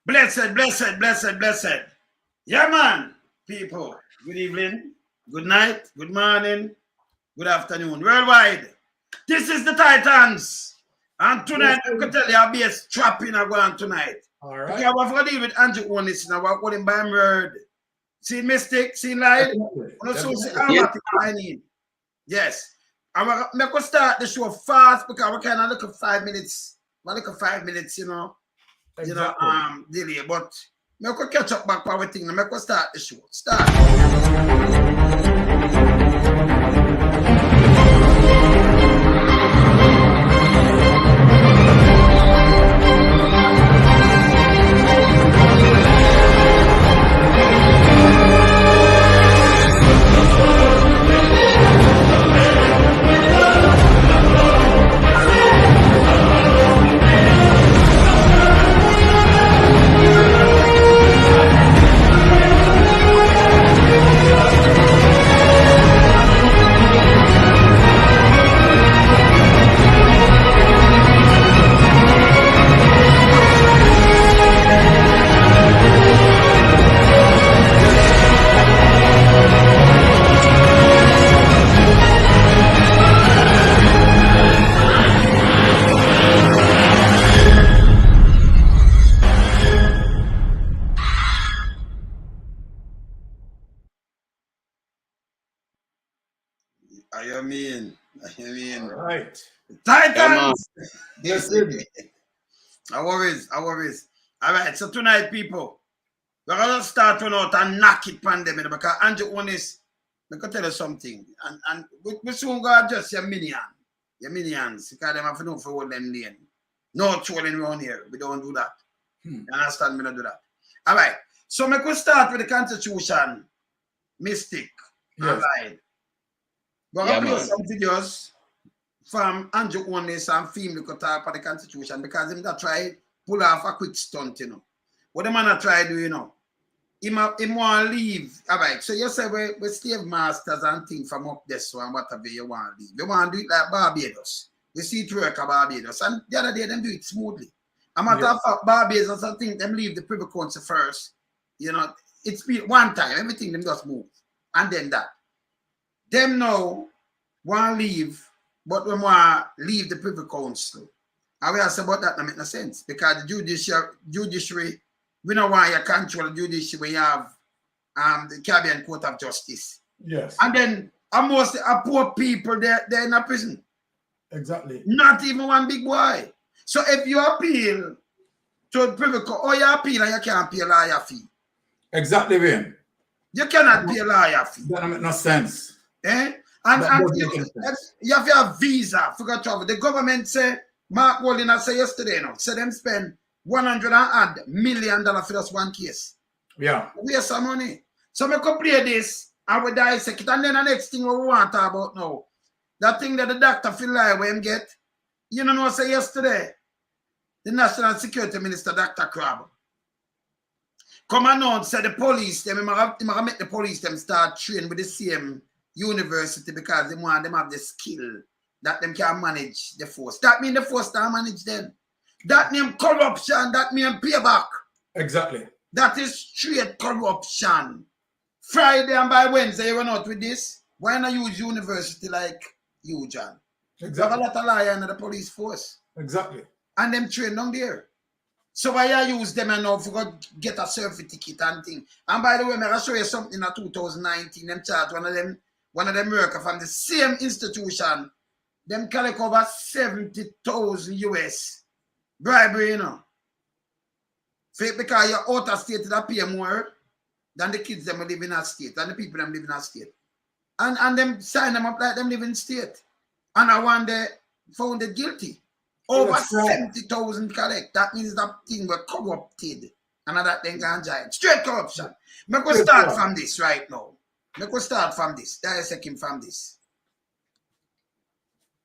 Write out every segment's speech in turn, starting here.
Blessed, blessed, blessed, blessed. Yeah, man. People, good evening, good night, good morning, good afternoon, worldwide. This is the Titans. And tonight, I can tell you, I'll be a strapping going tonight. All right. Okay, I'm going to deal with Andrew Holness now. I'm going by word. See mistake, see light. Yes. I'm going to start the show fast because we're kind of looking 5 minutes. We're looking 5 minutes, Exactly. Delay, but I could catch up back power thing. I could start the show. Start. I mean. All right. Titans! Yes, sir. I worries. All right, so tonight, people, we're going to start one out and knock it pandemic because Andrew Holness, I can tell you something. And we soon go adjust your minions, because they have to know for what them lane. No trolling around here. We don't do that. You understand? We don't do that. All right, so we could start with the Constitution mystic. Yes. All right. We're going to play some videos from Andrew Holness and film look talk for the Constitution because him that try pull off a quick stunt, What the man try do, Him want to leave. All right, so you say we slave masters and things from up there, so and whatever you want to leave. You want to do it like Barbados. We see it work at Barbados. And the other day, them do it smoothly. A matter of fact, Barbados, I think them leave the Privy Council first. It's been one time, everything them just move. And then that. Them now want to leave, but we want to leave the Privy Council. And we have said about that don't make no sense. Because the judiciary, we don't want you control the judiciary when you have the Caribbean Court of Justice. Yes. And then most poor people, they're in a prison. Exactly. Not even one big boy. So if you appeal to the Privy Council, or you appeal and you can't pay a lawyer fee. Exactly, Wayne. You cannot pay a lawyer fee. That don't make no sense. And you have to have visa for travel. The government say, Mark Wallina say yesterday, say them spend $100 million for just one case. Yeah. Waste some money. So we could play this and we dissect it. And then the next thing we want to talk about now, that thing that the doctor feel like when him get, say yesterday, the National Security Minister, Dr. Crabbe, come announce, say the police, them make the police them start train with the same university because they want them have the skill that them can manage the force. That means the force can manage them. That means corruption, that means payback. Exactly. That is straight corruption. Friday and by Wednesday you run out with this. Why not use university like you, John? Exactly. You have a lot of liars in the police force. Exactly. And them train down there. So why you use them and now for get a certificate and thing. And by the way, I'm going to show you something in 2019. Them charge one of them workers from the same institution, them collect over 70,000 US bribery, because you're out of state, that pay more than the kids them live in a state, and the people them live in a state. And them sign them up like them live in state. And I want they found it guilty. Over 70,000 collect. That means that thing were corrupted. And that thing can giant. Straight corruption. I'm going to start from this right now. Dissecting from this.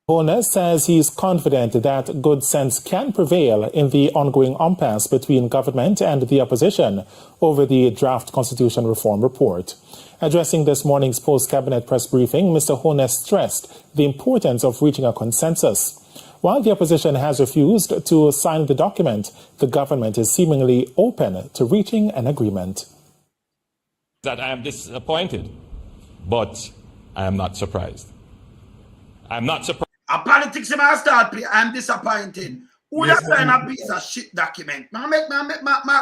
Holness says he is confident that good sense can prevail in the ongoing impasse between government and the opposition over the draft constitution reform report. Addressing this morning's post-cabinet press briefing, Mr. Holness stressed the importance of reaching a consensus. While the opposition has refused to sign the document, the government is seemingly open to reaching an agreement. That I am disappointed, but I am not surprised. I'm not surprised. A politics in my start, I'm disappointed. Who Yes, that sign a piece of shit document? My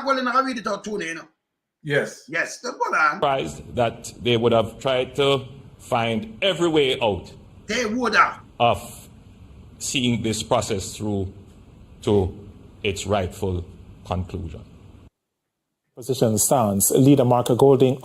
go in and read it out too, you know. Yes. Yes, go on. Surprised that they would have tried to find every way out. They would have. Of seeing this process through to its rightful conclusion. Opposition leader Mark Golding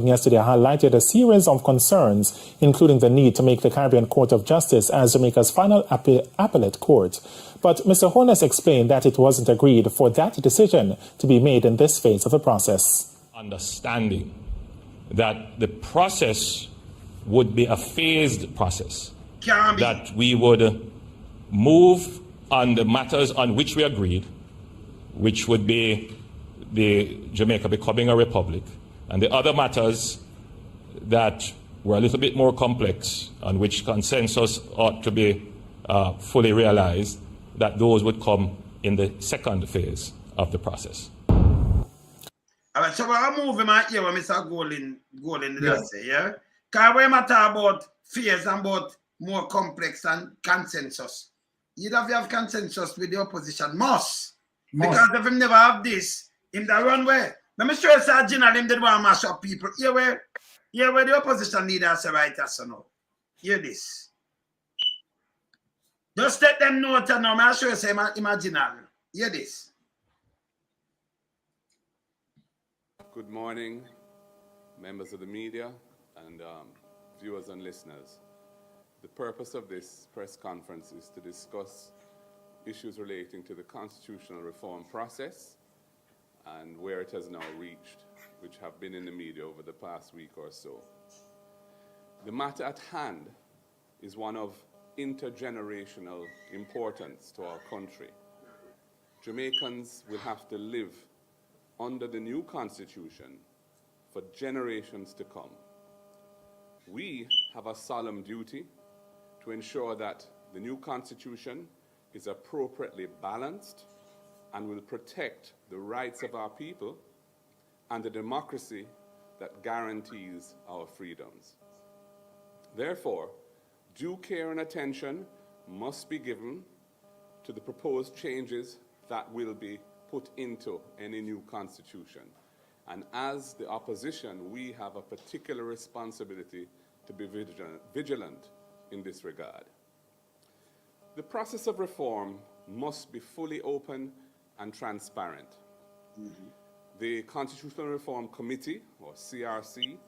yesterday highlighted a series of concerns, including the need to make the Caribbean Court of Justice as Jamaica's final appellate court. But Mr. Holness explained that it wasn't agreed for that decision to be made in this phase of the process. Understanding that the process would be a phased process, that we would move on the matters on which we agreed, which would be the Jamaica becoming a republic, and the other matters that were a little bit more complex, on which consensus ought to be fully realized, that those would come in the second phase of the process. All right, so we're moving my ear when Mr. Golding does say, yeah? Because we matter about fears and about more complex and consensus. Either you have consensus with the opposition, must. Because if him never have this, in the run way. Let me show you Sir General, him did want to mash up people. Here where the opposition leaders say right as no. Hear this. Just let them know that now. I'll show you say imaginal. Hear this. Good morning, members of the media and viewers and listeners. The purpose of this press conference is to discuss issues relating to the constitutional reform process and where it has now reached, which have been in the media over the past week or so. The matter at hand is one of intergenerational importance to our country. Jamaicans will have to live under the new constitution for generations to come. We have a solemn duty to ensure that the new constitution is appropriately balanced and will protect the rights of our people and the democracy that guarantees our freedoms. Therefore, due care and attention must be given to the proposed changes that will be put into any new constitution. And as the opposition, we have a particular responsibility to be vigilant in this regard. The process of reform must be fully open and transparent. The Constitutional Reform Committee, or CRC,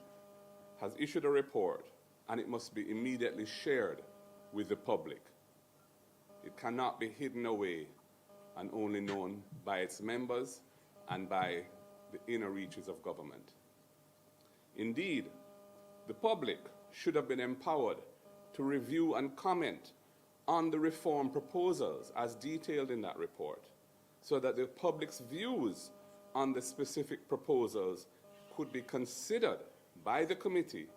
has issued a report, and it must be immediately shared with the public. It cannot be hidden away and only known by its members and by the inner reaches of government. Indeed, the public should have been empowered to review and comment on the reform proposals as detailed in that report, so that the public's views on the specific proposals could be considered by the committee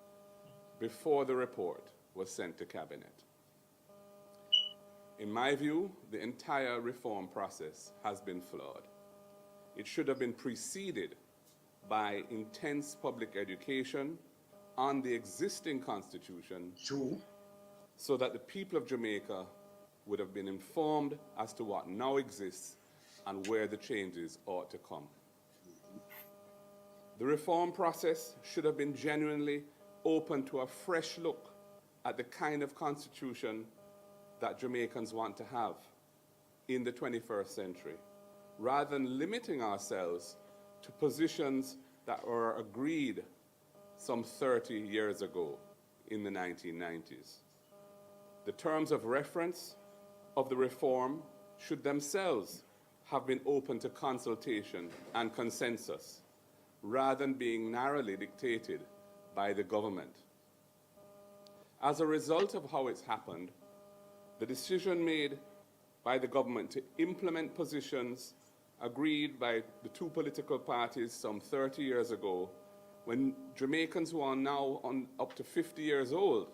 before the report was sent to Cabinet. In my view, the entire reform process has been flawed. It should have been preceded by intense public education on the existing constitution, so that the people of Jamaica would have been informed as to what now exists and where the changes ought to come. The reform process should have been genuinely open to a fresh look at the kind of constitution that Jamaicans want to have in the 21st century, rather than limiting ourselves to positions that were agreed some 30 years ago in the 1990s. The terms of reference of the reform should themselves have been open to consultation and consensus, rather than being narrowly dictated by the government. As a result of how it's happened, the decision made by the government to implement positions agreed by the two political parties some 30 years ago, when Jamaicans who are now up to 50 years old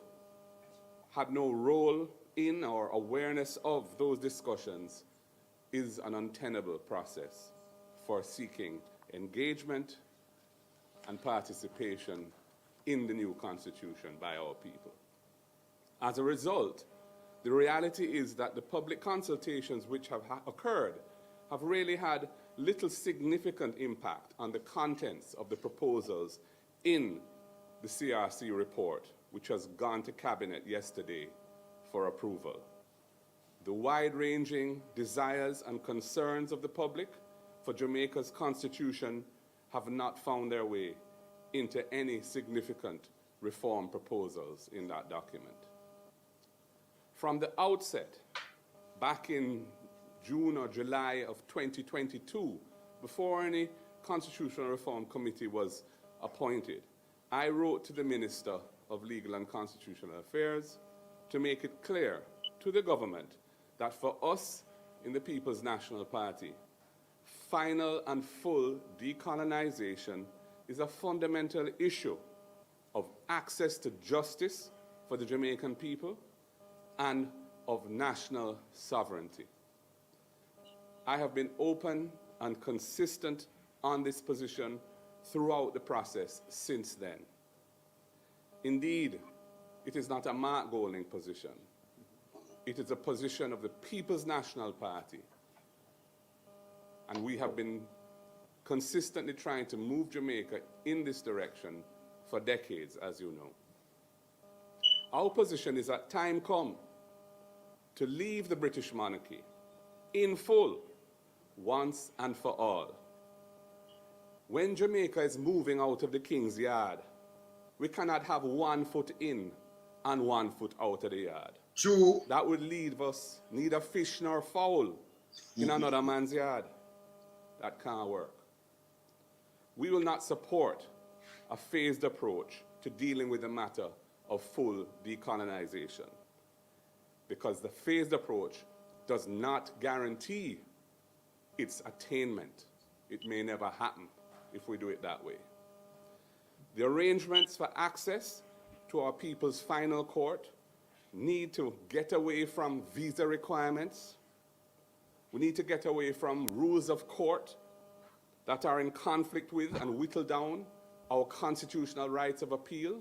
had no role in or awareness of those discussions is an untenable process for seeking engagement and participation in the new constitution by our people. As a result, the reality is that the public consultations which have occurred have really had little significant impact on the contents of the proposals in the CRC report, which has gone to Cabinet yesterday for approval. The wide-ranging desires and concerns of the public for Jamaica's constitution have not found their way into any significant reform proposals in that document. From the outset, back in June or July of 2022, before any Constitutional Reform Committee was appointed, I wrote to the Minister of Legal and Constitutional Affairs to make it clear to the government that for us in the People's National Party, final and full decolonization is a fundamental issue of access to justice for the Jamaican people and of national sovereignty. I have been open and consistent on this position throughout the process since then. Indeed, it is not a Mark Golding position. It is a position of the People's National Party. And we have been consistently trying to move Jamaica in this direction for decades, as you know. Our position is that time come to leave the British monarchy in full, once and for all. When Jamaica is moving out of the King's Yard, we cannot have 1 foot in and 1 foot out of the yard. True. That would leave us neither fish nor fowl in another man's yard. That can't work. We will not support a phased approach to dealing with the matter of full decolonization, because the phased approach does not guarantee its attainment. It may never happen if we do it that way. The arrangements for access to our people's final court need to get away from visa requirements. We need to get away from rules of court that are in conflict with and whittle down our constitutional rights of appeal.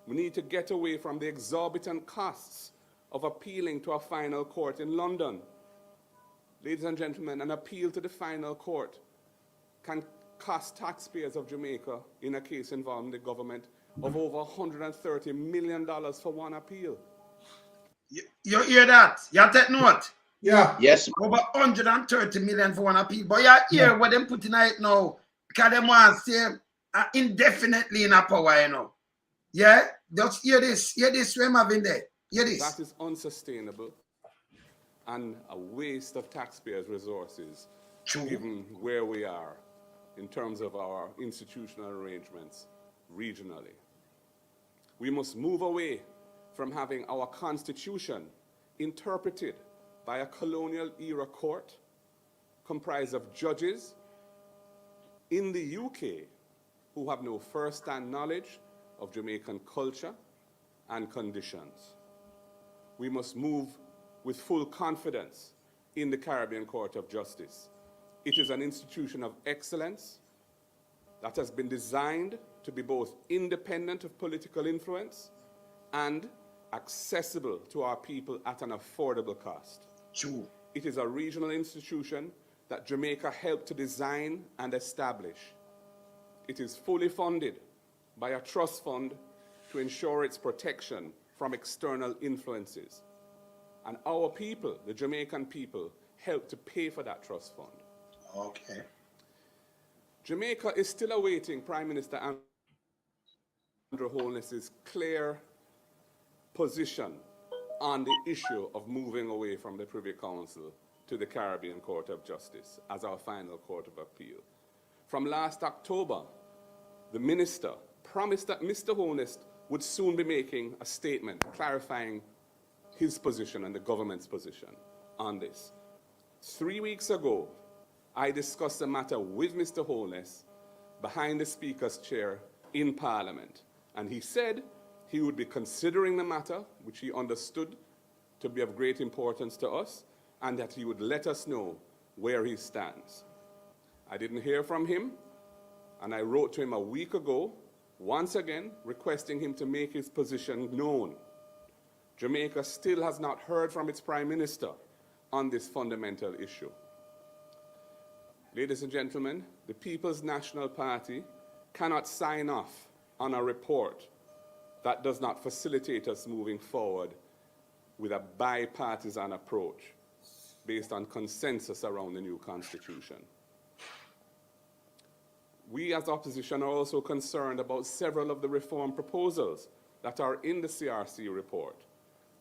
We need to get away from the exorbitant costs of appealing to a final court in London. Ladies and gentlemen, an appeal to the final court can cost taxpayers of Jamaica, in a case involving the government, of over $130 million for one appeal. You hear that? You take note? Yeah. Yes. Over 130 million for one appeal. But you hear what them putting it now, because they want to stay indefinitely in a power, you know. Yeah? Just hear this we're having there. Hear this. That is unsustainable and a waste of taxpayers' resources, True. given where we are in terms of our institutional arrangements regionally. We must move away from having our constitution interpreted by a colonial-era court comprised of judges in the UK who have no first-hand knowledge of Jamaican culture and conditions. We must move with full confidence in the Caribbean Court of Justice. It is an institution of excellence that has been designed to be both independent of political influence and accessible to our people at an affordable cost. True. It is a regional institution that Jamaica helped to design and establish. It is fully funded by a trust fund to ensure its protection from external influences. And our people, the Jamaican people, helped to pay for that trust fund. Okay. Jamaica is still awaiting Prime Minister Andrew Holness's clear position on the issue of moving away from the Privy Council to the Caribbean Court of Justice as our final court of appeal. From last October, the minister promised that Mr. Holness would soon be making a statement clarifying his position and the government's position on this. 3 weeks ago, I discussed the matter with Mr. Holness behind the Speaker's chair in Parliament, and he said he would be considering the matter, which he understood to be of great importance to us, and that he would let us know where he stands. I didn't hear from him, and I wrote to him a week ago, once again, requesting him to make his position known. Jamaica still has not heard from its Prime Minister on this fundamental issue. Ladies and gentlemen, the People's National Party cannot sign off on a report that does not facilitate us moving forward with a bipartisan approach based on consensus around the new constitution. We as opposition are also concerned about several of the reform proposals that are in the CRC report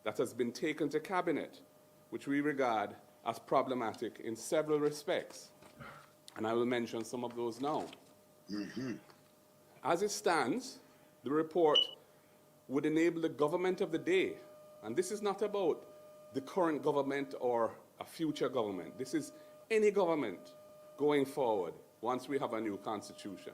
that has been taken to cabinet, which we regard as problematic in several respects. And I will mention some of those now. As it stands, the report would enable the government of the day, and this is not about the current government or a future government. This is any government going forward once we have a new constitution.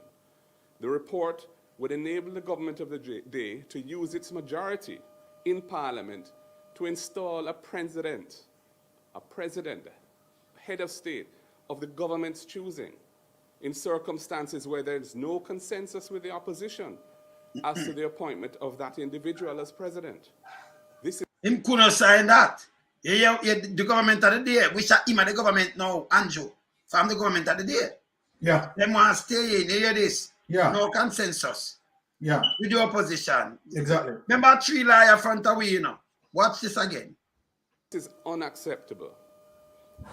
The report would enable the government of the day to use its majority in Parliament to install a president, head of state of the government's choosing, in circumstances where there is no consensus with the opposition as to the appointment of that individual as president. This is him couldn't sign that. Yeah, the government of the day. We shall him at the government now, Andrew, from the government of the day. Yeah. Them want to stay in, you hear this? Yeah. No consensus. Yeah. With the opposition. Exactly. Remember 3 liars front of we, you know. Watch this again. is unacceptable.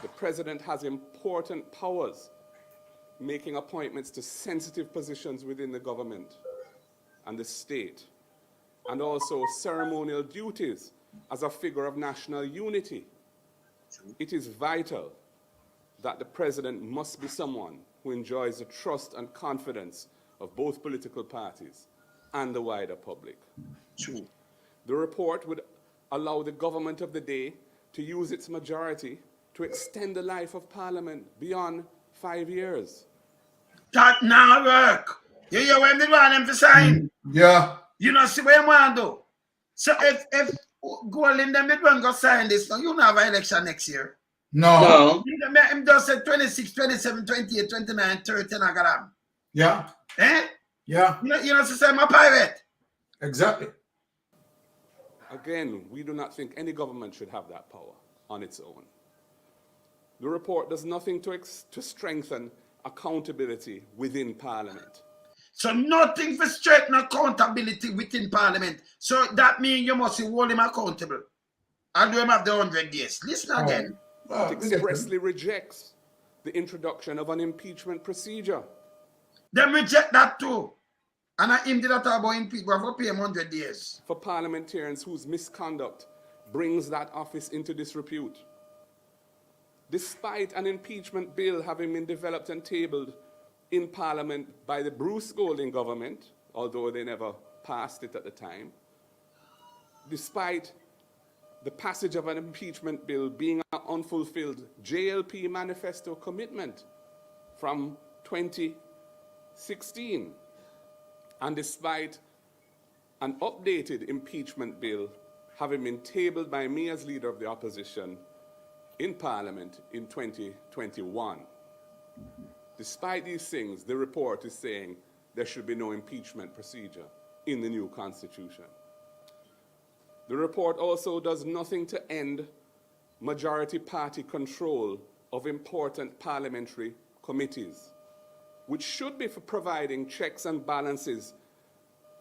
The president has important powers, making appointments to sensitive positions within the government and the state, and also ceremonial duties as a figure of national unity. It is vital that the president must be someone who enjoys the trust and confidence of both political parties and the wider public. True. The report would allow the government of the day to use its majority to extend the life of Parliament beyond 5 years. That now work. You hear when they want them to sign? Yeah. You know, see what you want to do. So if Golding them did one go sign this, you don't have an election next year. No. Him just said 26, 27, 28, 29, 30, and I got them. Yeah. Eh? Yeah. You know, say I'm a pirate. Exactly. Again, we do not think any government should have that power on its own. The report does nothing to strengthen accountability within Parliament. So nothing for straighten accountability within Parliament. So that means you must hold him accountable. And do him have the 100 days. Listen again. It expressly rejects the introduction of an impeachment procedure. Them reject that too. And I him did that about impeachment for pay him 100 days. For parliamentarians whose misconduct brings that office into disrepute. Despite an impeachment bill having been developed and tabled in Parliament by the Bruce Golding government, although they never passed it at the time, despite the passage of an impeachment bill being an unfulfilled JLP manifesto commitment from 2016, and despite an updated impeachment bill having been tabled by me as leader of the opposition in Parliament in 2021. Despite these things, the report is saying there should be no impeachment procedure in the new constitution. The report also does nothing to end majority party control of important parliamentary committees, which should be for providing checks and balances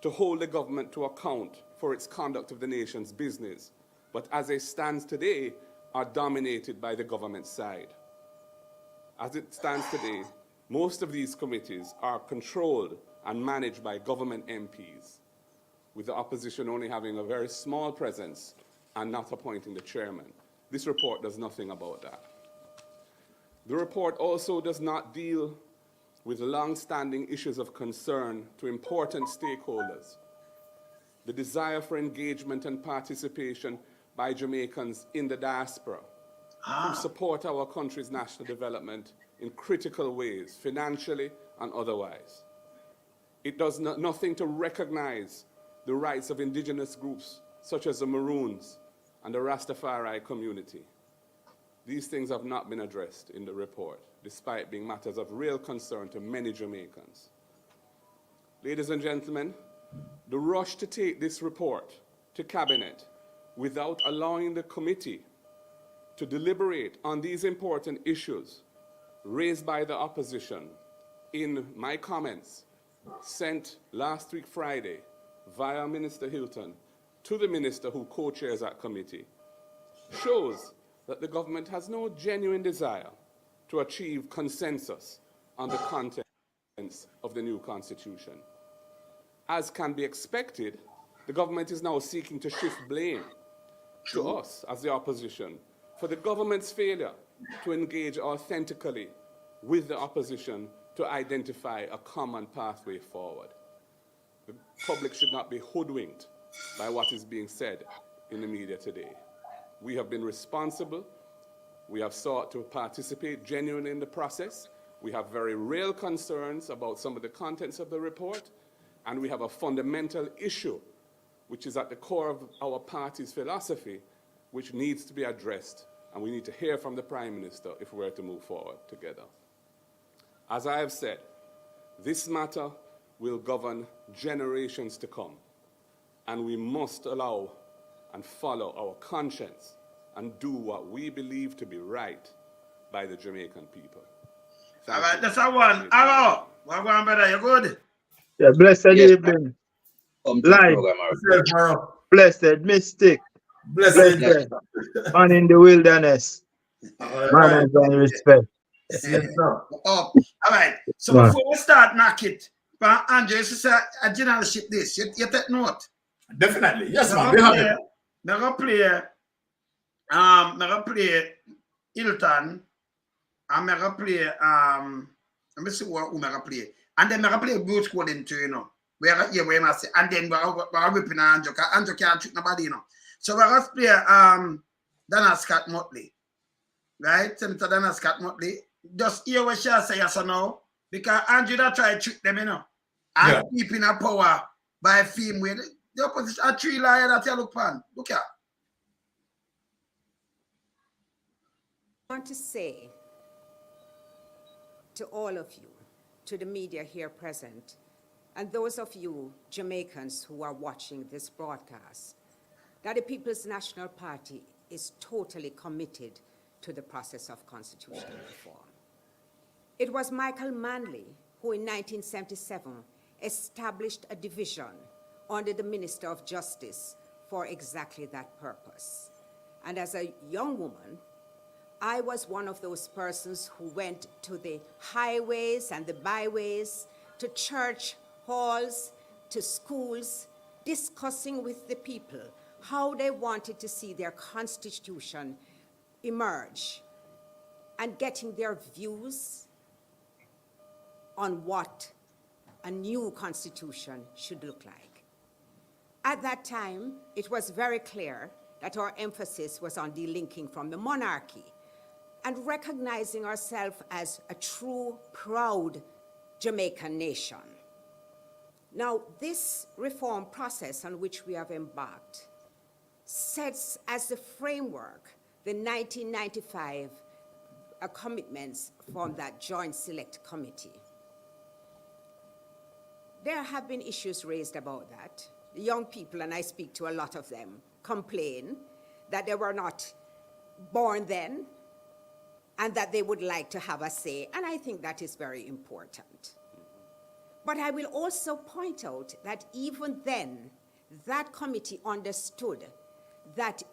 to hold the government to account for its conduct of the nation's business, but as it stands today, are dominated by the government side. As it stands today, most of these committees are controlled and managed by government MPs, with the opposition only having a very small presence and not appointing the chairman. This report does nothing about that. The report also does not deal with long-standing issues of concern to important stakeholders. The desire for engagement and participation by Jamaicans in the diaspora who support our country's national development in critical ways, financially and otherwise. It does nothing to recognize the rights of indigenous groups such as the Maroons and the Rastafari community. These things have not been addressed in the report, despite being matters of real concern to many Jamaicans. Ladies and gentlemen, the rush to take this report to Cabinet without allowing the committee to deliberate on these important issues raised by the opposition in my comments sent last week Friday via Minister Hilton to the minister who co-chairs that committee shows that the government has no genuine desire to achieve consensus on the contents of the new constitution. As can be expected, the government is now seeking to shift blame to us as the opposition for the government's failure to engage authentically with the opposition to identify a common pathway forward. The public should not be hoodwinked by what is being said in the media today. We have been responsible. We have sought to participate genuinely in the process. We have very real concerns about some of the contents of the report, and we have a fundamental issue which is at the core of our party's philosophy, which needs to be addressed, and we need to hear from the Prime Minister if we're to move forward together. As I have said, this matter will govern generations to come, and we must allow and follow our conscience and do what we believe to be right by the Jamaican people. All right, that's our one. Hello. Welcome, brother. You good? Yeah, blessed evening. Light. Blessed mystic. Blessed. Man in the wilderness. Man and respect. All right. So before we start knock it, Andrew, this is a generalship this. You take note. Definitely. Yes, man. We have it. I'm gonna play Hilton. I'm gonna play let me see what I'm gonna play. And then I'm gonna play Bruce Coding too, you know. Where I say, and then we're whipping Andrew. Andrew can't treat nobody, you know. So we're gonna play Dana Scott Motley. Right? Senator Dana Scott Motley. Just hear what she say yes or no. Because Andrew that try to trick them, you know. And keeping a power by film with the opposition a three liar that you look on. Look here. I want to say to all of you, to the media here present, and those of you Jamaicans who are watching this broadcast, that the People's National Party is totally committed to the process of constitutional reform. It was Michael Manley who in 1977 established a division under the Minister of Justice for exactly that purpose. And as a young woman, I was one of those persons who went to the highways and the byways, to church halls, to schools, discussing with the people how they wanted to see their constitution emerge and getting their views on what a new constitution should look like. At that time, it was very clear that our emphasis was on delinking from the monarchy and recognizing ourselves as a true, proud Jamaican nation. Now, this reform process on which we have embarked sets as the framework the 1995 commitments from that Joint Select Committee. There have been issues raised about that. The young people, and I speak to a lot of them, complain that they were not born then and that they would like to have a say, and I think that is very important. But I will also point out that even then, that committee understood that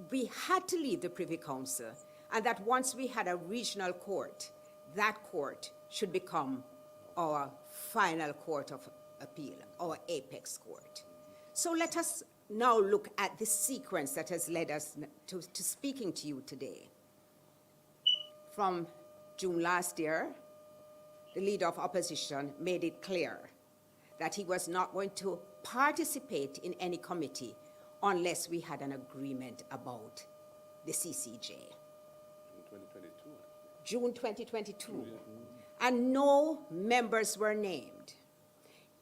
we had to leave the Privy Council and that once we had a regional court, that court should become our final court of appeal, our apex court. So let us now look at the sequence that has led us to speaking to you today. From June last year, the leader of opposition made it clear that he was not going to participate in any committee unless we had an agreement about the CCJ. June 2022. And no members were named.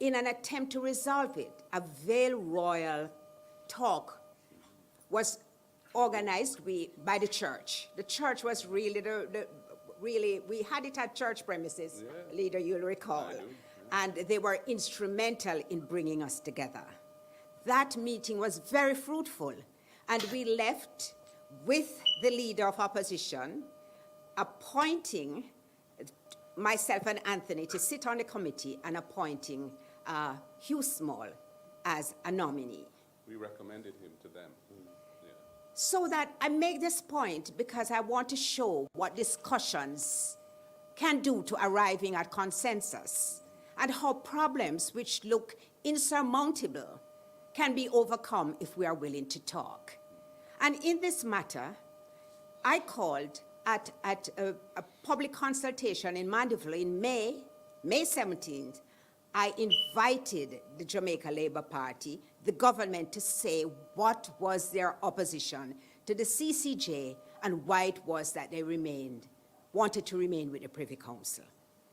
In an attempt to resolve it, a Vale Royal talk was organized by the church. The church was really we had it at church premises, leader, you'll recall. And they were instrumental in bringing us together. That meeting was very fruitful, and we left with the leader of opposition appointing myself and Anthony to sit on the committee and appointing Hugh Small as a nominee. We recommended him to them. So that I make this point because I want to show what discussions can do to arriving at consensus and how problems which look insurmountable can be overcome if we are willing to talk. And in this matter, I called at a public consultation in Mandeville in May 17th. I invited the Jamaica Labour Party, the government, to say what was their opposition to the CCJ and why it was that they wanted to remain with the Privy Council.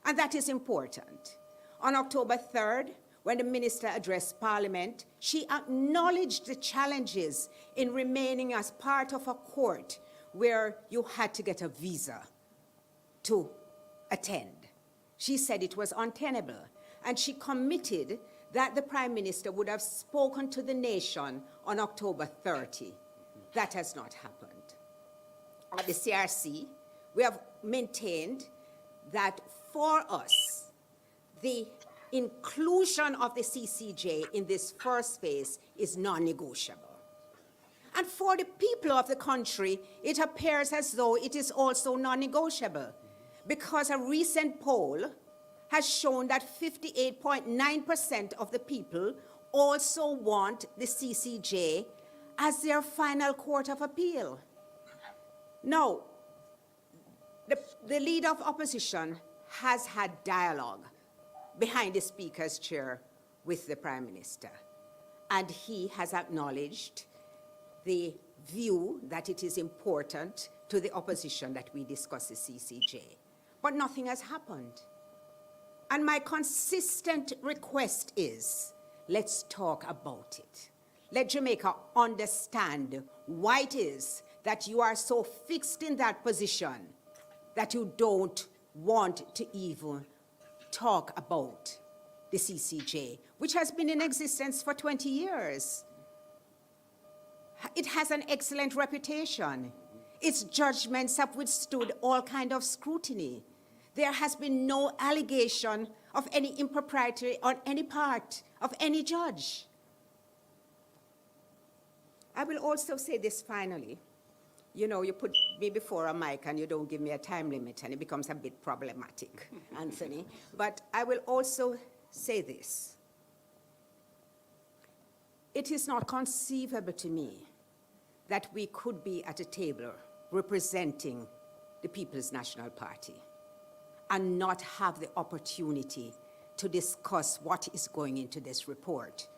And that is important. On October 3rd, when the minister addressed Parliament, she acknowledged the challenges in remaining as part of a court where you had to get a visa to attend. She said it was untenable, and she committed that the Prime Minister would have spoken to the nation on October 30. That has not happened. At the CRC, we have maintained that for us, the inclusion of the CCJ in this first phase is non-negotiable. And for the people of the country, it appears as though it is also non-negotiable, because a recent poll has shown that 58.9% of the people also want the CCJ as their final court of appeal. Now, the leader of opposition has had dialogue behind the Speaker's chair with the Prime Minister, and he has acknowledged the view that it is important to the opposition that we discuss the CCJ. But nothing has happened. And my consistent request is, let's talk about it. Let Jamaica understand why it is that you are so fixed in that position that you don't want to even talk about the CCJ, which has been in existence for 20 years. It has an excellent reputation. Its judgments have withstood all kinds of scrutiny. There has been no allegation of any impropriety on any part of any judge. I will also say this finally. You know, you put me before a mic and you don't give me a time limit, and it becomes a bit problematic, Anthony. But I will also say this. It is not conceivable to me that we could be at a table representing the People's National Party and not have the opportunity to discuss what is going into this report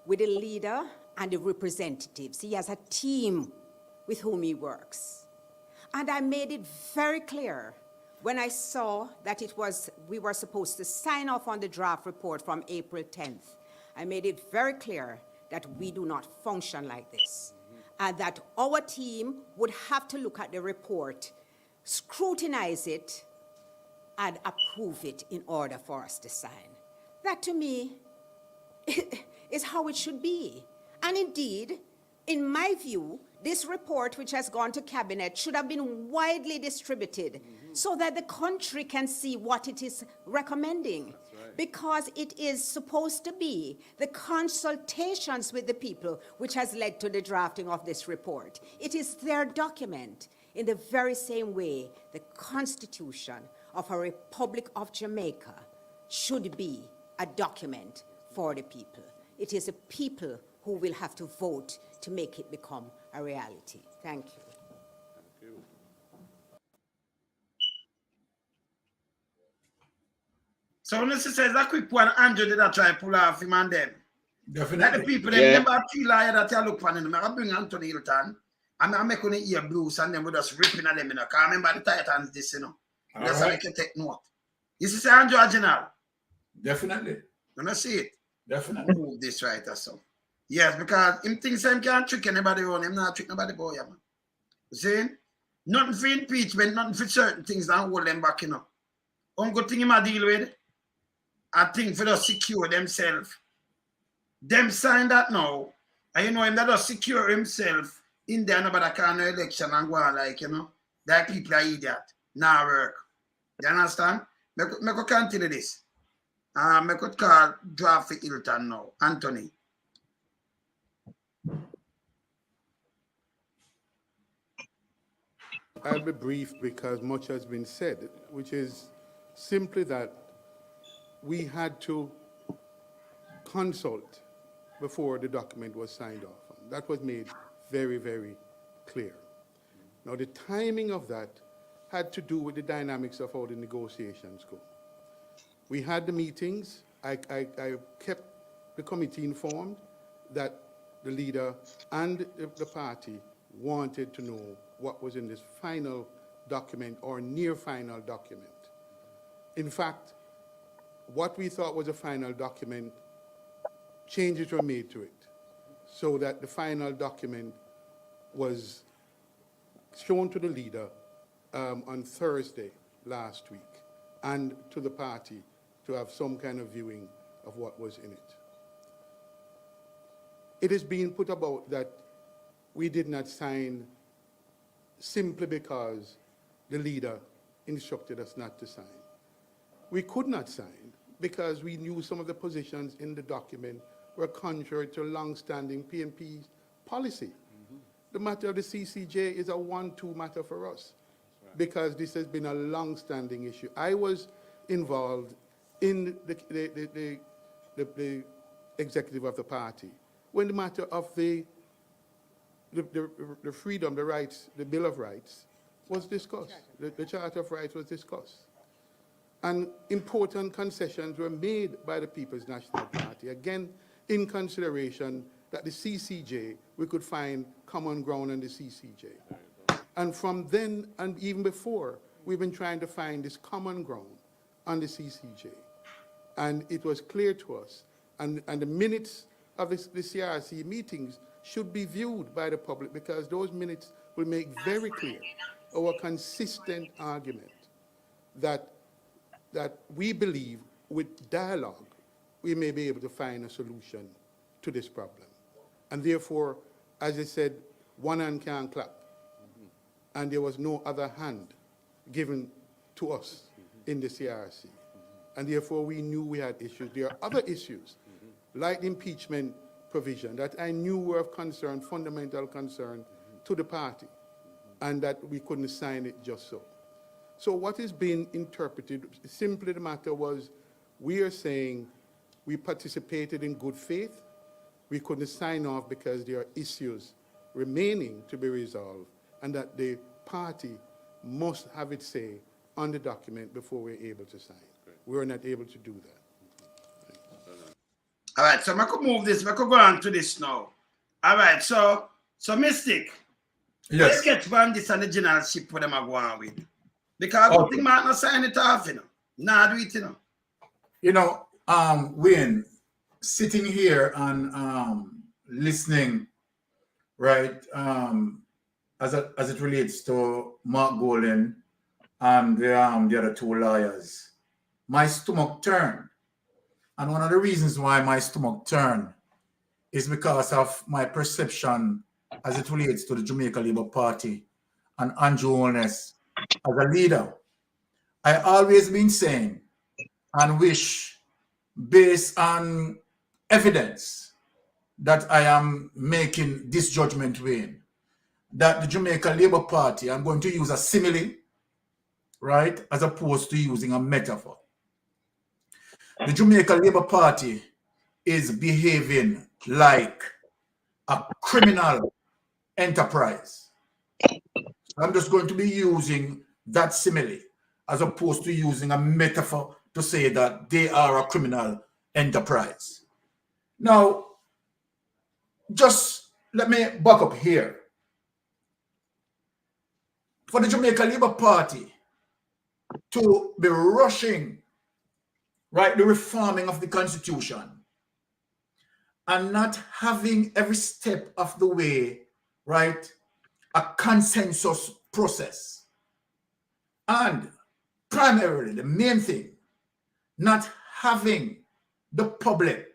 with the leader and the representatives. He has a team with whom he works. And I made it very clear when I saw that we were supposed to sign off on the draft report from April 10th. I made it very clear that we do not function like this, and that our team would have to look at the report, scrutinize it, and approve it in order for us to sign. That, to me, is how it should be. And indeed, in my view, this report, which has gone to Cabinet, should have been widely distributed so that the country can see what it is recommending. Right. Because it is supposed to be the consultations with the people which has led to the drafting of this report. It is their document. In the very same way, the Constitution of a Republic of Jamaica should be a document for the people. It is the people who will have to vote to make it become a reality. Thank you. Thank you. So when she says that quick one, Andrew did I try to pull off him and them. Definitely. Like the people, they never feel like that you look for them. I bring Anthony Hilton, and I make on the ear blues, and then we just ripping at them, you know. Can't remember the Titans this, you know. That's how I can take note. You see Andrew General? Definitely. You know see it? Definitely. Move this right or so. Yes, because him thinks him can't trick anybody around. Him not trick nobody boy, man. You see? Nothing for impeachment, nothing for certain things that hold them back, you know. Good thing him a deal with. I think for just secure themselves. Them sign that now. And you know him that just secure himself in there nobody can election and go on like, you know, that people are idiot. Now work. You understand? Me could continue this. Me could call draft for Hilton now. Anthony. I'll be brief because much has been said, which is simply that we had to consult before the document was signed off. That was made very, very clear. Now, the timing of that had to do with the dynamics of how the negotiations go. We had the meetings. I kept the committee informed that the leader and the party wanted to know what was in this final document or near final document. In fact, what we thought was a final document, changes were made to it so that the final document was shown to the leader on Thursday last week and to the party to have some kind of viewing of what was in it. It is being put about that we did not sign simply because the leader instructed us not to sign. We could not sign because we knew some of the positions in the document were contrary to long-standing PNP policy. The matter of the CCJ is a 1-2 matter for us because this has been a long-standing issue. I was involved in the executive of the party when the matter of the freedom, the rights, the Bill of Rights was discussed. The Charter of Rights was discussed. And important concessions were made by the People's National Party, again, in consideration that the CCJ, we could find common ground on the CCJ. And from then, and even before, we've been trying to find this common ground on the CCJ. And it was clear to us, and the minutes of the CRC meetings should be viewed by the public because those minutes will make very clear our consistent argument that we believe with dialogue, we may be able to find a solution to this problem. And therefore, as I said, one hand can't clap. And there was no other hand given to us in the CRC. And therefore, we knew we had issues. There are other issues, like the impeachment provision, that I knew were of concern, fundamental concern to the party, and that we couldn't sign it just so. So what is being interpreted, simply the matter was, we are saying we participated in good faith, we couldn't sign off because there are issues remaining to be resolved, and that the party must have its say on the document before we're able to sign. We were not able to do that. All right, so I could move this, I could go on to this now. All right, so Mystic, yes. Let's get from this and the generalship what them are going with. Because I don't think man not sign it off, you know. Nah, do it, you know. You know, Wayne, sitting here and listening, right, as it relates to Mark Golden and the other two lawyers, my stomach turned. And one of the reasons why my stomach turned is because of my perception as it relates to the Jamaica Labour Party and Andrew Holness as a leader. I always been saying and wish, based on evidence, that I am making this judgment, Wayne, that the Jamaica Labour Party, I'm going to use a simile, right, as opposed to using a metaphor. The Jamaica Labour Party is behaving like a criminal enterprise. I'm just going to be using that simile as opposed to using a metaphor to say that they are a criminal enterprise. Now, just let me back up here. For the Jamaica Labour Party to be rushing, right, the reforming of the Constitution and not having every step of the way, right, a consensus process. And primarily, the main thing, not having the public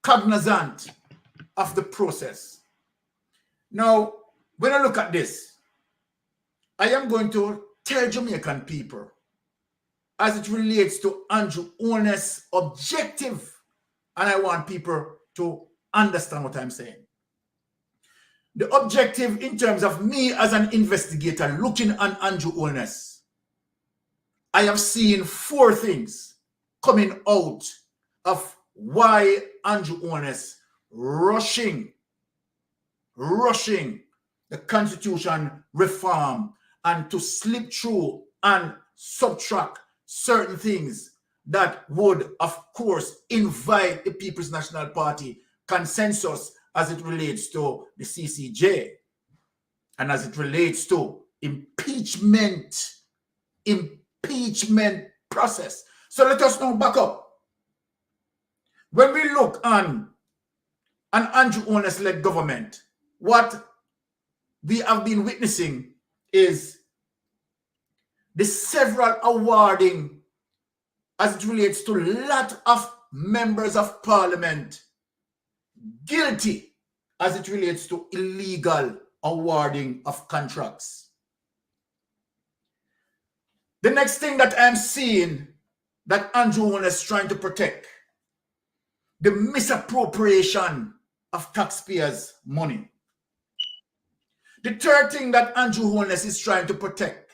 cognizant of the process. Now, when I look at this, I am going to tell Jamaican people, as it relates to Andrew Holness' objective, and I want people to understand what I'm saying. The objective in terms of me as an investigator looking at Andrew Holness, I have seen 4 things coming out of why Andrew Holness rushing the Constitution reform and to slip through and subtract certain things that would, of course, invite the People's National Party consensus as it relates to the CCJ and as it relates to impeachment process. So let us now back up. When we look on an Andrew Holness-led government, what we have been witnessing is the several awarding as it relates to a lot of members of parliament guilty as it relates to illegal awarding of contracts. The next thing that I'm seeing that Andrew Holness is trying to protect, the misappropriation of taxpayers' money. The third thing that Andrew Holness is trying to protect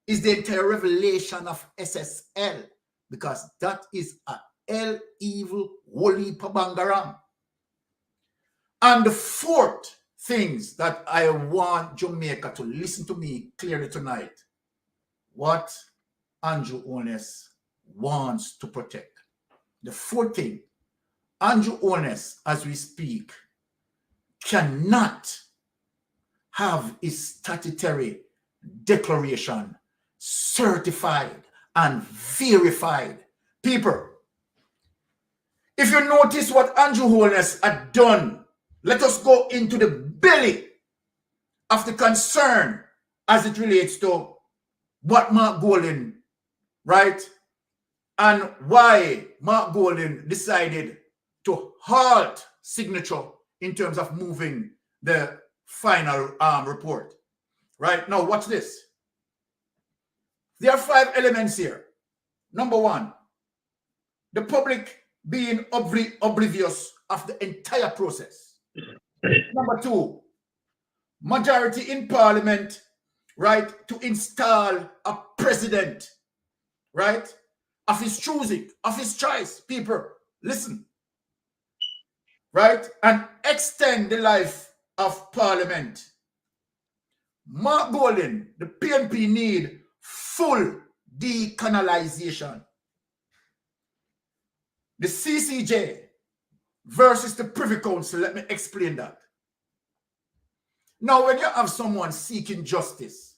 is the entire revelation of SSL, because that is a hell evil holy pabangaram. And the fourth things that I want Jamaica to listen to me clearly tonight, what Andrew Holness wants to protect. The fourth thing, Andrew Holness, as we speak, cannot have his statutory declaration certified and verified. People, if you notice what Andrew Holness had done, let us go into the belly of the concern as it relates to what Mark Golding, right? And why Mark Golding decided to halt signature in terms of moving the final report. Right? Now, watch this. There are 5 elements here. Number 1, the public being oblivious of the entire process. Number 2, majority in parliament, right, to install a president, right, of his choosing, of his choice. People, listen, right, and extend the life of parliament. Mark Golding, the PNP need full decolonization. The CCJ versus the Privy Council, let me explain that. Now, when you have someone seeking justice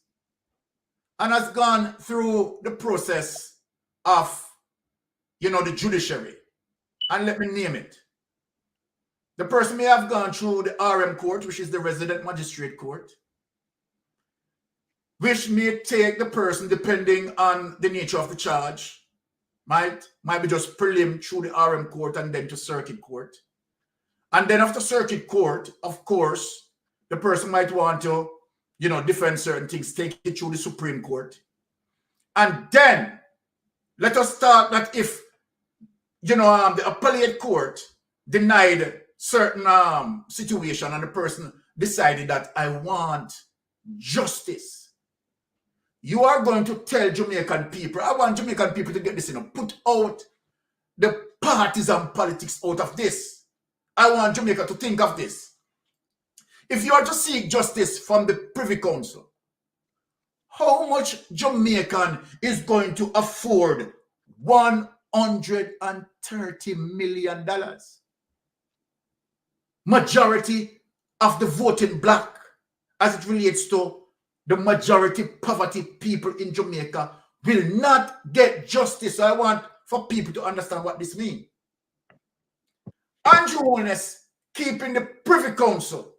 and has gone through the process of, the judiciary, and let me name it, the person may have gone through the RM court, which is the resident magistrate court, which may take the person, depending on the nature of the charge, might be just prelim through the RM court and then to circuit court. And then after circuit court, of course, the person might want to, defend certain things, take it through the Supreme Court. And then let us start that if, the appellate court denied certain situation and the person decided that I want justice. You are going to tell Jamaican people, I want Jamaican people to get this, put out the partisan politics out of this. I want Jamaica to think of this. If you are to seek justice from the Privy Council, how much Jamaican is going to afford $130 million? Majority of the voting black, as it relates to the majority poverty people in Jamaica, will not get justice. So I want for people to understand what this means. Andrew Holness keeping the Privy Council.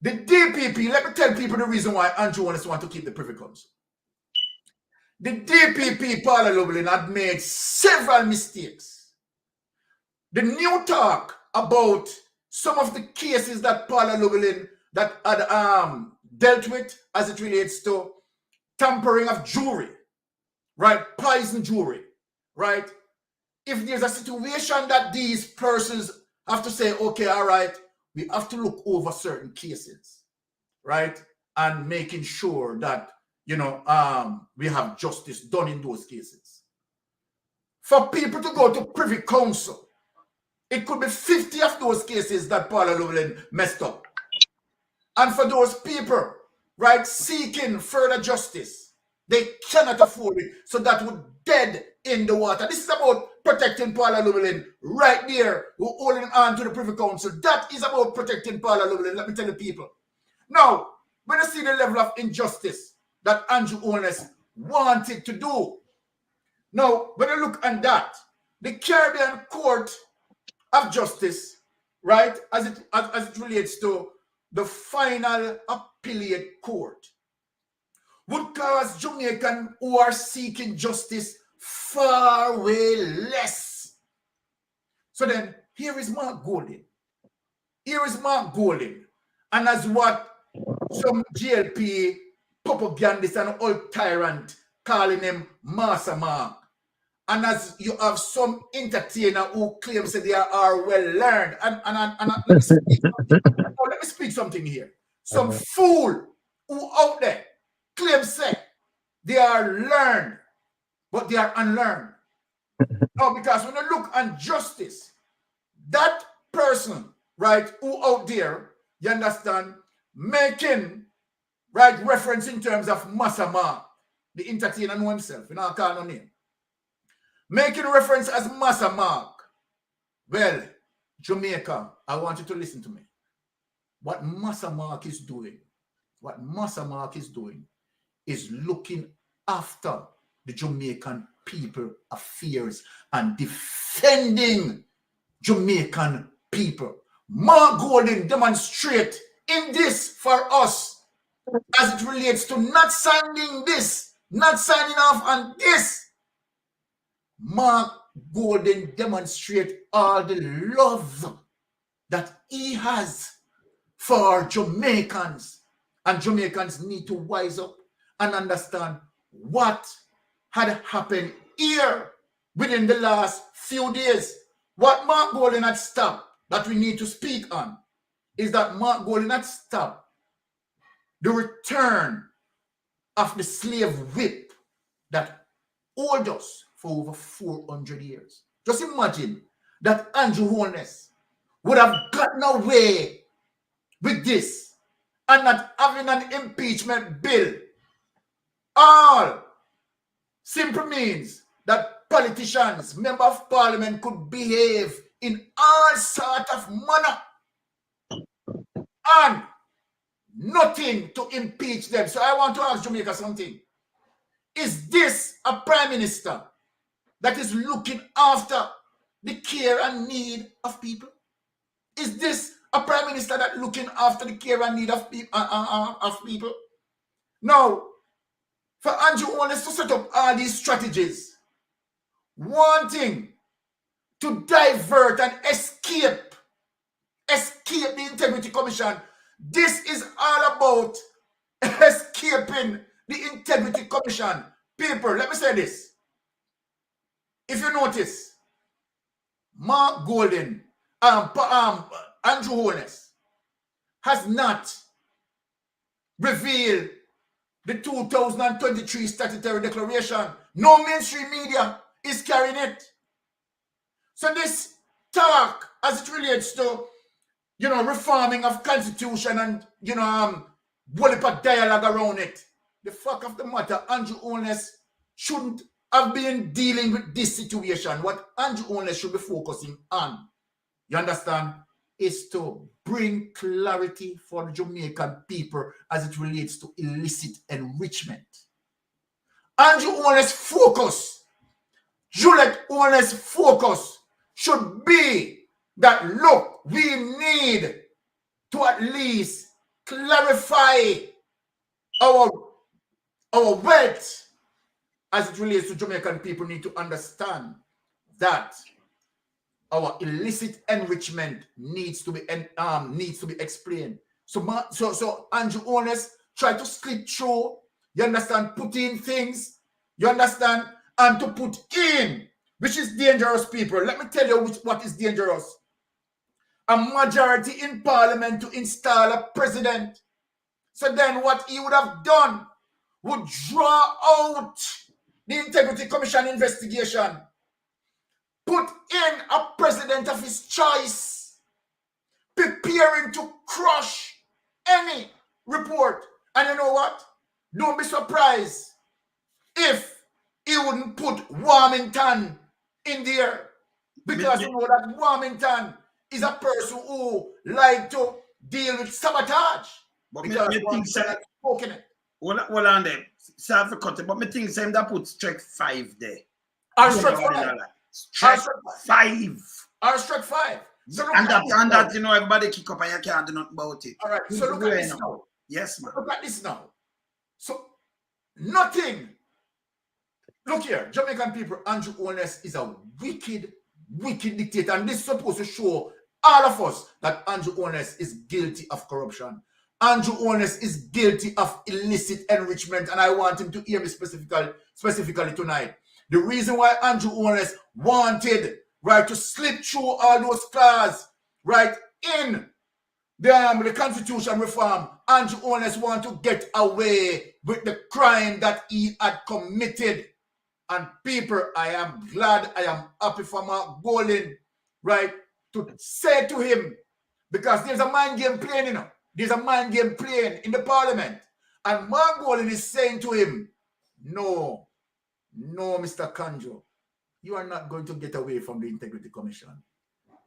The DPP, let me tell people the reason why Andrew Holness want to keep the Privy Council. The DPP, Paula Lublin, had made several mistakes. The new talk about some of the cases that Paula Lublin that had dealt with as it relates to tampering of jewelry, right? Poison jewelry, right? If there's a situation that these persons have to say, okay, all right, we have to look over certain cases, right? And making sure that, you know, we have justice done in those cases. For people to go to Privy Council, it could be 50 of those cases that Paula Lublin messed up. And for those people, right, seeking further justice, they cannot afford it. So that would dead in the water. This is about protecting Paula Lublin right there, who holding on to the Privy Council. That is about protecting Paula Lublin, let me tell the people. Now, when I see the level of injustice that Andrew Holness wanted to do, now, when I look at that, the Caribbean Court of Justice, right, as it relates to the final appellate court, would cause Jamaican who are seeking justice far way less. So then, here is Mark Golden. Here is Mark Golden. And as what some GLP propagandist and old tyrant calling him Master Mark. And as you have some entertainer who claims that they are well learned. And let me speak something here. Some fool who out there claims say they are learned, but they are unlearned. No, because when you look at justice, that person, right, who out there, you understand, making, right, reference in terms of Masama, the entertainer know himself, you know, I call no name. Making reference as Massa Mark. Well, Jamaica, I want you to listen to me. What Massa Mark is doing, is looking after the Jamaican people affairs and defending Jamaican people. Mark Golden demonstrate in this for us as it relates to not signing this, not signing off on this. Mark Golden demonstrate all the love that he has for Jamaicans. And Jamaicans need to wise up and understand what had happened here within the last few days. What Mark Golden had stopped that we need to speak on is that Mark Golden had stopped the return of the slave whip that owed us for over 400 years. Just imagine that Andrew Holness would have gotten away with this and not having an impeachment bill. All simply means that politicians, members of parliament could behave in all sort of manner and nothing to impeach them. So I want to ask Jamaica something. Is this a prime minister that is looking after the care and need of people? Is this a prime minister that looking after the care and need of people? Now, for Andrew Holness to set up all these strategies, wanting to divert and escape the Integrity Commission, this is all about escaping the Integrity Commission. People, let me say this. If you notice, Mark Golden, Andrew Holness has not revealed the 2023 statutory declaration. No mainstream media is carrying it. So this talk, as it relates to, you know, reforming of constitution and, you know, whole dialogue around it, the fact of the matter, Andrew Holness shouldn't have been dealing with this situation. What Andrew Holness should be focusing on, you understand, is to bring clarity for the Jamaican people as it relates to illicit enrichment. Andrew Holness' focus, Juliet Holness' focus should be that, look, we need to at least clarify our wealth as it relates to Jamaican people. Need to understand that our illicit enrichment needs to be explained. So Andrew Holness try to slip through, you understand, put in things, you understand, and to put in, which is dangerous, people. Let me tell you what is dangerous. A majority in parliament to install a president. So then what he would have done would draw out the Integrity Commission investigation, put in a president of his choice, preparing to crush any report. And you know what? Don't be surprised if he wouldn't put Warmington in there, because you know that Warmington is a person who like to deal with sabotage. But me think that spoken it. Hold on there. Sorry for cutting, but me think same that put strike 5 there. Or strike 5. Strike 5. Or strike 5. So and that you know everybody kick up and you can't do nothing about it. All right. So look at this now. Yes, man. Look at this now. So nothing. Look here, Jamaican people, Andrew Holness is a wicked dictator, and this is supposed to show all of us that Andrew Holness is guilty of corruption. Andrew Holness is guilty of illicit enrichment, and I want him to hear me specifically tonight. The reason why Andrew Holness wanted, right, to slip through all those clauses, right, in the Constitution reform, Andrew Holness wanted to get away with the crime that he had committed. And people, I am glad, I am happy for Mark Golding, right, to say to him, because there's a mind game playing, you know. There's a mind game playing in the parliament. And Mark Golding is saying to him, no, Mr. Kanjo, you are not going to get away from the Integrity Commission.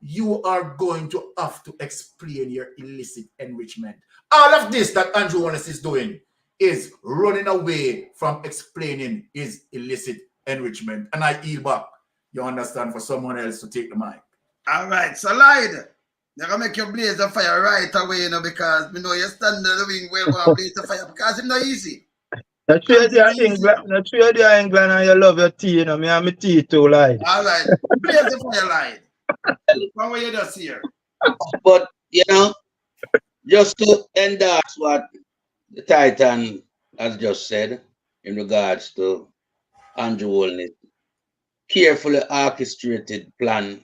You are going to have to explain your illicit enrichment. All of this that Andrew Holness is doing is running away from explaining his illicit enrichment. And I yield back, you understand, for someone else to take the mic. All right, so Lloyd, they're going to make you blaze the fire right away, you know, because you know you're standing there doing well while blaze the fire, because it's not easy. Not sure they are England and you love your tea, you know, me and my tea too, Lloyd. All right, blaze the fire, Lloyd. From what you just hear. But, you know, just to endorse what the Titan has just said in regards to Andrew Holness, carefully orchestrated plan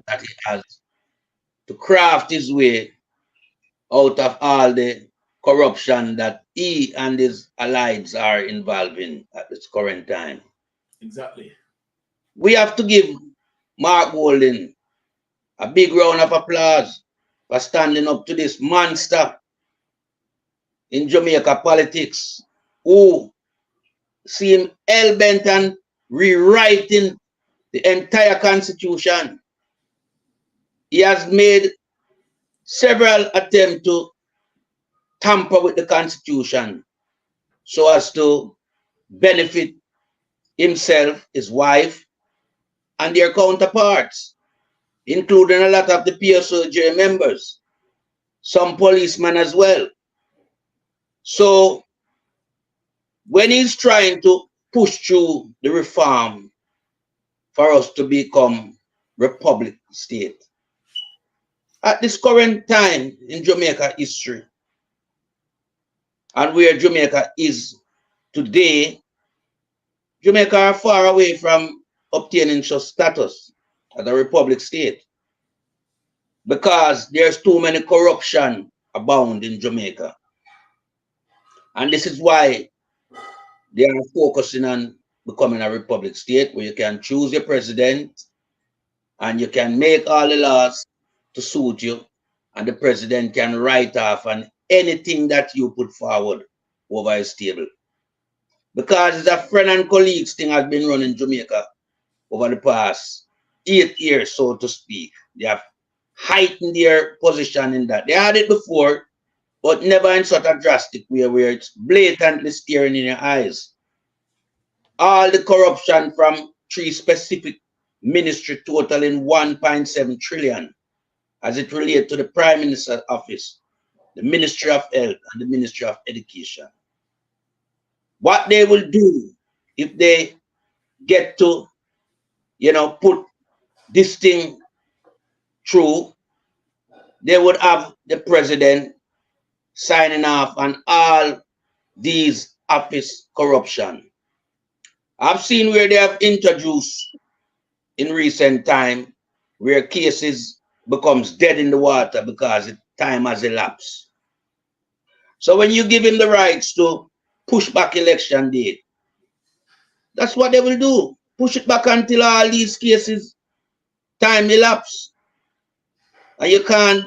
that he has to craft his way out of all the corruption that he and his allies are involved in at this current time. Exactly. We have to give Mark Golding a big round of applause for standing up to this monster in Jamaica politics who seem hell-bent on rewriting the entire constitution. He has made several attempts to tamper with the constitution so as to benefit himself, his wife, and their counterparts, including a lot of the PSOJ members, some policemen as well. So when he's trying to push through the reform for us to become republic state, at this current time in Jamaica history, and where Jamaica is today, Jamaica are far away from obtaining such status as a republic state because there's too many corruption abound in Jamaica. And this is why they are focusing on becoming a republic state where you can choose your president and you can make all the laws to suit you, and the president can write off on anything that you put forward over his table. Because it's a friend and colleagues thing has been running Jamaica over the past 8 years, so to speak. They have heightened their position in that. They had it before, but never in such a drastic way where it's blatantly staring in your eyes. All the corruption from 3 specific ministry totaling 1.7 trillion as it relates to the Prime Minister's office, the Ministry of Health, and the Ministry of Education. What they will do if they get to, put this thing through, they would have the president signing off on all these office corruption. I've seen where they have introduced in recent time where cases becomes dead in the water because time has elapsed. So when you give him the rights to push back election date, that's what they will do. Push it back until all these cases time elapse. And you can't,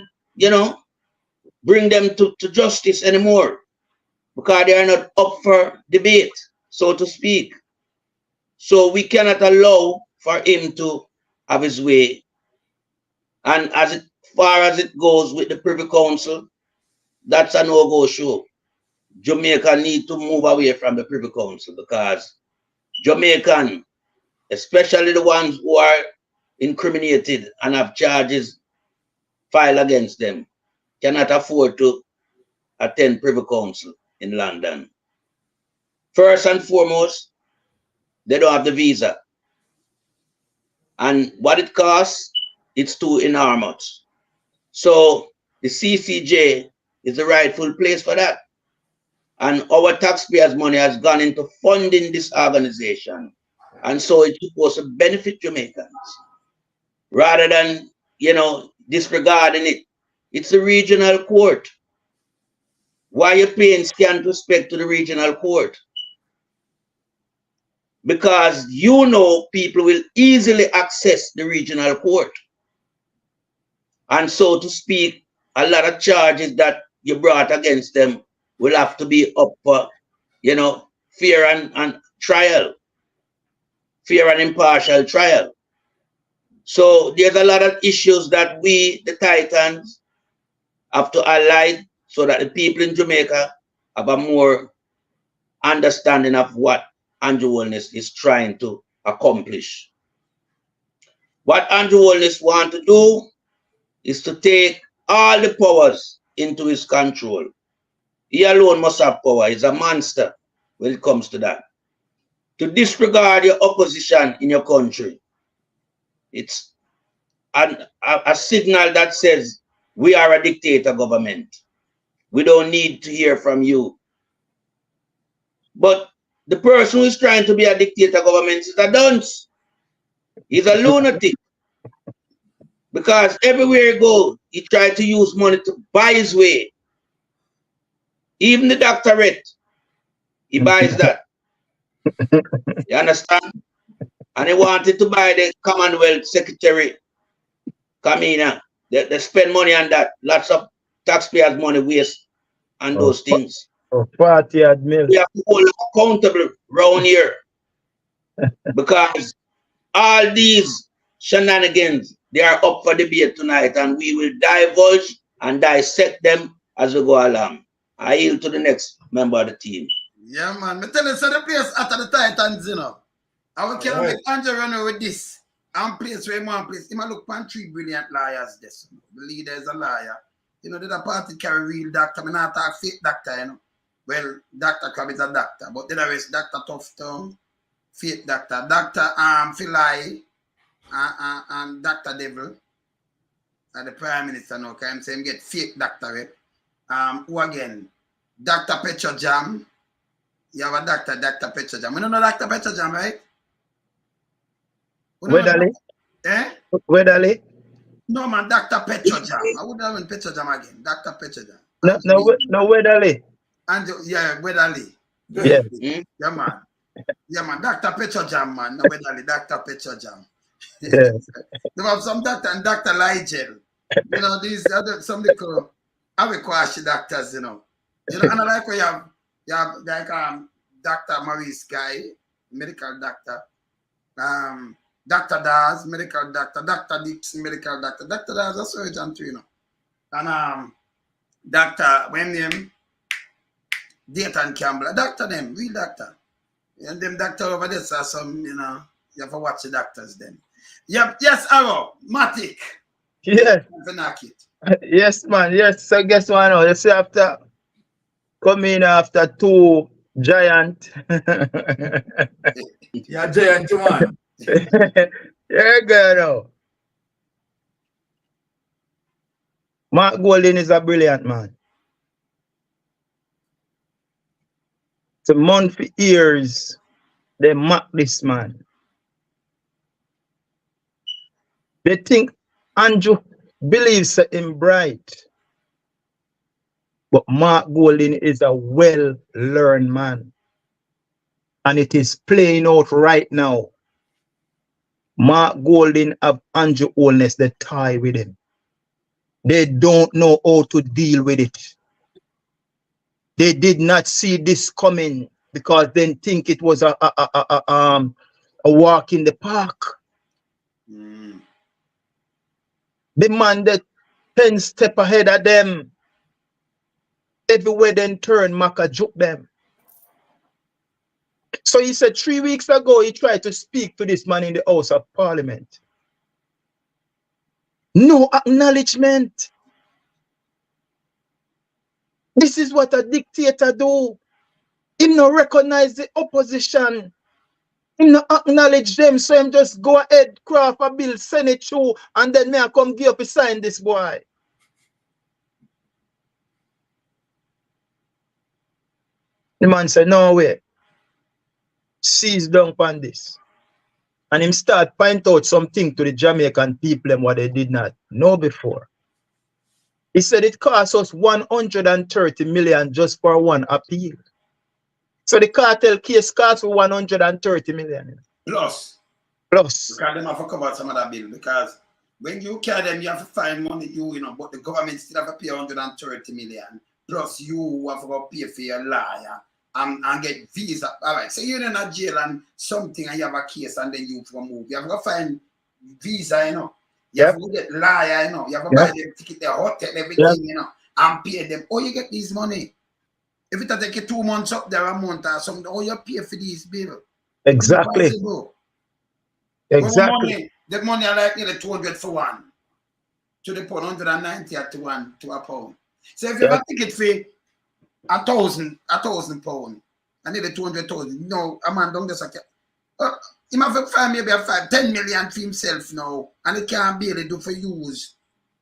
bring them to justice anymore because they are not up for debate, so to speak. So we cannot allow for him to have his way. And as far as it goes with the Privy Council, that's a no-go show. Jamaica need to move away from the Privy Council because Jamaican, especially the ones who are incriminated and have charges filed against them, cannot afford to attend Privy Council in London. First and foremost, they don't have the visa. And what it costs, it's too enormous. So the CCJ is the rightful place for that. And our taxpayers' money has gone into funding this organization. And so it's supposed to benefit Jamaicans. Rather than, disregarding it. It's a regional court. Why are you paying scant respect to the regional court? Because people will easily access the regional court. And so to speak, a lot of charges that you brought against them will have to be up for, fair and trial, fair and impartial trial. So there's a lot of issues that we, the Titans, have to highlight so that the people in Jamaica have a more understanding of what Andrew Holness is trying to accomplish. What Andrew Holness wants to do is to take all the powers into his control. He alone must have power. He's a monster when it comes to that. To disregard your opposition in your country, it's a signal that says we are a dictator government. We don't need to hear from you. But the person who is trying to be a dictator government is a dunce. He's a lunatic. Because everywhere he goes, he tries to use money to buy his way. Even the doctorate, he buys that. You understand? And he wanted to buy the Commonwealth Secretary, Kamina. They spend money on that. Lots of taxpayers' money waste on those things. Party admin. We have to hold accountable around here. Because all these shenanigans, they are up for debate tonight, and we will divulge and dissect them as we go along. I yield to the next member of the team. Yeah, man. I tell you, so the place after the Titans, I will carry with Andrew running with this. And place where one place. He might look for 3 brilliant liars. This, the leader is a liar. The party carry real doctor. I not talk fake doctor, Well, Dr. Crab is a doctor, but the rest, Dr. Tufton, fake doctor. Dr. Philae, and Dr. Devil, and the Prime Minister now, can I'm saying get fake doctorate. Who again? Dr. Petrojam. You have a doctor, Dr. Petrojam. We don't know Dr. Petrojam, right? Wedali? Eh? Wedali? No, man, Dr. Petrojam. I would have Petrojam again. Dr. Petrojam. No, Wedali. Yeah, Wedali. Yeah. Yeah, man. Yeah, man. Dr. Petrojam, man. No, Wedali. Dr. Petrojam. Yeah. They have some doctor and Dr. Ligel. These other some little Awekwashi doctors, And I like where you have like Dr. Maurice Guy, medical doctor. Dr. Daz, medical doctor. Dr. Dixon, medical doctor. Dr. Daz, a surgeon too, And Dr. when name Dayton Campbell, a doctor them, real doctor. And them doctor over there are some, you have to watch the doctors then. Yep, yes, Arrow, Matic. Yes. Yes, man. Yes. So guess what now? You see after coming after two giant. Yeah, giant man. Yeah, girl. Now. Mark Golden is a brilliant man. It's a month for years. They mock this man. They think Andrew believes him bright. But Mark Golden is a well-learned man. And it is playing out right now. Mark Golden have Andrew Holness, they tie with him. They don't know how to deal with it. They did not see this coming because they think it was a walk in the park. The man that 10 steps ahead of them, everywhere they turn, Maka juke them. So he said 3 weeks ago, he tried to speak to this man in the House of Parliament. No acknowledgement. This is what a dictator do. He no recognize the opposition. He no acknowledge them. So him just go ahead, craft a bill, send it through, and then me I come give up a sign this boy. The man said, no way. Seize down upon this. And him start point out something to the Jamaican people and what they did not know before. He said it cost us 130 million just for one appeal. So the cartel case cost 130 million. Plus. Plus. Because them have to cover some of that bill. Because when you carry them, you have to find money, you know, but the government still have to pay 130 million. Plus you have to pay for your lawyer and get visa. All right. So you're in a jail and something and you have a case and then you move. You have to find visa, you know. You have to get lawyer, you know. You have to buy them ticket, their hotel, everything, you know, and pay them. Oh, you get this money. If it take you 2 months up there, a month or something, oh, you pay for this bill. Exactly. Exactly. The money are like nearly 200 for one. To the pound, 190 at one to a pound. So if you have a ticket for £1,000 pound, I need a 200,000. No, a man don't just he might have find maybe a 10 million for himself now, and he can't barely do for use.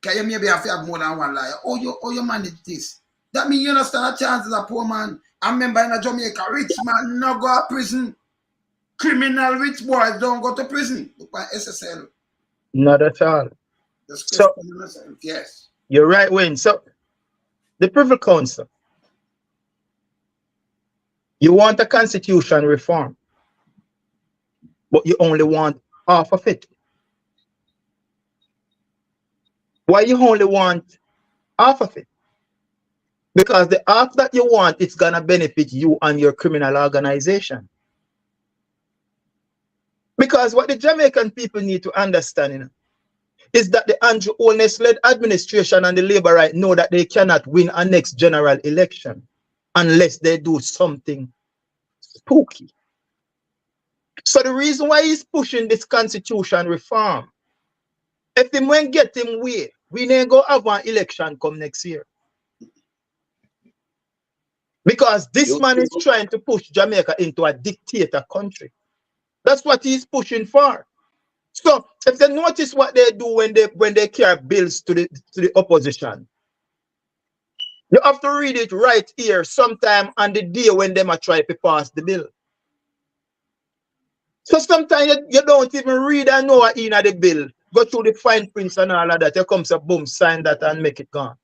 Can you maybe have more than one liar? Oh, you manage this. That means you understand the chances of a poor man. I remember in Jamaica, rich man no go to prison. Criminal rich boys don't go to prison. Look by SSL. Not at all. So, yes. You're right, Wayne. So, the Privy Council, you want a constitution reform, but you only want half of it. Why you only want half of it? Because the half that you want, it's going to benefit you and your criminal organization. Because what the Jamaican people need to understand, you know, is that the Andrew Holness-led administration and the Labour right know that they cannot win a next general election unless they do something spooky. So the reason why he's pushing this constitution reform, if him when get him way, we ain't go have an election come next year. Because this man is trying to push Jamaica into a dictator country. That's what he's pushing for. So if they notice what they do when they carry bills to the opposition, you have to read it right here sometime on the day when they might try to pass the bill. So sometimes you don't even read and know what in the bill. Go through the fine prints and all of that. You come to boom, sign that and make it gone.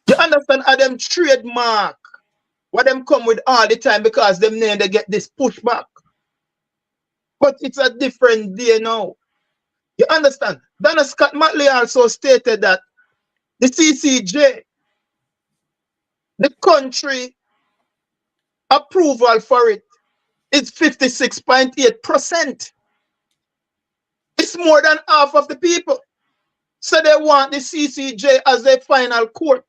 You understand how them trademark what them come with all the time because them name they get this pushback. But it's a different day now. You understand? Donna Scott Matley also stated that the CCJ, the country approval for it is 56.8%. It's more than half of the people. So they want the CCJ as their final court.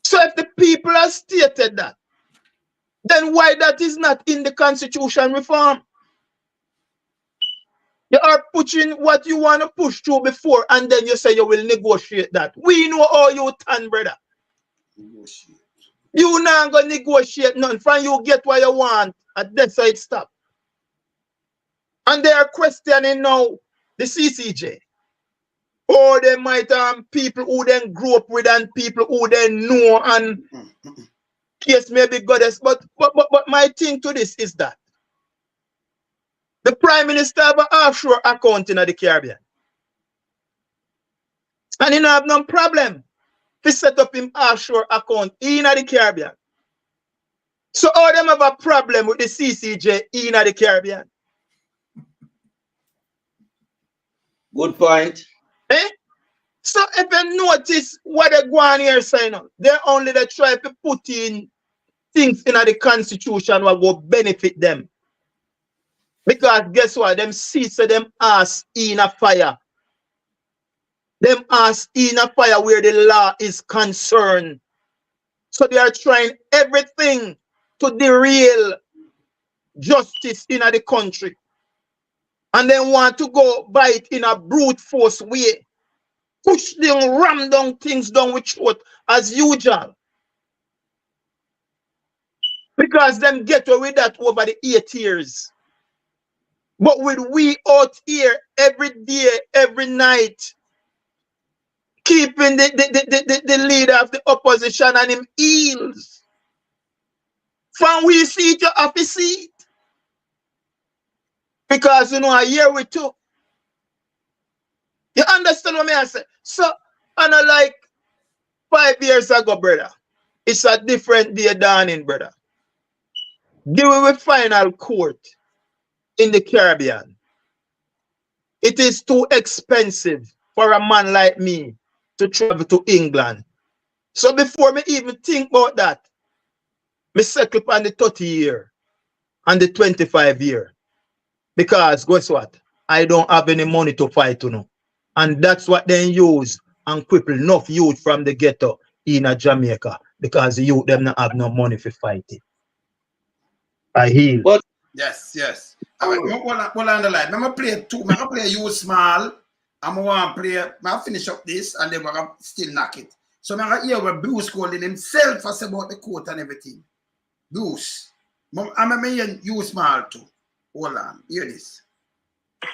So if the people have stated that, Then why that is not in the constitution reform? You are pushing what you want to push through before, and then you say you will negotiate that. We know how you turn, brother. Negotiate. You not gonna negotiate nothing. From you get what you want, and that's how it stop. And they are questioning now the CCJ. Or they might people who then grew up with and people who then know and case maybe goddess. But my thing to this is that the Prime Minister have an offshore account in the Caribbean. And he don't have no problem to set up him offshore account in the Caribbean. So all them have a problem with the CCJ in the Caribbean. Good point. Eh? So if you notice what they go on here saying, they only they try to put in things in the constitution that will benefit them. Because guess what? Them seats of them ass in a fire. Them ass in a fire where the law is concerned. So they are trying everything to derail justice in the country. And then want to go by it in a brute force way. Push them, ram down things down with throat as usual. Because them get away with that over the 8 years. But with we out here every day, every night, keeping the leader of the opposition on him heels. From we see it, you have to see it. Because you know, a year we took. You understand what I say? So, and like 5 years ago, brother, it's a different day dawning, brother. During the final court in the Caribbean, it is too expensive for a man like me to travel to England. So before me even think about that, me settle on the 30 year and the 25 year. Because guess what? I don't have any money to fight, you know. And that's what they use and cripple enough youth from the ghetto in Jamaica. Because the youth them not have no money for fighting. I heal. But yes. All right, well on the line. I'm gonna play two. I'm gonna play you small. I'm gonna play. I'm finish up this and then we're gonna still knock it. So I'm gonna hear what Bruce calling himself us about the court and everything. Bruce, I'm gonna hear you small too. Hold on, hear this.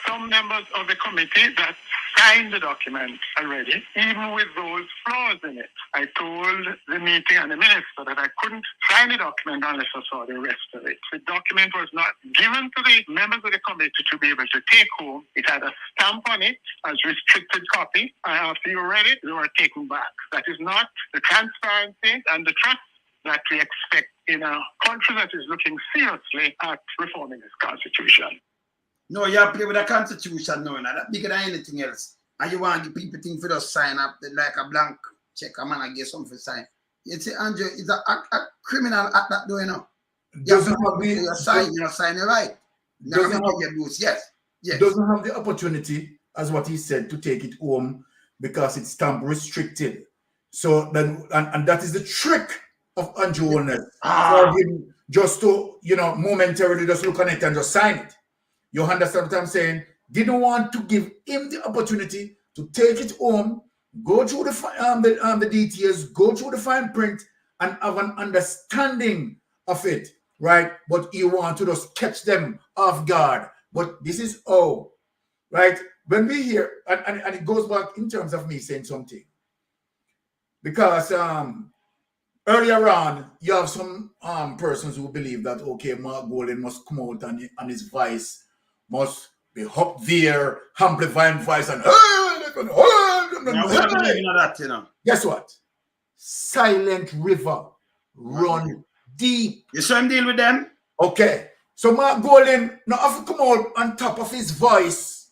Some members of the committee that signed the document already, even with those flaws in it. I told the meeting and the minister that I couldn't sign the document unless I saw the rest of it. The document was not given to the members of the committee to be able to take home. It had a stamp on it as restricted copy. And after you read it, they were taken back. That is not the transparency and the trust that we expect in a country that is looking seriously at reforming its constitution. No, you have to play with the constitution now, that bigger than anything else. And you want to give people things for us sign up like a blank check, a man, I get something for sign. You see, Andrew, it's a criminal act that doing now. Doesn't have the you sign it right. Yes. Doesn't have the opportunity, as what he said, to take it home because it's stamp restricted. So then, and that is the trick of Andrew Holness. For him just to, momentarily just look on it and just sign it. You understand what I'm saying? Didn't want to give him the opportunity to take it home, go through the details, go through the fine print, and have an understanding of it, right? But you want to just catch them off guard. But this is all, right? When we hear, and it goes back in terms of me saying something, because earlier on, you have some persons who believe that, okay, Mark Golden must come out and his voice must be up there, amplifying voice and guess what? Silent river run deep. You saw him deal with them? Okay. So Mark Golden now have to come out on top of his voice,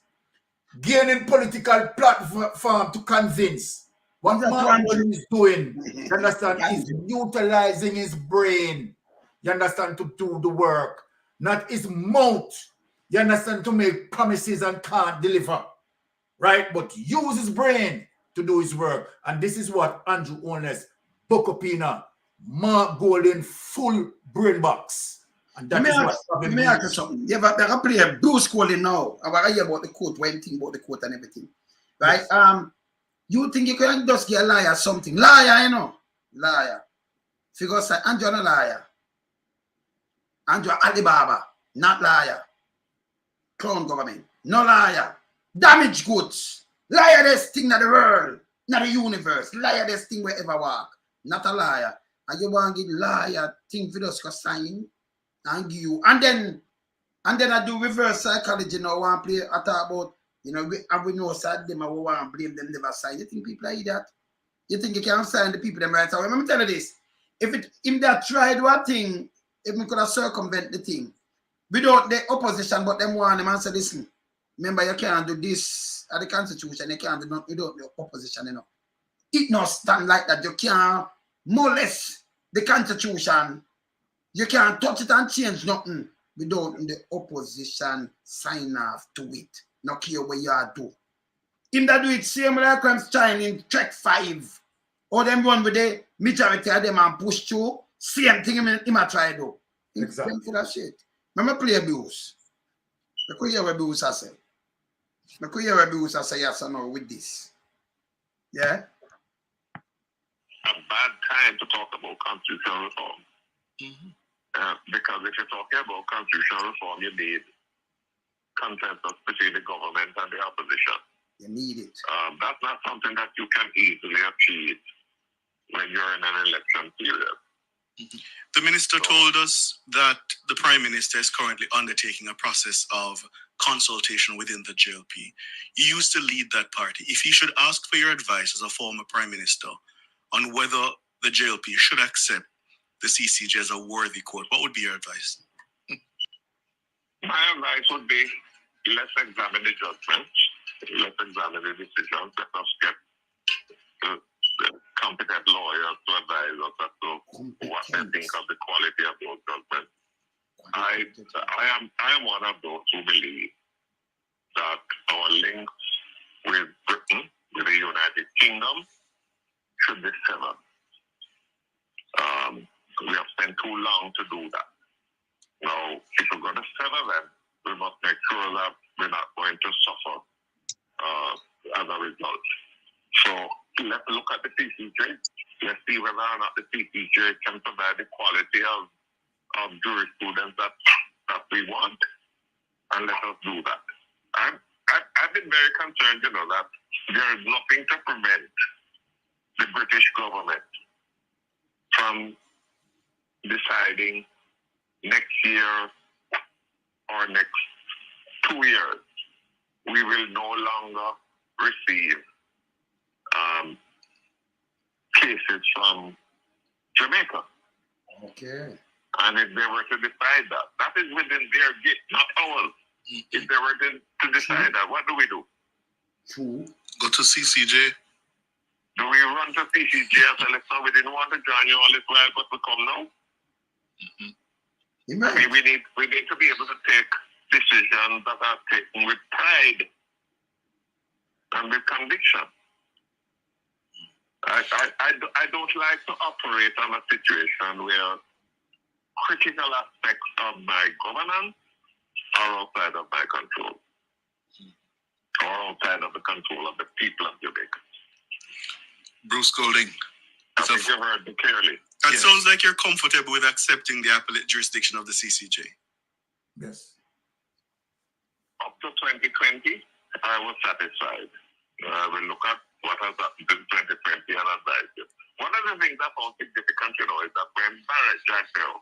gaining political platform to convince. What Mark Golden is doing, you understand, is utilizing his brain, you understand, to do the work, not his mouth. You understand, to make promises and can't deliver, right? But use his brain to do his work. And this is what Andrew Holness, Bokopina, Mark Golden full brain box. And that is what let me ask you something. You ever play a Bruce Golden now? I want to hear about the quote, one thing about the quote and everything. Right? Yes. You think you can just get a liar something? Liar, you know? Liar. Figure say, Andrew not a liar. Andrew Alibaba, not liar. Clown government, no liar. Damaged goods. Liar this thing in the world, not the universe. Liar this thing wherever walk. Not a liar. And you want to give liar thing for us to sign and give you. And then I do reverse psychology now. I want to play. I talk about, you know, we know sad them. I want to blame them never sign. You think people like that? You think you can sign the people them right away? Let me tell you this. If they tried one thing, if we could have circumvent the thing, without the opposition, but them want them and say, listen, remember you can't do this at the constitution, you can't do nothing without the opposition, you know. It not stand like that. You can't molest the constitution. You can't touch it and change nothing without the opposition sign off to it. Not care what you are do. Him that do it same like crimes trying in track 5. Or them run with the majority of them and push through. Same thing him a try to do. Exactly. For that shit. Remember play abuse. I could hear what abuse I say. I could hear what abuse I say yes or no with this. Yeah? A bad time to talk about constitutional reform. Because if you're talking about constitutional reform, you need consensus between the government and the opposition. You need it. That's not something that you can easily achieve when you're in an election period. The minister told us that the Prime Minister is currently undertaking a process of consultation within the JLP. You used to lead that party. If he should ask for your advice as a former Prime Minister on whether the JLP should accept the CCJ as a worthy court, what would be your advice? My advice would be, let's examine the judgments, let's examine the decisions, let us get the competent lawyers to advise us as to what they think of the quality of those judgments. I am one of those who believe that our links with Britain, with the United Kingdom, should be severed. We have spent too long to do that. Now, if we're going to sever them, we must make sure that we're not going to suffer as a result. So let's look at the CCJ. Let's see whether or not the CCJ can provide the quality of jurisprudence that we want, and let us do that. I've been very concerned, you know, that there is nothing to prevent the British government from deciding next year or next 2 years we will no longer receive cases from Jamaica. Okay. And if they were to decide that, that is within their gate, not ours. If they were to decide that, what do we do? True. Go to CCJ. Do we run to CCJ and say, listen, we didn't want to join you all this while, but we come now? I mean, we need to be able to take decisions that are taken with pride and with conviction. I don't like to operate on a situation where critical aspects of my governance are outside of my control, or outside of the control of the people of Jamaica. Bruce Golding. I think you heard me clearly. It sounds like you're comfortable with accepting the appellate jurisdiction of the CCJ. Yes. Up to 2020, I was satisfied. I will look at what has happened in 2020 and advise you. One of the things that's all significant, you know, is that when Barrett Jackson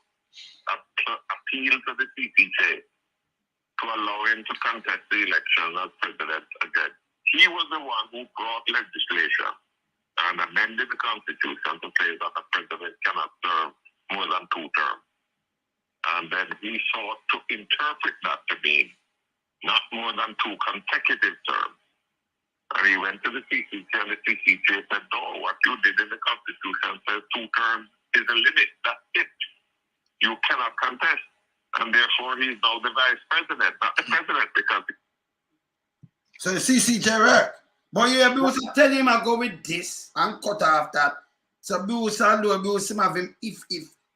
appealed to the CCJ to allow him to contest the election as president again, he was the one who brought legislation and amended the Constitution to say that a president cannot serve more than 2 terms. And then he sought to interpret that to mean not more than 2 consecutive terms. And he went to the CCJ, and the CCJ said, no, what you did in the Constitution says 2 terms is the limit. That's it. You cannot contest. And therefore, he's now the vice president, not the president, because... So the CCJ work. But you abuse tell him I go with this and cut off that. So Bruce, although Bruce him have him if,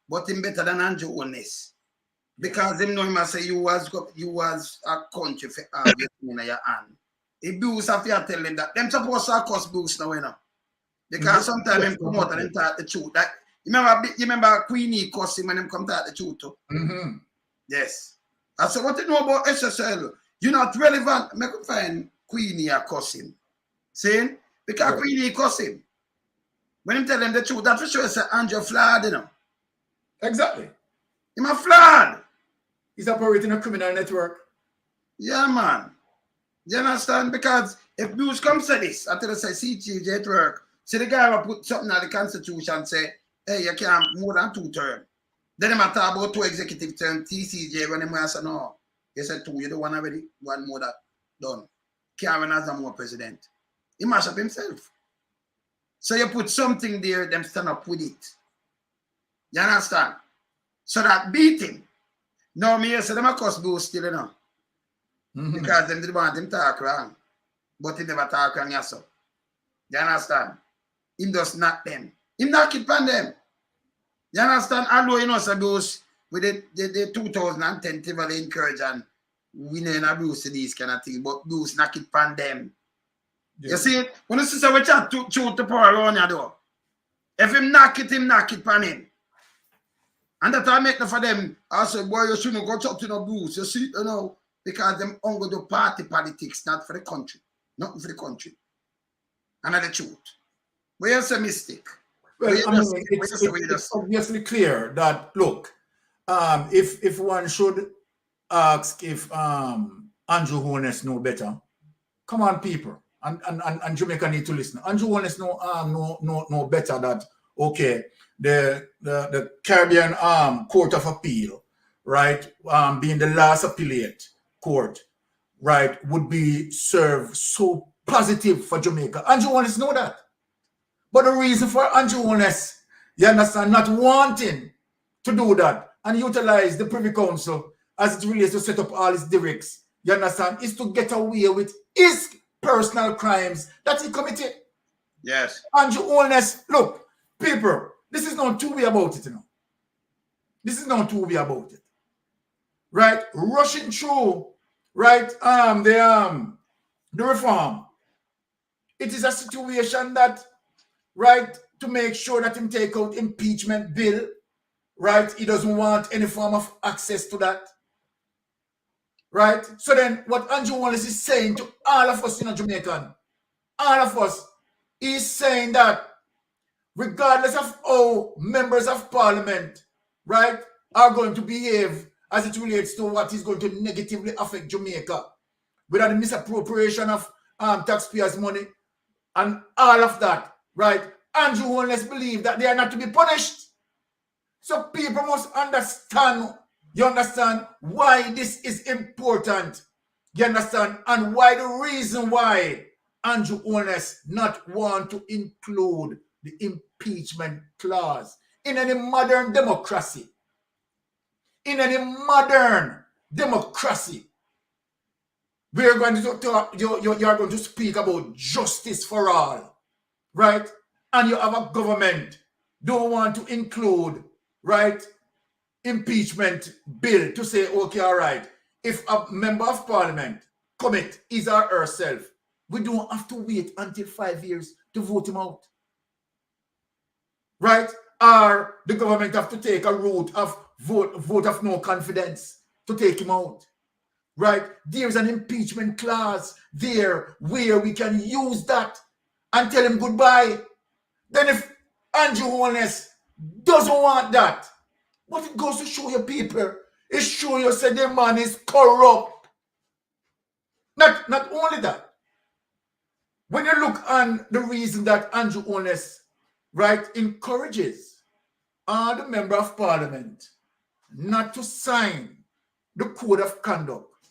but him better than Andrew Holness. Because him know him as say you was a country for have your thing in your hand. If Bruce have to tell them that, them supposed to cost Bruce now, you know. Because sometimes him come out and him talk the truth. Like, you remember Queenie cuss him when him come talk the truth too? Yes. I said, what you know about SSL? You're not relevant. Make him find Queenie a cuss him. See? Because Queenie cuss him. When him tell them the truth, that's for sure say Andrew flawed, you know. Exactly. Him a flawed. He's operating a criminal network. Yeah, man. You understand? Because if Bruce comes to this, after they say CTJ at work, see the guy will put something in the Constitution say, hey, you can't more than 2 terms. Then they talk about 2 executive terms, TCJ, when they say, no, you said 2, you don't want already, 1 more that done. Can't run as a more president. He mash up himself. So you put something there, them stand up with it. You understand? So that beat him. Now me say them a cuss Bruce still, you know. Because them didn't want him talk wrong. But he never talk wrong yourself. You understand? Him just knock them. Him knock it on them. You understand? Although you know so Bruce with the 2010 Tivoli encourage and winning a Bruce to these kind of things, but Bruce knock it on them. Yeah. You see, when you see so we chat to the power around you though. If him knock it on him. And that I make for them, I say, boy, you shouldn't go talk to no Bruce. You see, you know, because them only do party politics, not for the country. Nothing for the country. And that's the truth. But it's a mistake. Well, I mean, it's obviously clear that, look, if one should ask if Andrew Holness know better, come on, people. And Jamaica need to listen. Andrew Holness know better that, okay, the Caribbean Court of Appeal, right, being the last appellate court, right, would be served so positive for Jamaica. Andrew Holness know that. But the reason for Andrew Holness, you understand, not wanting to do that and utilize the Privy Council as it relates to set up all his directs, you understand, is to get away with his personal crimes that he committed. Yes. Andrew Holness, look, people, this is not two way about it, you know. This is not two way about it. Right? Rushing through, right, the reform. It is a situation that, right, to make sure that him take out impeachment bill, right? He doesn't want any form of access to that. Right? So then what Andrew Holness is saying to all of us, you know, Jamaican, all of us, he's saying that regardless of how members of parliament, right, are going to behave as it relates to what is going to negatively affect Jamaica, without the misappropriation of taxpayers' money and all of that, right? Andrew Holness believes that they are not to be punished. So people must understand, you understand, why this is important. You understand? And why the reason why Andrew Holness not want to include the impeachment clause in any modern democracy. In any modern democracy, we are going to talk, you are going to speak about justice for all, right? And you have a government don't want to include, right, impeachment bill to say, okay, all right, if a member of parliament commit his or herself, we don't have to wait until 5 years to vote him out, right? Or the government have to take a route of vote of no confidence to take him out, right? There's an impeachment clause there where we can use that and tell him goodbye. Then if Andrew Holness doesn't want that, what it goes to show you people, it show you say the man is corrupt. Not only that, when you look on the reason that Andrew Holness, right, encourages all the member of parliament not to sign the code of conduct,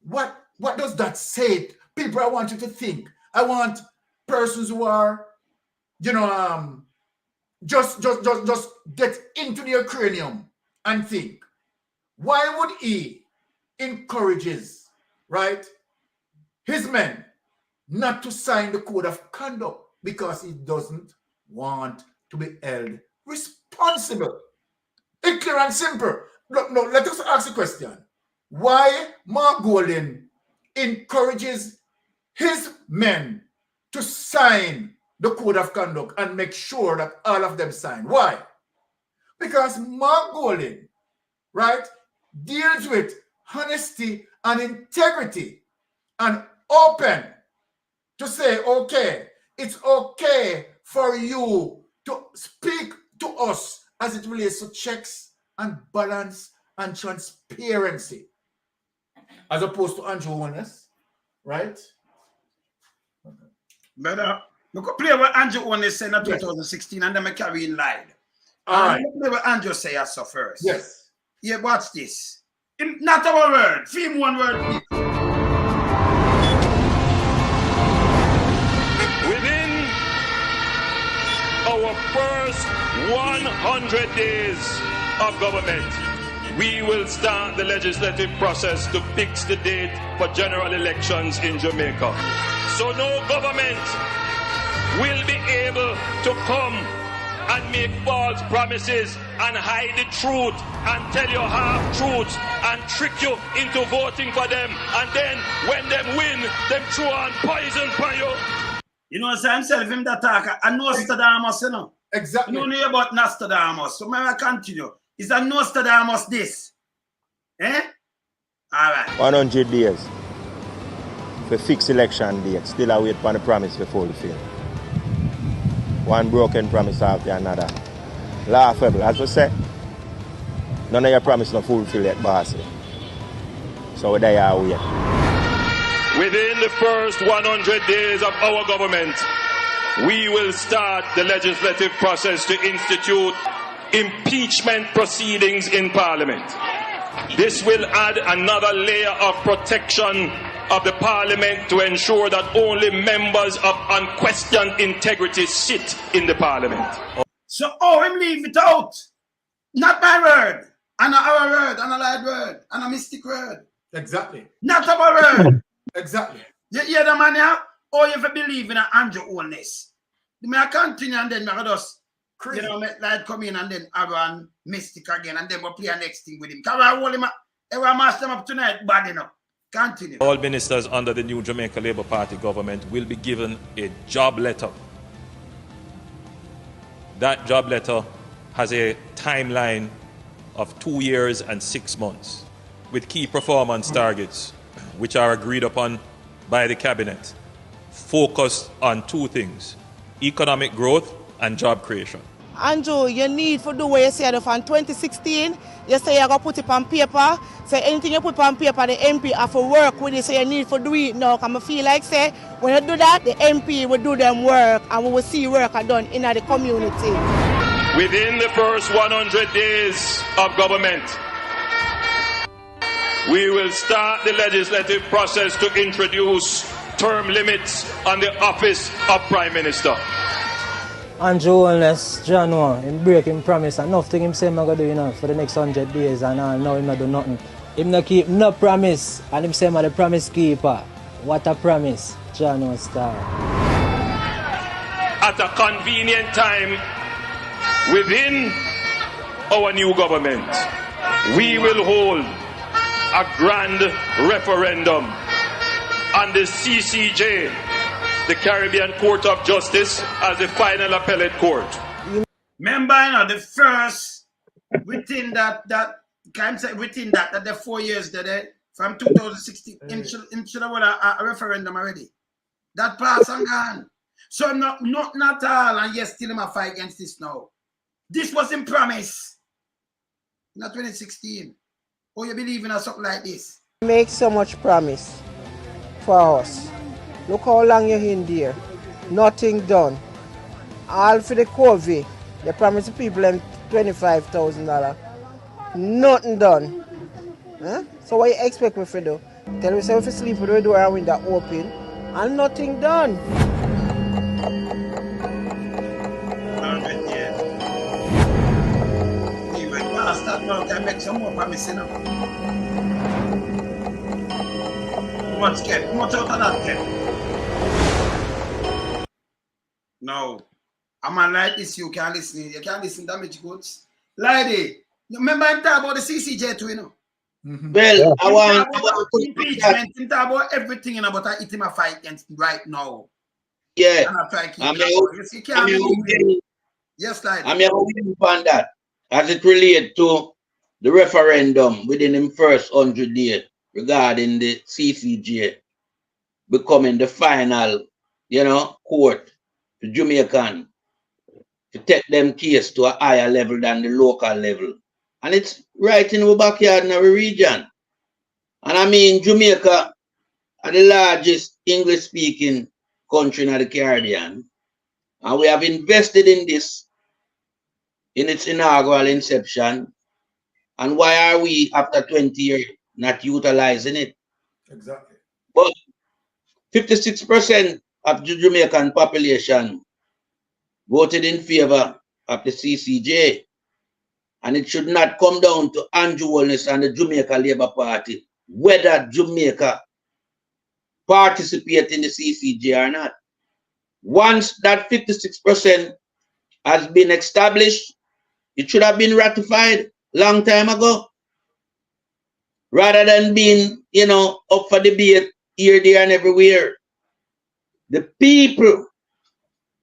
what does that say? People, I want you to think. I want persons who are, you know, just get into their cranium and think. Why would he encourages, right, his men not to sign the code of conduct? Because he doesn't want to be held responsible. It's clear and simple. Look, no, let us ask the question. Why Mark Golding encourages his men to sign the code of conduct and make sure that all of them sign? Why? Because Mark Golding, right, deals with honesty and integrity and open to say, okay, it's okay for you to speak to us as it relates to checks and balance and transparency, as opposed to Andrew Holness, right? Brother, we could play what Andrew Holness said in 2016 and then I carry in line. All right. Play what Andrew say so first. Yes. Yeah, watch this. Not our word. Film one word. Within our first 100 days of government, we will start the legislative process to fix the date for general elections in Jamaica. So no government will be able to come and make false promises and hide the truth and tell you half-truths and trick you into voting for them. And then when them win, them throw on poison for you. You know, say himself him that talk, a Nostradamus, you know. Exactly. You know about Nostradamus. So may I continue? Is a Nostradamus this? Eh? All right. 100 days for fixed election date. Still I wait for the promise to fulfill. One broken promise after another. Laughable, as we say. None of your promise not fulfill yet, boss. So there you wait. Within the first 100 days of our government, we will start the legislative process to institute impeachment proceedings in Parliament. This will add another layer of protection of the Parliament to ensure that only members of unquestioned integrity sit in the Parliament. So, him leave it out. Not my word, and our word, and a lied word, and a mystic word. Exactly. Not our word. Exactly. You hear the man here? Or you believe in an Andrew Holness. May I continue and then I just, you know, like come in and then have one mystic again and then we'll play a next thing with him. Can I hold him up? I will master him up tonight, bad enough. Continue. All ministers under the new Jamaica Labour Party government will be given a job letter. That job letter has a timeline of 2 years and 6 months with key performance targets which are agreed upon by the cabinet, focused on two things: economic growth and job creation. Andrew, you need to do what you said from 2016. You say you're going to put it on paper. So anything you put on paper, the MP have to work with it. So you need to do it now. Because I feel like, say, when you do that, the MP will do them work and we will see work done in the community. Within the first 100 days of government, we will start the legislative process to introduce term limits on the office of Prime Minister. Andrew Holness, January, him break him promise and nothing him say I'm going to do, you know, for the next 100 days and now him not do nothing. Him not keep no promise and him say I'm the promise keeper. What a promise, January star. At a convenient time within our new government, we will hold a grand referendum on the CCJ, the Caribbean Court of Justice, as the final appellate court. Remember, you know, the first within that the 4 years that from 2016, him should have won a referendum already. That pass and gone. So not all, and yes, still him a fight against this now. This was in promise. Not 2016. Or you believe in something like this? Make so much promise for us. Look how long you're in there. Nothing done. All for the COVID. They promised the people them $25,000. Nothing done. Huh? So what you expect me to do? Tell me if you sleep with the door and window open and nothing done. Start now, can make some more promising now. Much out of that, Kev? No. A man like this, you can listen. You can listen damage goods. Lady, you remember him talk about the CCJ too, you know? Well, Yeah. I want impeachment, him talk about everything, you know, but I hit him a fight against right now. Yeah. And I try to keep I'm waiting on that as it relates to the referendum within the first 100 days regarding the CCJ becoming the final, you know, court to Jamaican to take them case to a higher level than the local level. And it's right in our backyard in our region. And I mean, Jamaica are the largest English-speaking country in the Caribbean. And we have invested in this in its inaugural inception. And why are we, after 20 years, not utilizing it? Exactly. But 56% of the Jamaican population voted in favor of the CCJ. And it should not come down to Andrew Holness and the Jamaica Labour Party whether Jamaica participate in the CCJ or not. Once that 56% has been established, it should have been ratified long time ago. Rather than being, you know, up for debate here, there, and everywhere. The people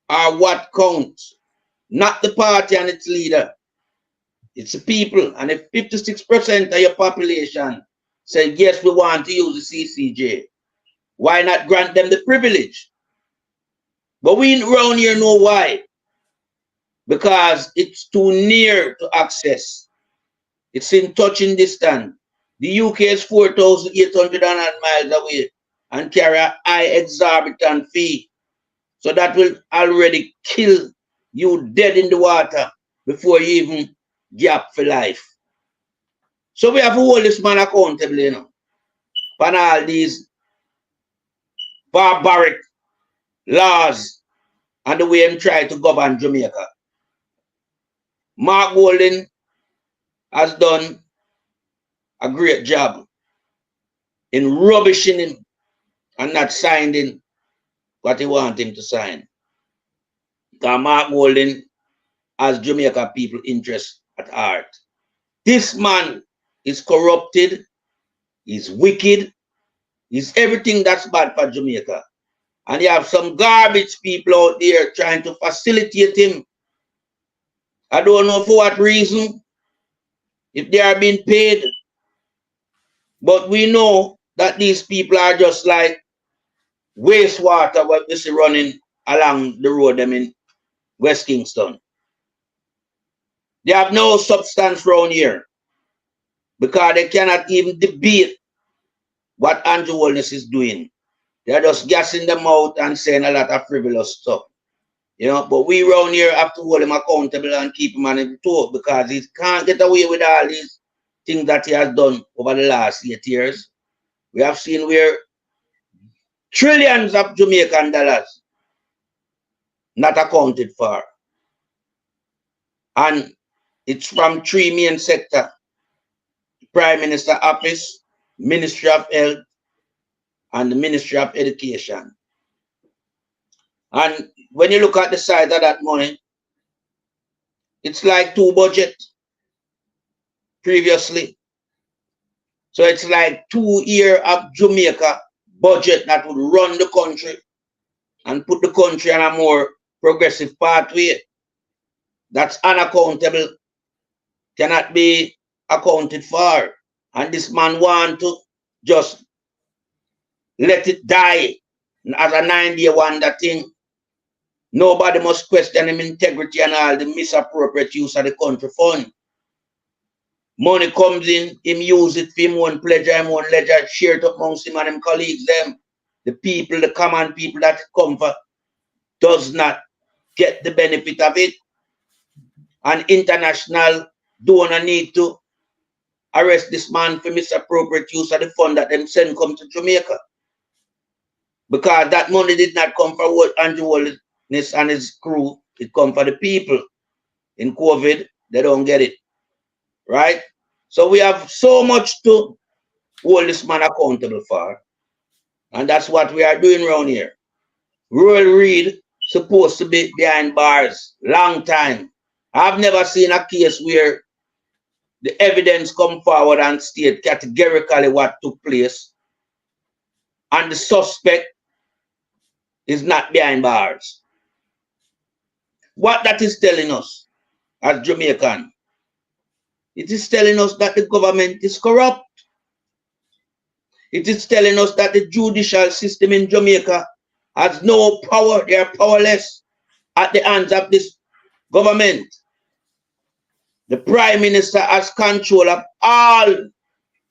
are what counts, not the party and its leader. It's the people. And if 56% of your population say, yes, we want to use the CCJ, why not grant them the privilege? But we around here know why. Because it's too near to access. It's in touching distance. The UK is 4,800 miles away and carry a high exorbitant fee. So that will already kill you dead in the water before you even gap for life. So we have to hold this man accountable, you know, for all these barbaric laws and the way him try to govern Jamaica. Mark Golding has done a great job in rubbishing him and not signing what he want him to sign. Because Mark Golding has Jamaica people interest at heart. This man is corrupted, he's wicked, he's everything that's bad for Jamaica. And you have some garbage people out there trying to facilitate him. I don't know for what reason, if they are being paid. But we know that these people are just like wastewater what we see running along the road them in West Kingston. They have no substance around here because they cannot even debate what Andrew Holness is doing. They're just gassing them out and saying a lot of frivolous stuff. You know, but we around here have to hold him accountable and keep him on his toe because he can't get away with all these things that he has done over the last 8 years. We have seen where trillions of Jamaican dollars not accounted for. And it's from 3 main sectors: Prime Minister Office, Ministry of Health, and the Ministry of Education. And when you look at the size of that money, it's like 2 budgets previously. So it's like 2 years of Jamaica budget that would run the country and put the country on a more progressive pathway. That's unaccountable, cannot be accounted for. And this man want to just let it die as a 9-day wonder thing. Nobody must question him integrity and all the misappropriate use of the country fund. Money comes in, him use it for him own pleasure, him own ledger, share it amongst him and him colleagues, them. The people, the common people that come for, does not get the benefit of it. And international donor need to arrest this man for misappropriate use of the fund that them send come to Jamaica. Because that money did not come for what Andrew Holness and his crew, it come for the people. In COVID, they don't get it. Right? So we have so much to hold this man accountable for. And that's what we are doing around here. Royal Reid supposed to be behind bars. Long time. I've never seen a case where the evidence come forward and state categorically what took place, and the suspect is not behind bars. What that is telling us as Jamaican, it is telling us that the government is corrupt. It is telling us that the judicial system in Jamaica has no power. They are powerless at the hands of this government. The Prime Minister has control of all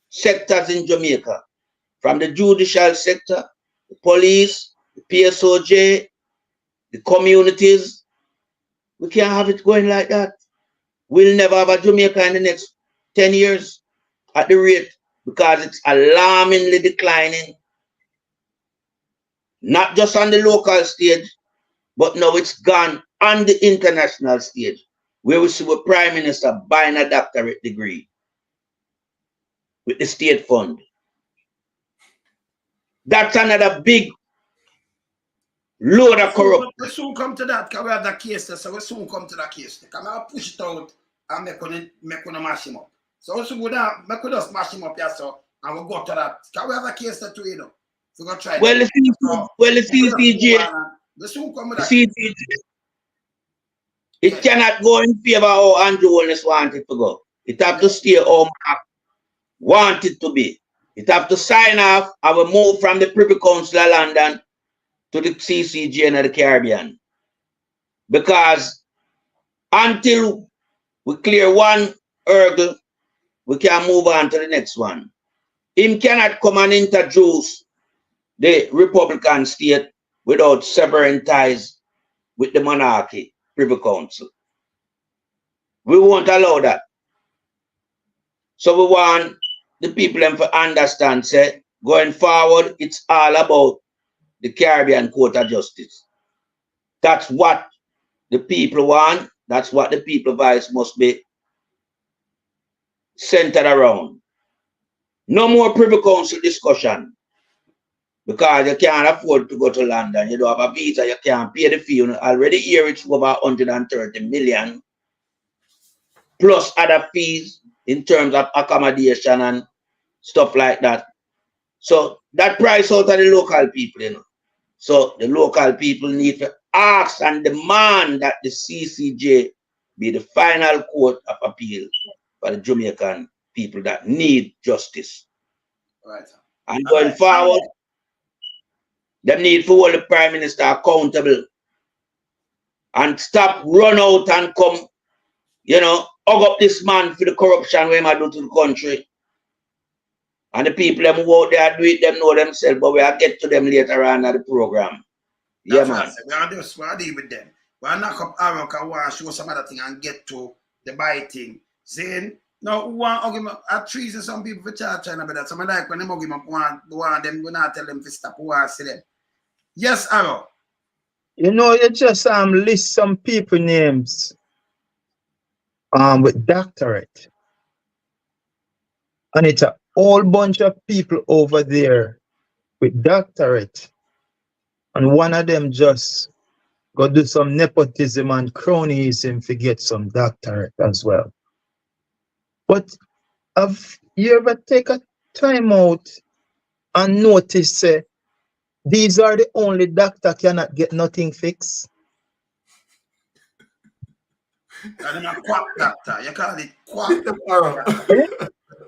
sectors in Jamaica, from the judicial sector, the police, the PSOJ, the communities. We can't have it going like that. We'll never have a Jamaica in the next 10 years at the rate, because it's alarmingly declining. Not just on the local stage, but now it's gone on the international stage, where we see a Prime Minister buying a doctorate degree with the state fund. That's another big load of corruption. We soon come to that, because we have that case, so we soon come to that case. Because I push it out and make one mash him up. So we should go down, make us smash him up here, so, and we'll go to that. Because we have a case that too, you know. So we're going to try well, that. The CCJ, we soon come with that. CCJ, it cannot go in favor of how Andrew Holness wanted to go. It have to stay how Mark want it to be. It have to sign off and we move from the Privy Council of London to the CCJ in the Caribbean. Because until we clear one hurdle, we can move on to the next one. Him cannot come and introduce the Republican state without severing ties with the monarchy, Privy Council. We won't allow that. So we want the people to understand, say, going forward, it's all about the Caribbean Court of Justice. That's what the people want. That's what the people's voice must be centered around. No more Privy Council discussion, because you can't afford to go to London. You don't have a visa, you can't pay the fee. You already here it's over 130 million, plus other fees in terms of accommodation and stuff like that. So that price out of the local people, you know. So the local people need to ask and demand that the CCJ be the final court of appeal for the Jamaican people that need justice. Right. And going forward, they need to hold the Prime Minister accountable and stop run out and come, you know, hug up this man for the corruption we might do to the country. And the people them who out there do it, them know themselves, but we'll get to them later on in the program. Yeah, man. We'll deal with them. We'll knock up Aaron, because we want to show some other thing and get to the biting. Saying, no, we want argument at treason some people for charge China, but that's some like when them argument want them, we not tell them to stop, we want to see them. Yes, Aaron. You know, you just list some people names with doctorate. And it's a whole bunch of people over there with doctorate. And one of them just go do some nepotism and cronyism to get some doctorate as well. But have you ever take a time out and notice these are the only doctor cannot get nothing fixed? That's a quack doctor. You call it quack doctor.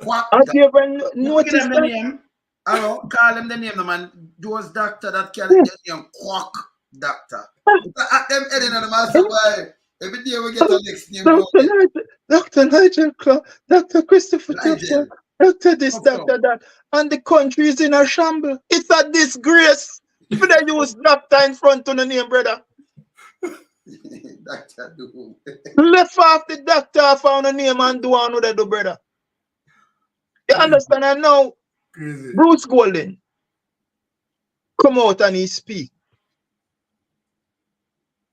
Quack Have you ever noticed that? The name? Hello, call him the name, the man. Those doctor that can get the name quack doctor. At them heading on the master boy. Every day we get the next name. Dr. Nigel Clark, Dr. Christopher Tucker, Dr. this, Dr. that. And the country is in a shamble. It's a disgrace. If they use doctor in front of the name, brother. Doctor do. Left off the doctor, found a name and do on what they do, brother. You understand? And now, Bruce Golden come out and he speak.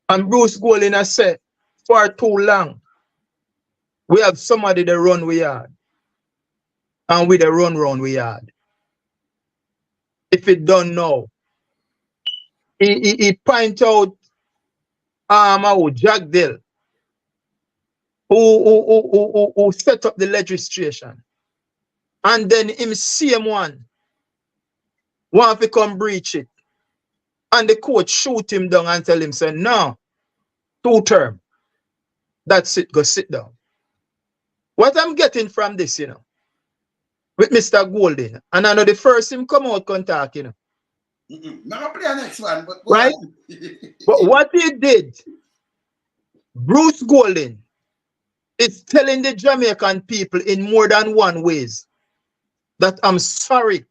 And Bruce Golden has said, for too long, we have somebody that run we yard. And we the run we yard. If it don't know, he point out Jagdale, who set up the legislation. And then him same one want to come breach it. And the court shoot him down and tell him, say, no, 2 term. That's it, go sit down. What I'm getting from this, with Mr. Golden, and I know the first him come out contact, Now play the next one, but right? But what he did, Bruce Golden is telling the Jamaican people in more than one ways that I'm sorry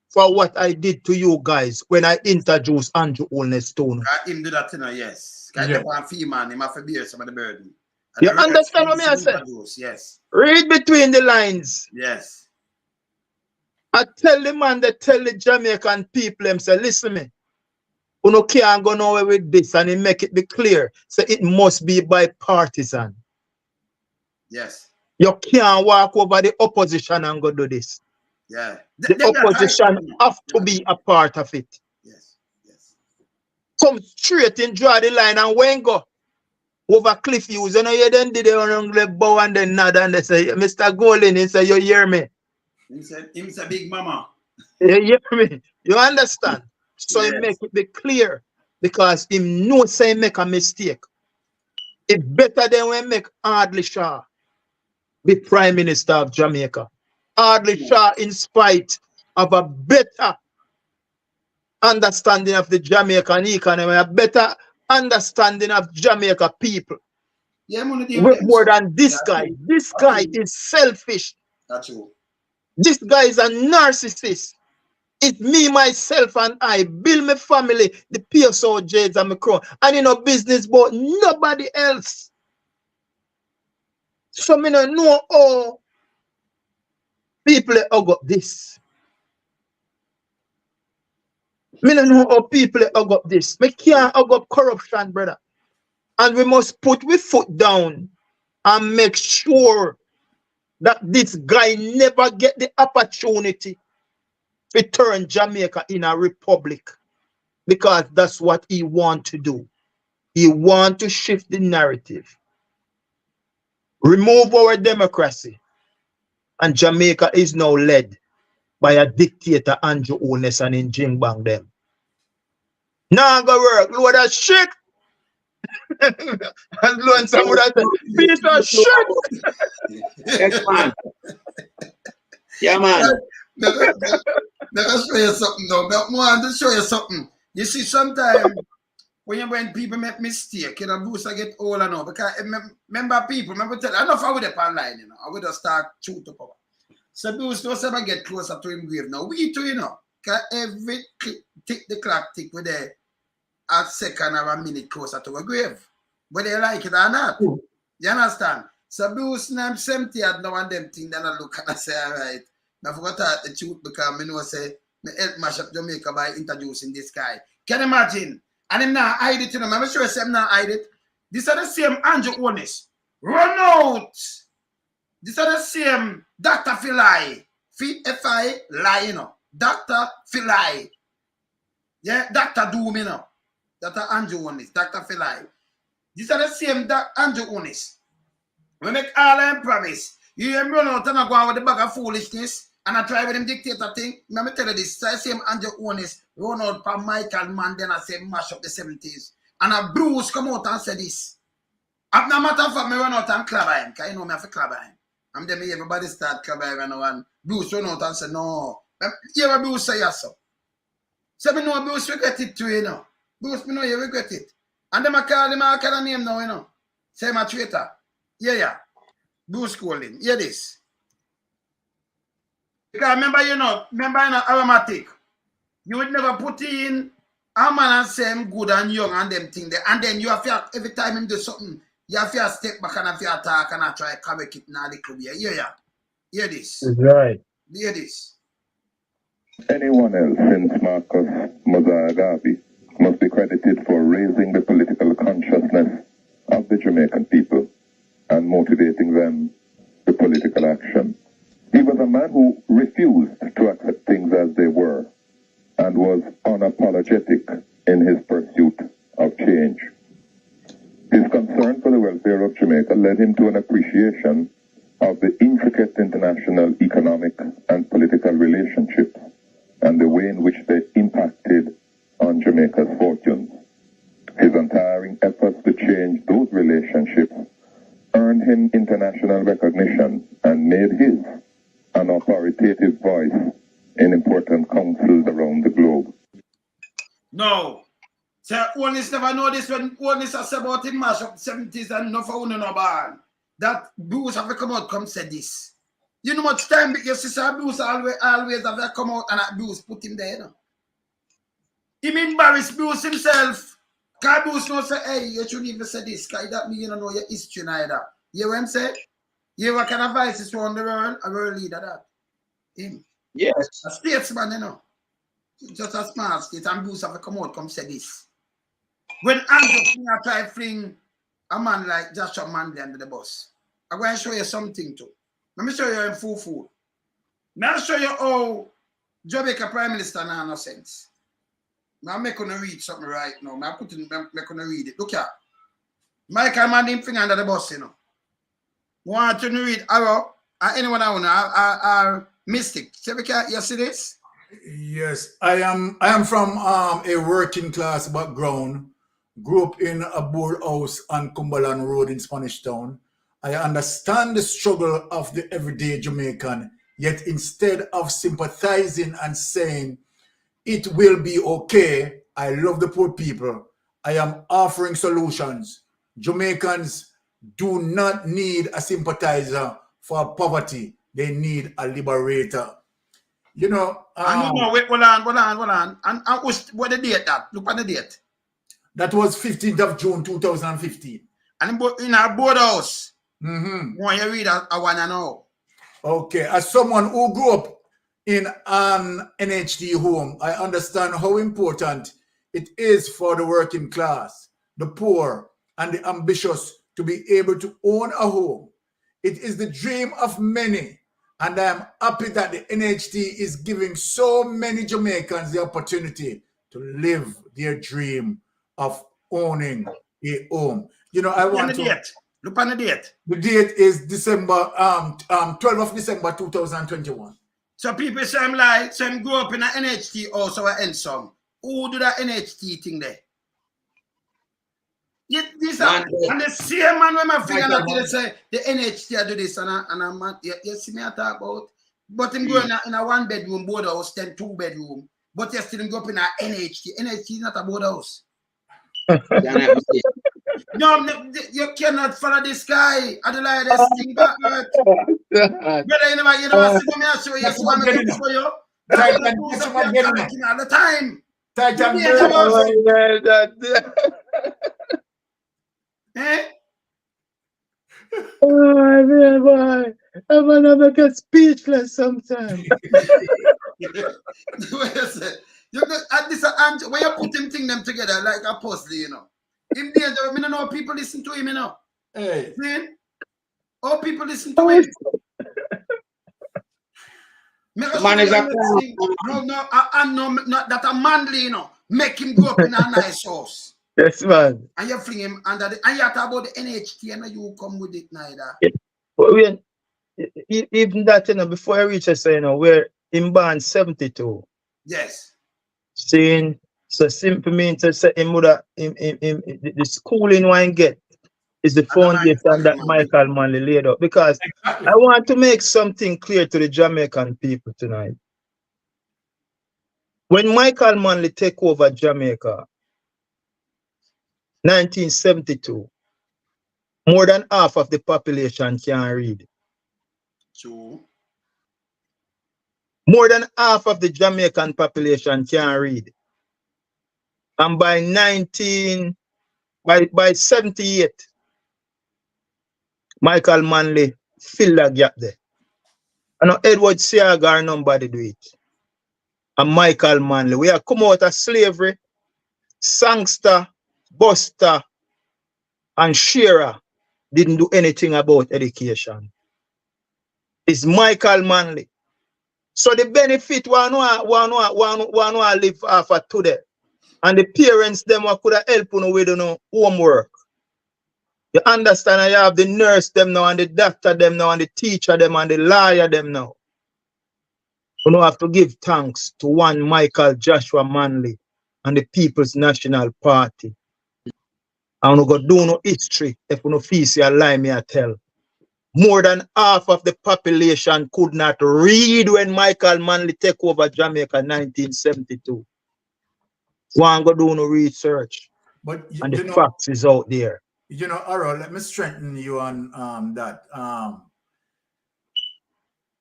for what I did to you guys when I introduced Andrew Holness to you. Him do that, yes. Can Yeah. you want female, him have to bear some of the burden. You understand what I say? Yes. Read between the lines. Yes. I tell the man that tell the Jamaican people, them say, listen me, you can't go nowhere with this, and he make it be clear. So it must be bipartisan. Yes. You can't walk over the opposition and go do this. Yeah. The opposition have to be a part of it. Yes. Yes. Come straight and draw the line and when go over cliff views. You know, you then did the bow and then nod and they say, Mr. Golden, he say, you hear me? Him say big mama. You hear me? You understand? So Yes. he make it be clear because him know say he make a mistake. It's better than when make Hardly Shaw be Prime Minister of Jamaica. Hardly Shaw, in spite of a better understanding of the Jamaican economy, a better understanding of Jamaica people. Yeah, more than this guy. This guy is selfish. That's true. This guy is a narcissist. It's me, myself, and I. Build my family, the PSO Jades and my crown. And in a business, but nobody else. So me don't know how people hug up this. Me don't know how people hug up this. Me can't hug up corruption, brother. And we must put our foot down and make sure that this guy never get the opportunity to turn Jamaica in a republic. Because that's what he want to do. He want to shift the narrative. Remove our democracy. And Jamaica is now led by a dictator, Andrew Holness, and in Jing Bang them. Now go work, load of shit. And learn some of that piece of shit. Yes, man. Yeah, man. Let us show you something though. But I want to show you something. You see, sometimes when people make mistake, Bruce I get older now. Because remember people, tell enough I would have online, I would have start shoot up. So Bruce don't ever get closer to him grave now. We too, because every tick the clock tick with a second or a minute closer to a grave. Whether they like it or not. You understand? So Bruce name 70 now and them thing, then I look and I say, all right. I forgot the truth because I know say me help mash up Jamaica by introducing this guy. Can you imagine? And him now hide it, I'm sure him now hide it. These are the same Andrew Holness. Run out! These are the same Dr. Philae. F-I lie, Dr. Philae. Yeah, Dr. Doom, Dr. Andrew Holness, Dr. Philae. These are the same Andrew Holness. We make all them promise. You hear me run out and I go out with the bag of foolishness and I try with them dictator thing. Let me tell you this. So same Andrew Holness run out from Michael Mann, then I say mash up the 70s. And a Bruce come out and say this. As no matter of fact, me run out and clabber him. Because you know me have to clabber him. And then everybody start clabbering and Bruce run out and say no. Hear what Bruce say yes, so. So me know Bruce regret it too, Bruce, me know you regret it. And them I call him a name now, Say him a traitor. Yeah. Bruce Golden, hear this. Because remember aromatic. You would never put in a man and say him good and young and them thing there. And then you have to, every time him do something, you have to step back and have to attack and try to correct it in a little bit. Hear this. Right. Hear this. Anyone else since Marcus Mozaragabi must be credited for raising the political consciousness of the Jamaican people and motivating them to political action. He was a man who refused to accept things as they were and was unapologetic in his pursuit of change. His concern for the welfare of Jamaica led him to an appreciation of the intricate international economic and political relationships and the way in which they impacted on Jamaica's fortunes. His untiring efforts to change those relationships earned him international recognition and made his an authoritative voice in important councils around the globe. No. So Holness never know this when Holness has about him mash up 70s and no for no ban. That Bruce have to come out come say this. You know much time your sister Bruce always have to come out and Bruce put him there. You know? He embarrassed Bruce himself. Because Bruce no say, hey, you shouldn't even say this, because that means you don't know your history neither. You know what I'm saying? You know what kind of vice is around the world? A world leader that. Him. Yes. A statesman, you know. Just a smart state, and Bruce have to come out, come say this. When Andrew try to fling a man like Joshua Manley under the bus, I'm going to show you something too. Let me show you in full food. Let me show you how Jamaica Prime Minister now no sense. I'm going to read something right now. I'm going to read it. Look here. Michael Manley finger under the bus, you know. Want to read Arrow? Anyone I want Mystic. You see this? Yes, I am from a working class background. Grew up in a board house on Cumberland Road in Spanish Town. I understand the struggle of the everyday Jamaican, yet instead of sympathizing and saying it will be okay, I love the poor people, I am offering solutions. Jamaicans do not need a sympathizer for poverty. They need a liberator. You know, wait, hold on. And what the date that? Look at the date. That was 15th of June, 2015. And in our board house. Mm-hmm. Want you read I want to know. Okay, as someone who grew up in an NHD home, I understand how important it is for the working class, the poor, and the ambitious to be able to own a home. It is the dream of many, and I am happy that the NHD is giving so many Jamaicans the opportunity to live their dream of owning a home. You know, I want to... Look on the date. The date is December, 12th of December 2021. So people say I'm like, so I'm grew up in an NHT house or an some. Who do that NHT thing there? And the same man when my finger like they say the NHT do this and a man, you see me I talk about. But him going in a 1-bedroom board house, then 2-bedroom. But you still go up in an NHT. NHT is not a board house. No, you cannot follow this guy. I don't like this thing that hurt. Brother, you know, see me, I show you, so I'm going to show you. All the time. Eh? Oh, man, boy. I'm gonna make a speechless sometimes. When you put them together like a puzzle, you know. Him there, I don't know people listen to him, you know. Hey. See? All people listen to him. Man is a no, that a manly, you know, make him go up in a nice house. Yes, man. And you fling him under the, and you talk about the NHT and you come with it neither. Yeah. But when, even that, you know, before I reach us, you know, we're in band 72. Yes. Saying, so simple mean to say him would the schooling one get is the foundation that Michael Manley laid out. Because I want to make something clear to the Jamaican people tonight. When Michael Manley take over Jamaica, 1972, more than half of the population can read. True. More than half of the Jamaican population can read. And by 78, Michael Manley filled that gap there. And Edward Seagar, nobody do it. And Michael Manley, we have come out of slavery, Sangster, Buster, and Shearer didn't do anything about education. It's Michael Manley. So the benefit one live after today. And the parents them could have helped with homework. You understand? I have the nurse them now and the doctor them now and the teacher them and the lawyer them now. You don't have to give thanks to one Michael Joshua Manley and the People's National Party. I don't go do no history if you no face a lie me I tell. More than half of the population could not read when Michael Manley take over Jamaica in 1972. One go do no research. But and the facts is out there. You know, Aro, let me strengthen you on that.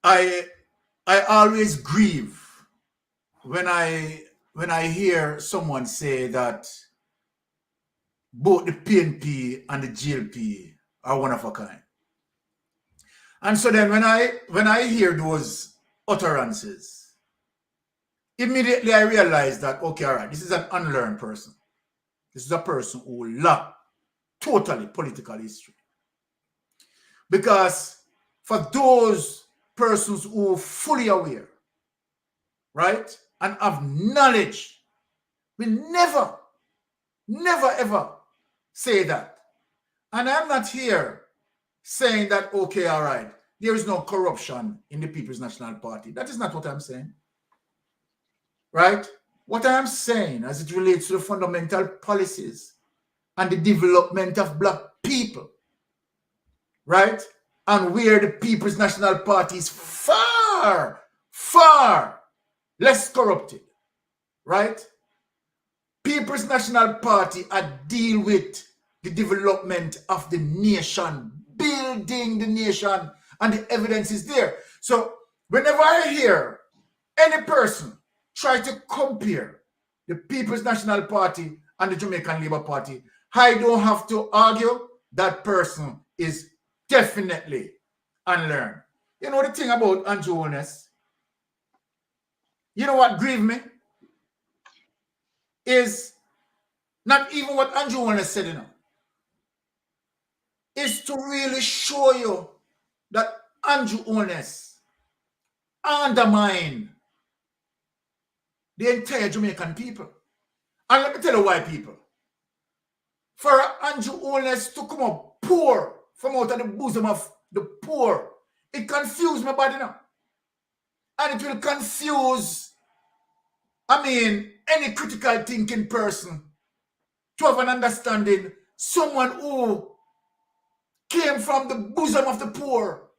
I always grieve when I hear someone say that both the PNP and the GLP are one of a kind. And so then when I hear those utterances, immediately I realize that, okay, all right, this is an unlearned person. This is a person who lacked totally political history. Because for those persons who are fully aware, right, and have knowledge, we never ever say that. And I'm not here saying that, okay, all right, there is no corruption in the People's National Party. That is not what I'm saying. Right? What I am saying as it relates to the fundamental policies and the development of black people, right? And where the People's National Party is far less corrupted, right? People's National Party deal with the development of the nation, building the nation, and the evidence is there. So whenever I hear any person try to compare the People's National Party and the Jamaican Labour Party, I don't have to argue that person is definitely unlearned. You know the thing about Andrew Holness? You know what grieved me? Is not even what Andrew Holness said, you know. Is to really show you that Andrew Holness undermine the entire Jamaican people. And let me tell you why, people. For Andrew Holness to come up poor from out of the bosom of the poor, it confused my body now. And it will confuse, any critical thinking person to have an understanding, someone who came from the bosom of the poor,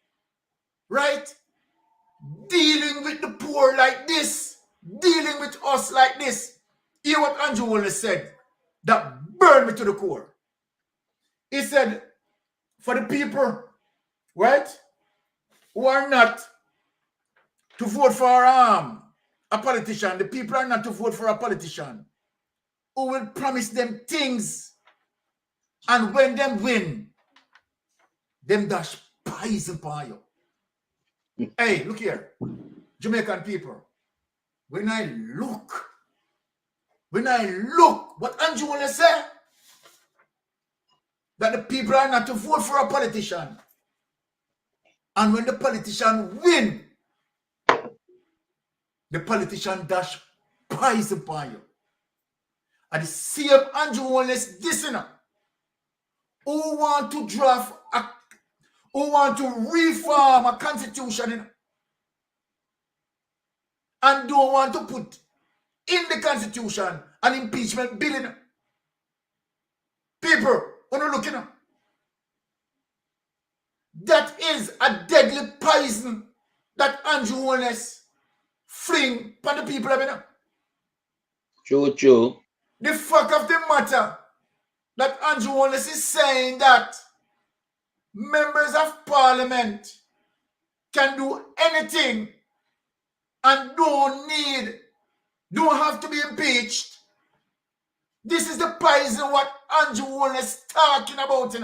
right? Dealing with the poor like this, dealing with us like this. Hear what Andrew Holness said, that burned me to the core. He said, for the people, right, who are not to vote for a politician, the people are not to vote for a politician who will promise them things, and when them win, them dash poison upon you. Hey, look here, Jamaican people, when I look what Andrew Holness said, that the people are not to vote for a politician, and when the politician win, the politician dash poison upon you. And the same Andrew Holness dissing, who want to reform a constitution and don't want to put in the constitution an impeachment bill. People, when you look at that is a deadly poison that Andrew Holness fling upon the people. True. The fact of the matter that Andrew Holness is saying that members of parliament can do anything and don't have to be impeached. This is the poison what Andrew Holness talking about,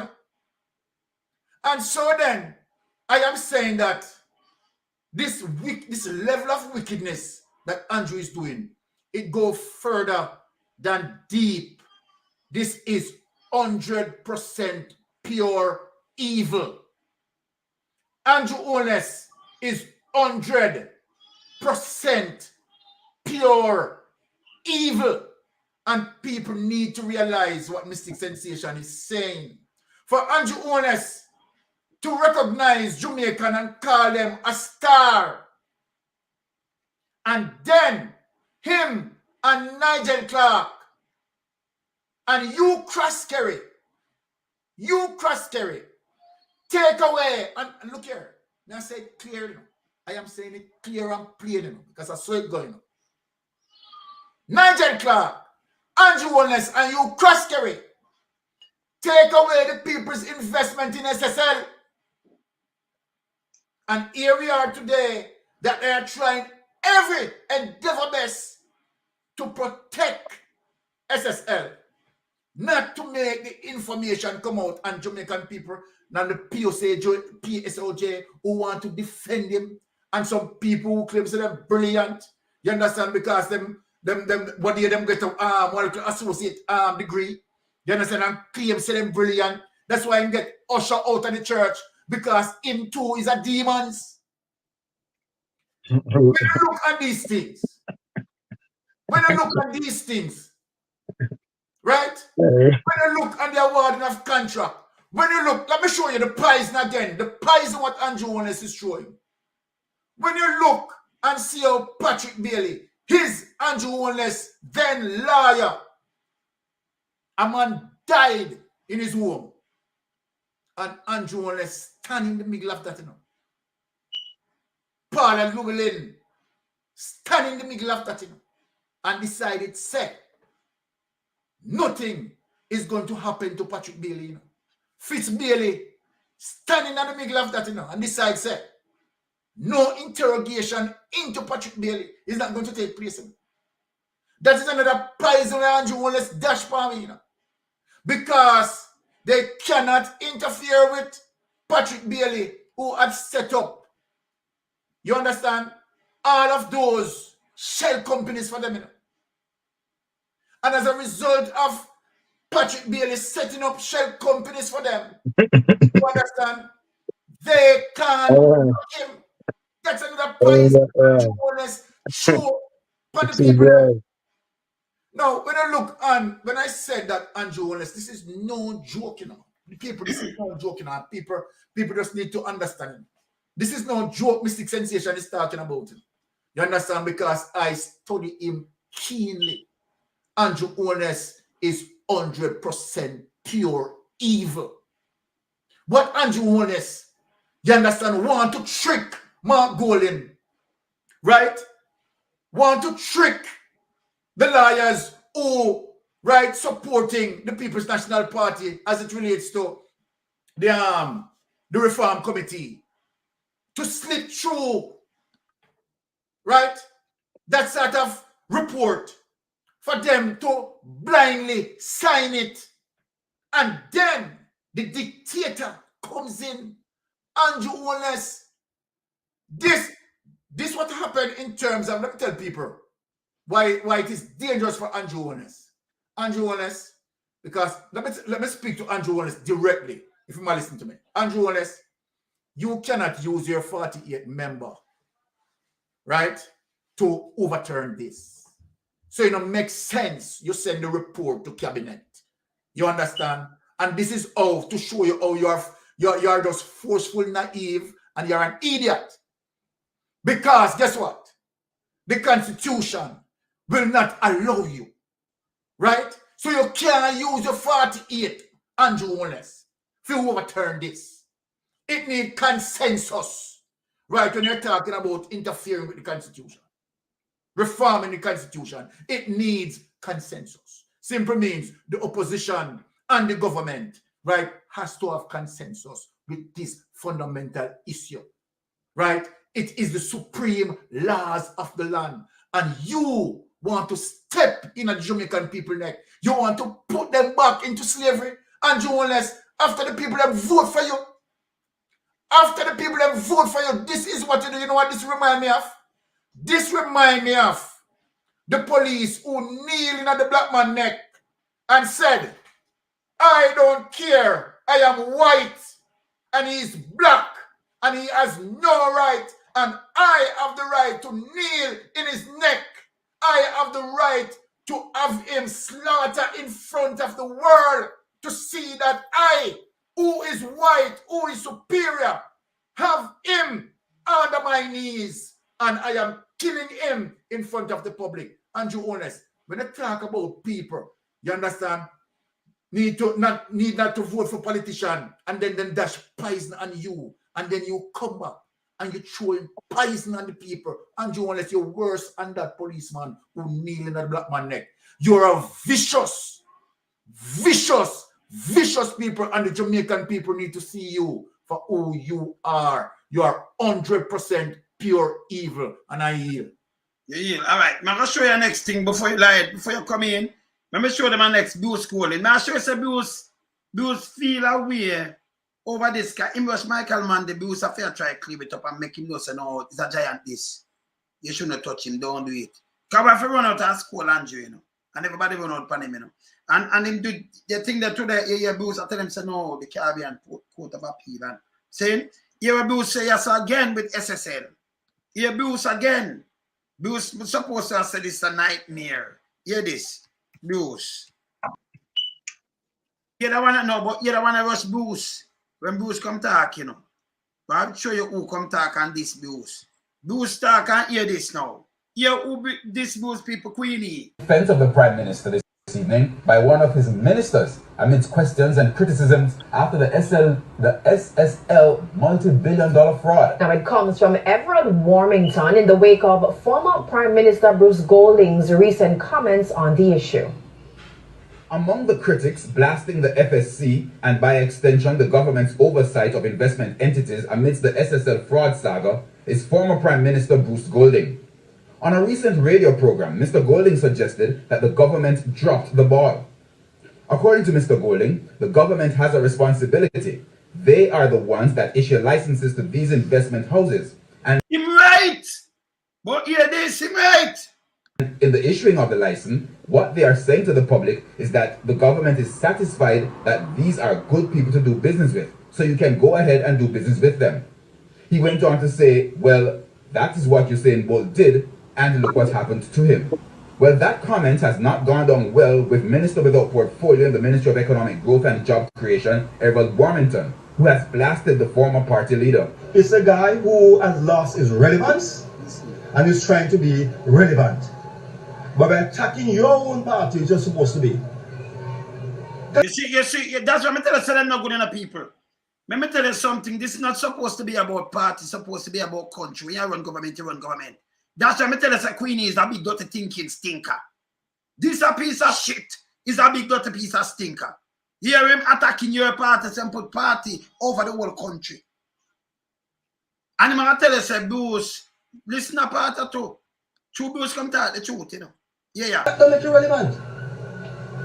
And so then, I am saying that this level of wickedness that Andrew is doing, it goes further than deep. This is 100% pure evil. Andrew Holness is 100% pure evil. And people need to realize what Mystic Sensation is saying. for Andrew Holness to recognize Jamaican and call them a star. And then him and Nigel Clark and you Croskerry, take away, and look here, I say it clearly. I am saying it clear and plain because I saw it going. Nigel Clark, Andrew Holness, and you Croskerry, take away the people's investment in SSL. And here we are today that they are trying every endeavor best to protect SSL, not to make the information come out and Jamaican people and the PSOJ who want to defend him, and some people who claim they're brilliant. You understand? Because them what do them get a associate degree. You understand? And claim say them brilliant. That's why I get usher out of the church, because him too is a demons. When you look at these things, right? When you look at the awarding of contract, when you look, let me show you the price again. The price of what Andrew Holness is showing. When you look and see how Patrick Bailey, his Andrew Holness, then lawyer, a man died in his home. And Andrew Holness standing in the middle of that, Paul and Llewellyn standing in the middle of that, and decided, say, nothing is going to happen to Patrick Bailey, Fitz Bailey standing in the middle of that, and decide, say, no interrogation into Patrick Bailey is not going to take place. That is another prize on Andrew Holness dash for me, because they cannot interfere with Patrick Bailey, who had set up, you understand, all of those shell companies for them. And as a result of Patrick Bailey setting up shell companies for them, you understand, they can't touch him. That's another prize. Show for the people. Now, when I look on, when I said that Andrew Holness, this is no joke, The people, this is no joke, People just need to understand it. This is no joke Mystic Sensation is talking about. You understand? Because I study him keenly. Andrew Holness is 100% pure evil. What Andrew Holness, you understand, want to trick Mark Golding, right? Want to trick the lawyers who, right, supporting the People's National Party as it relates to the Reform Committee, to slip through, right, that sort of report, for them to blindly sign it, and then the dictator comes in, Andrew Holness. This what happened in terms of, let me tell people why it is dangerous for Andrew Holness. Andrew Holness, because let me speak to Andrew Holness directly, if you might listen to me. Andrew Holness, you cannot use your 48 member, right, to overturn this. So it makes sense you send the report to cabinet. You understand? And this is how to show you how you're just forceful, naive, and you're an idiot. Because guess what? The Constitution will not allow you, right? So you can't use your 48, Andrew Holness, to overturn this. It needs consensus, right? When you're talking about interfering with the Constitution, reforming the Constitution, it needs consensus. Simply means the opposition and the government, right, has to have consensus with this fundamental issue, right? It is the supreme laws of the land, and you want to step in a Jamaican people neck. You want to put them back into slavery, and you want after the people that vote for you. After the people that vote for you, this is what you do. You know what this remind me of? This remind me of the police who kneel in the black man's neck and said, I don't care, I am white, and he is black, and he has no right, and I have the right to kneel in his neck. I have the right to have him slaughter in front of the world to see that I, who is white, who is superior, have him under my knees, and I am killing him in front of the public. Andrew Holness, when I talk about people, you understand, need not to vote for politician, and then dash poison on you, and then you come back and you throwing poison on the people. Andrew Holness, you're worse than that policeman who kneeling at the black man's neck. You're a vicious people, and the Jamaican people need to see you for who you are. You are 100% pure evil, and I yield. You yield. All right, I'm going to show you next thing before you come in. Let me show them my next Bruce calling. Now show you Bruce feel away over this guy. Him was Michael Mann, the Bruce affair try to clear it up and make him know say no, it's a giant this. You shouldn't touch him, don't do it. Because if you run out of school, Andrew, you know, and everybody run out on him, you know. And him do the thing that today, Bruce, I tell him say no, the Caribbean Court of Appeal. And saying, Bruce say yes again with SSL. Bruce again. Bruce supposed to have said it's a nightmare. Hear this. Bruce. You don't want to know, but you don't want to rush Bruce when Bruce come talk, you know. But I'll show you who come talk on this Bruce. Bruce talk and hear this now. Hear who this Bruce people Queenie. Defense of the Prime Minister this evening by one of his ministers amidst questions and criticisms after the SSL multi-billion-dollar fraud. Now it comes from Everett Warmington in the wake of former Prime Minister Bruce Golding's recent comments on the issue. Among the critics blasting the FSC and by extension the government's oversight of investment entities amidst the SSL fraud saga is former Prime Minister Bruce Golding. On a recent radio program, Mr. Golding suggested that the government dropped the ball. According to Mr. Golding, the government has a responsibility. They are the ones that issue licenses to these investment houses. And him right! But hear this, him right! In the issuing of the license, what they are saying to the public is that the government is satisfied that these are good people to do business with, so you can go ahead and do business with them. He went on to say, well, that is what Usain Bolt did, and look what happened to him. Well, that comment has not gone down well with Minister without portfolio in the Ministry of Economic Growth and Job Creation, Everett Warmington, who has blasted the former party leader. It's a guy who has lost his relevance and is trying to be relevant. But by attacking your own party, it's just supposed to be. You see, that's what I'm telling you, I'm not good enough people. Let me tell you something, this is not supposed to be about party, it's supposed to be about country. When you run government, you run government. That's why I tell you, Queenie is a big dirty thinking stinker. This a piece of shit is a big dirty piece of stinker. Hear him attacking your party and put party over the whole country. And I'm going to tell you, say, Bruce, listen to party too. True Bruce come to the truth, you know. Yeah. That don't make it relevant.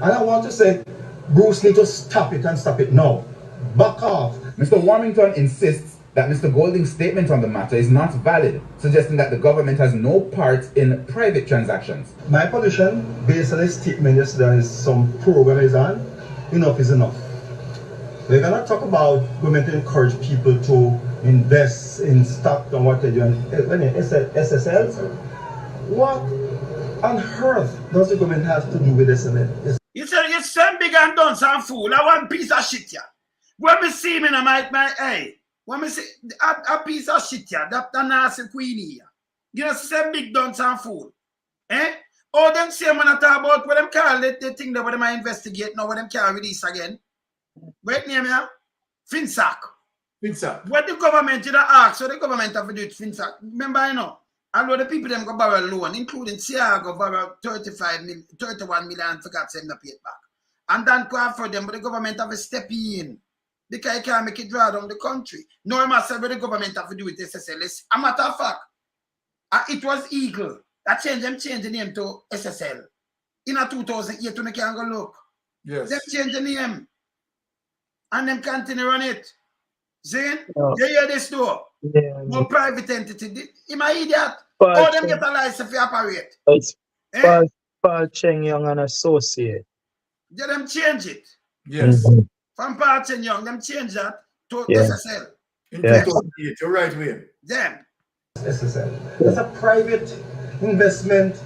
And I want to say, Bruce need to stop it and stop it now. Back off. Mr. Warmington insists that Mr. Golding's statement on the matter is not valid, suggesting that the government has no part in private transactions. My position, based on his statement yesterday, is some program is on. Enough is enough. We're going to talk about government to encourage people to invest in stock and what they do. SSL, what on earth does the government have to do with SSL? You say you send big and done some fool. I want piece of shit here. When me see me in my hey. When me see a piece of shit here, that nasty Queenie here. You know, say big done some fool. Eh? Oh, them say when I talk about what them call it, they think that what them I investigate now, what them can release again. Wait name here? FinSac. What the government did ask, so the government have to do it FinSac. Remember, you know, a lot of people them go borrow loan, including Siago borrow 31 million for God send the pay it back. And then for them, but the government have to step in. Because you can't make it draw down the country. No, I must say what the government have to do with SSL. A matter of fact, it was Eagle that changed the name to SSL. In a 2008, when you can go look. Yes. They changed the name. And them continue on it. See? Oh. You hear this though? Yeah. No private entity. Am I idiot? Or them get a license to operate. It's Paul Cheng Young and Associate. They them change it. Yes. From Paul Cheng Young, them change that to SSL. You're right, William. Them. SSL. It's a private investment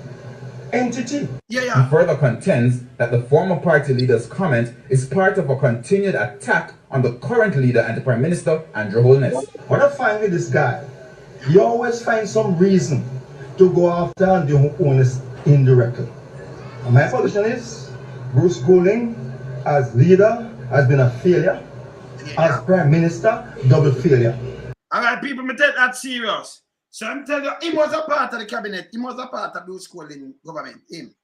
entity. He further contends that the former party leader's comment is part of a continued attack on the current leader and the Prime Minister, Andrew Holness. What I find with this guy, you always find some reason to go after Andrew Holness indirectly. And my position is, Bruce Golding, as leader, has been a failure. As Prime Minister, double failure. All right, people, me take that serious. So I'm telling you, he was a part of the cabinet. He was a part of Bruce Golding government. Him.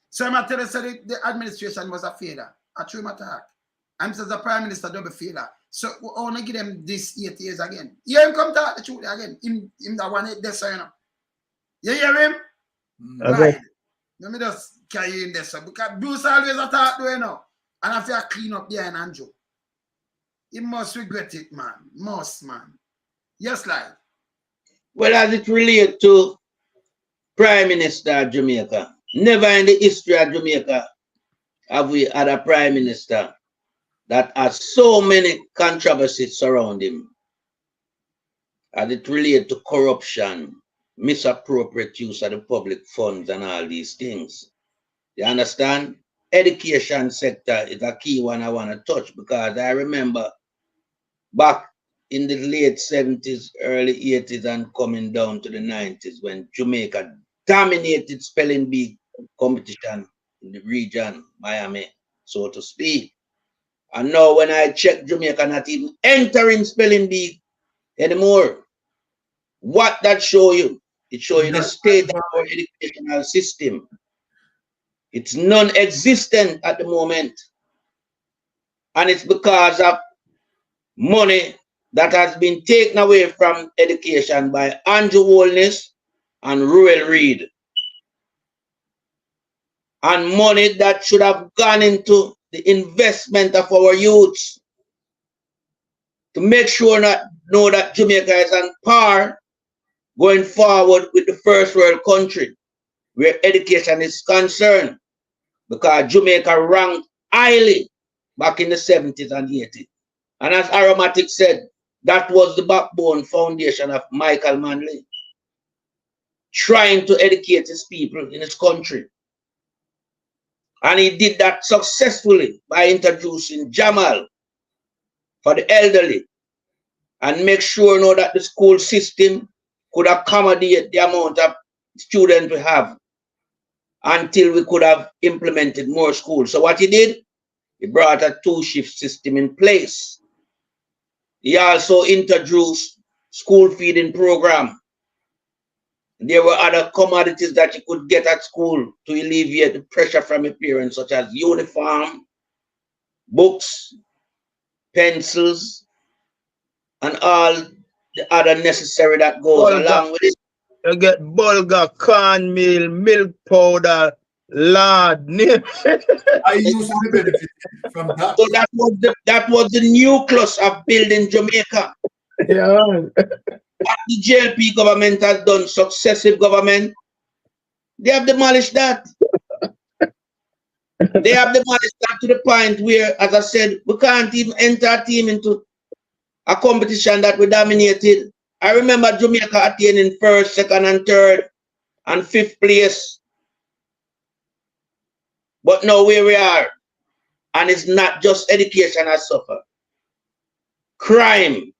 So I'm telling you, the administration was a failure. A true attack. I'm saying the Prime Minister double failure. So I want to give them this 8 years again. You hear him come talk the truth again. Him that one hit this, you know. You hear him? Right. Let me just carry in this. Because Bruce always attack, you know. And I feel clean up behind Andrew. He must regret it, man. Must, man. Yes, like. Well, as it relates to Prime Minister of Jamaica, never in the history of Jamaica have we had a Prime Minister that has so many controversies surrounding him. As it relates to corruption, misappropriate use of the public funds and all these things. You understand? Education sector is a key one I want to touch because I remember back in the late 70s, early 80s, and coming down to the 90s when Jamaica dominated spelling bee competition in the region, Miami, so to speak. And now when I check Jamaica not even entering spelling bee anymore, what that show you? It shows you the state of our educational system. It's non-existent at the moment. And it's because of money that has been taken away from education by Andrew Holness and Ruel Reid. And money that should have gone into the investment of our youths to make sure that Jamaica is on par going forward with the first world country where education is concerned, because Jamaica ranked highly back in the 70s and 80s. And as Aromatic said, that was the backbone foundation of Michael Manley, trying to educate his people in his country. And he did that successfully by introducing Jamal for the elderly and make sure now that the school system could accommodate the amount of students we have until we could have implemented more schools. So what he did, he brought a two-shift system in place. He also introduced school feeding program. There were other commodities that you could get at school to alleviate the pressure from your parents, such as uniform, books, pencils, and all the other necessary that goes along with it. You get bulgur, cornmeal, milk powder, lard. I used to benefit from that. So that was the nucleus of building Jamaica. Yeah. What the JLP government has done, successive government, they have demolished that. They have demolished that to the point where, as I said, we can't even enter a team into a competition that we dominated. I remember Jamaica attaining first, second, and third, and fifth place. But now where we are, and it's not just education has suffered. Crime,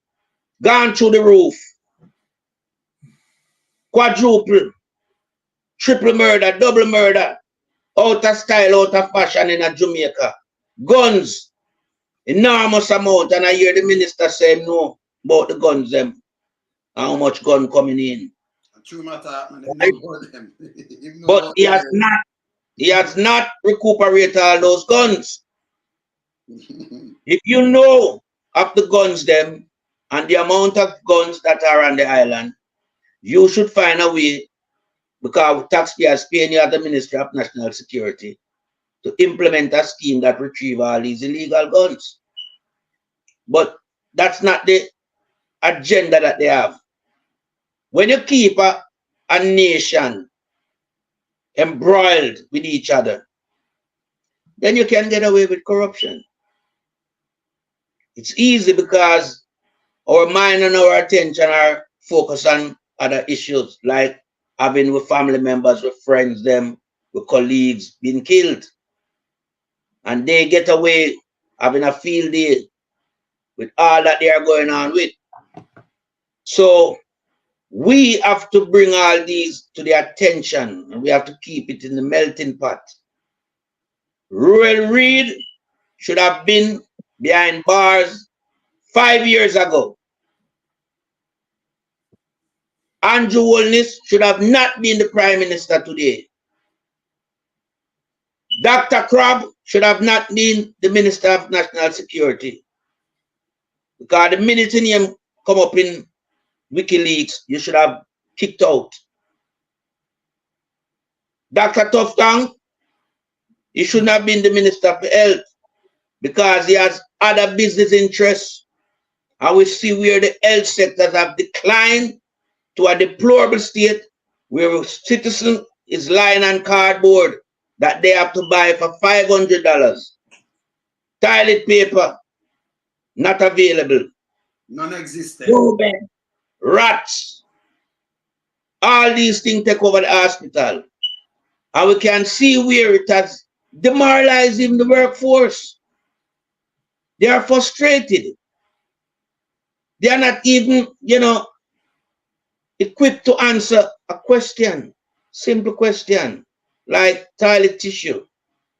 gone through the roof. Quadruple, triple murder, double murder, out of style, out of fashion in Jamaica. Guns, enormous amount, and I hear the minister say no about the guns them. How much gun coming in? True matter, but he has not recuperated all those guns. If you know of the guns them and the amount of guns that are on the island, you should find a way, because taxpayers paying you at the Ministry of National Security, to implement a scheme that retrieve all these illegal guns. But that's not the agenda that they have. When you keep a nation embroiled with each other, then you can get away with corruption. It's easy because our mind and our attention are focused on other issues, like having with family members, with friends, them, with colleagues being killed. And they get away having a field day with all that they are going on with. So we have to bring all these to the attention, and we have to keep it in the melting pot. Ruel Reid should have been behind bars 5 years ago. Andrew Holness should have not been the Prime Minister today. Dr. Crabb should have not been the Minister of National Security. Because the minute his name come up in WikiLeaks, you should have kicked out. Dr. Tufton, he shouldn't have been the Minister for Health because he has other business interests. And we see where the health sectors have declined to a deplorable state where a citizen is lying on cardboard that they have to buy for $500. Toilet paper, not available. Non-existent. Rats. All these things take over the hospital. And we can see where it has demoralized even the workforce. They are frustrated. They are not even, equipped to answer a question, simple question, like toilet tissue.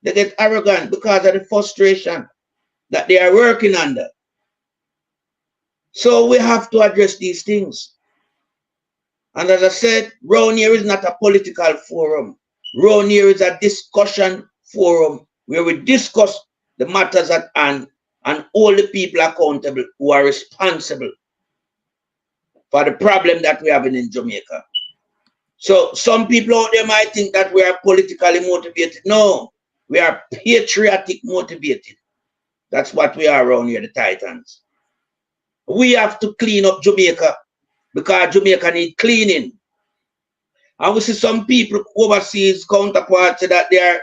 They get arrogant because of the frustration that they are working under. So we have to address these things. And as I said, round here is not a political forum. Round here is a discussion forum where we discuss the matters at hand and hold the people accountable who are responsible for the problem that we have in Jamaica. So some people out there might think that we are politically motivated. No, we are patriotic motivated. That's what we are around here, the Titans. We have to clean up Jamaica because Jamaica needs cleaning. And we see some people overseas counterparts that they are,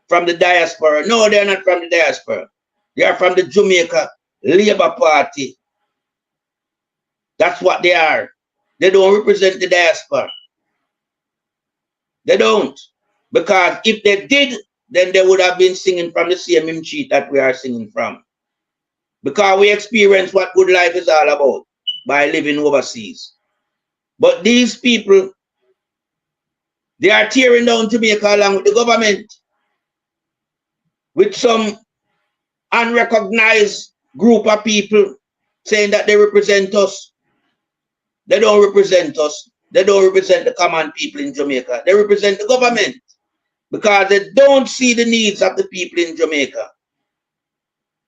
from the diaspora. No, they're not from the diaspora. They are from the Jamaica Labour Party. That's what they are. They don't represent the diaspora. They don't. Because if they did, then they would have been singing from the same hymn sheet that we are singing from. Because we experience what good life is all about by living overseas. But these people, they are tearing down Jamaica along with the government, with some unrecognized group of people saying that they represent us. They don't represent us. They don't represent the common people in Jamaica. They represent the government because they don't see the needs of the people in Jamaica.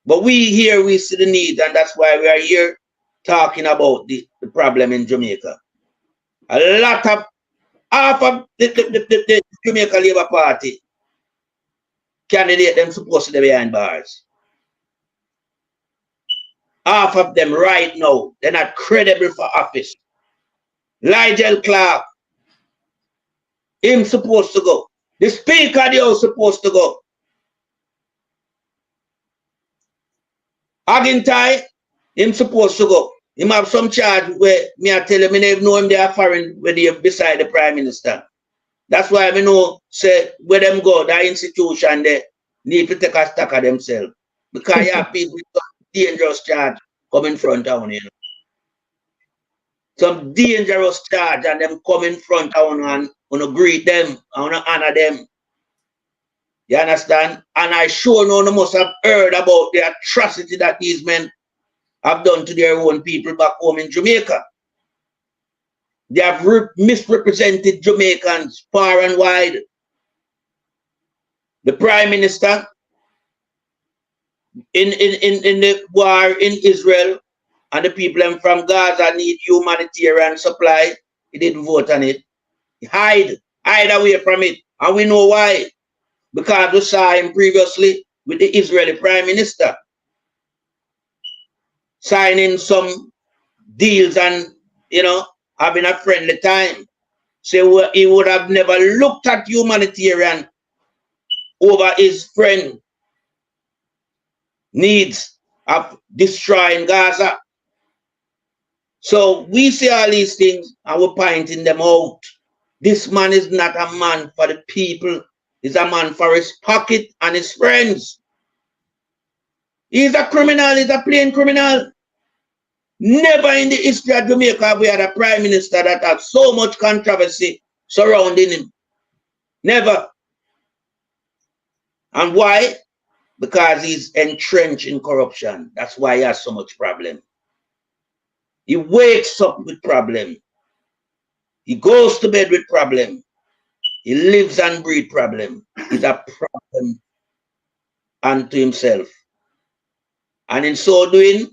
But we here, we see the needs, and that's why we are here talking about the problem in Jamaica. A lot of, half of the Jamaica Labour Party candidate, them supposed to be behind bars. Half of them right now, they're not credible for office. Nigel Clark, him supposed to go. The Speaker of the House supposed to go. Agintai, him supposed to go. Him have some charge where me I tell him I never know him they are foreign when they beside the Prime Minister. That's why I know say where them go, that institution they need to take a stock of themselves. Because you have people with some dangerous charge coming front town, Some dangerous charge and them come in front town and wanna greet them, I wanna honor them. You understand? And I sure know you must have heard about the atrocity that these men have done to their own people back home in Jamaica. They have misrepresented Jamaicans far and wide. The Prime Minister in the war in Israel and the people from Gaza need humanitarian supply. He didn't vote on it. He hide away from it. And we know why. Because we saw him previously with the Israeli Prime Minister signing some deals and, having a friendly time. So he would have never looked at humanitarian over his friend needs of destroying Gaza. So we see all these things and we're pointing them out. This man is not a man for the people. He's a man for his pocket and his friends. He's a criminal. He's a plain criminal. Never in the history of Jamaica have we had a prime minister that had so much controversy surrounding him. Never. And why? Because he's entrenched in corruption. That's why he has so much problem. He wakes up with problem. He goes to bed with problem. He lives and breathes problem. He's a problem unto himself. And in so doing,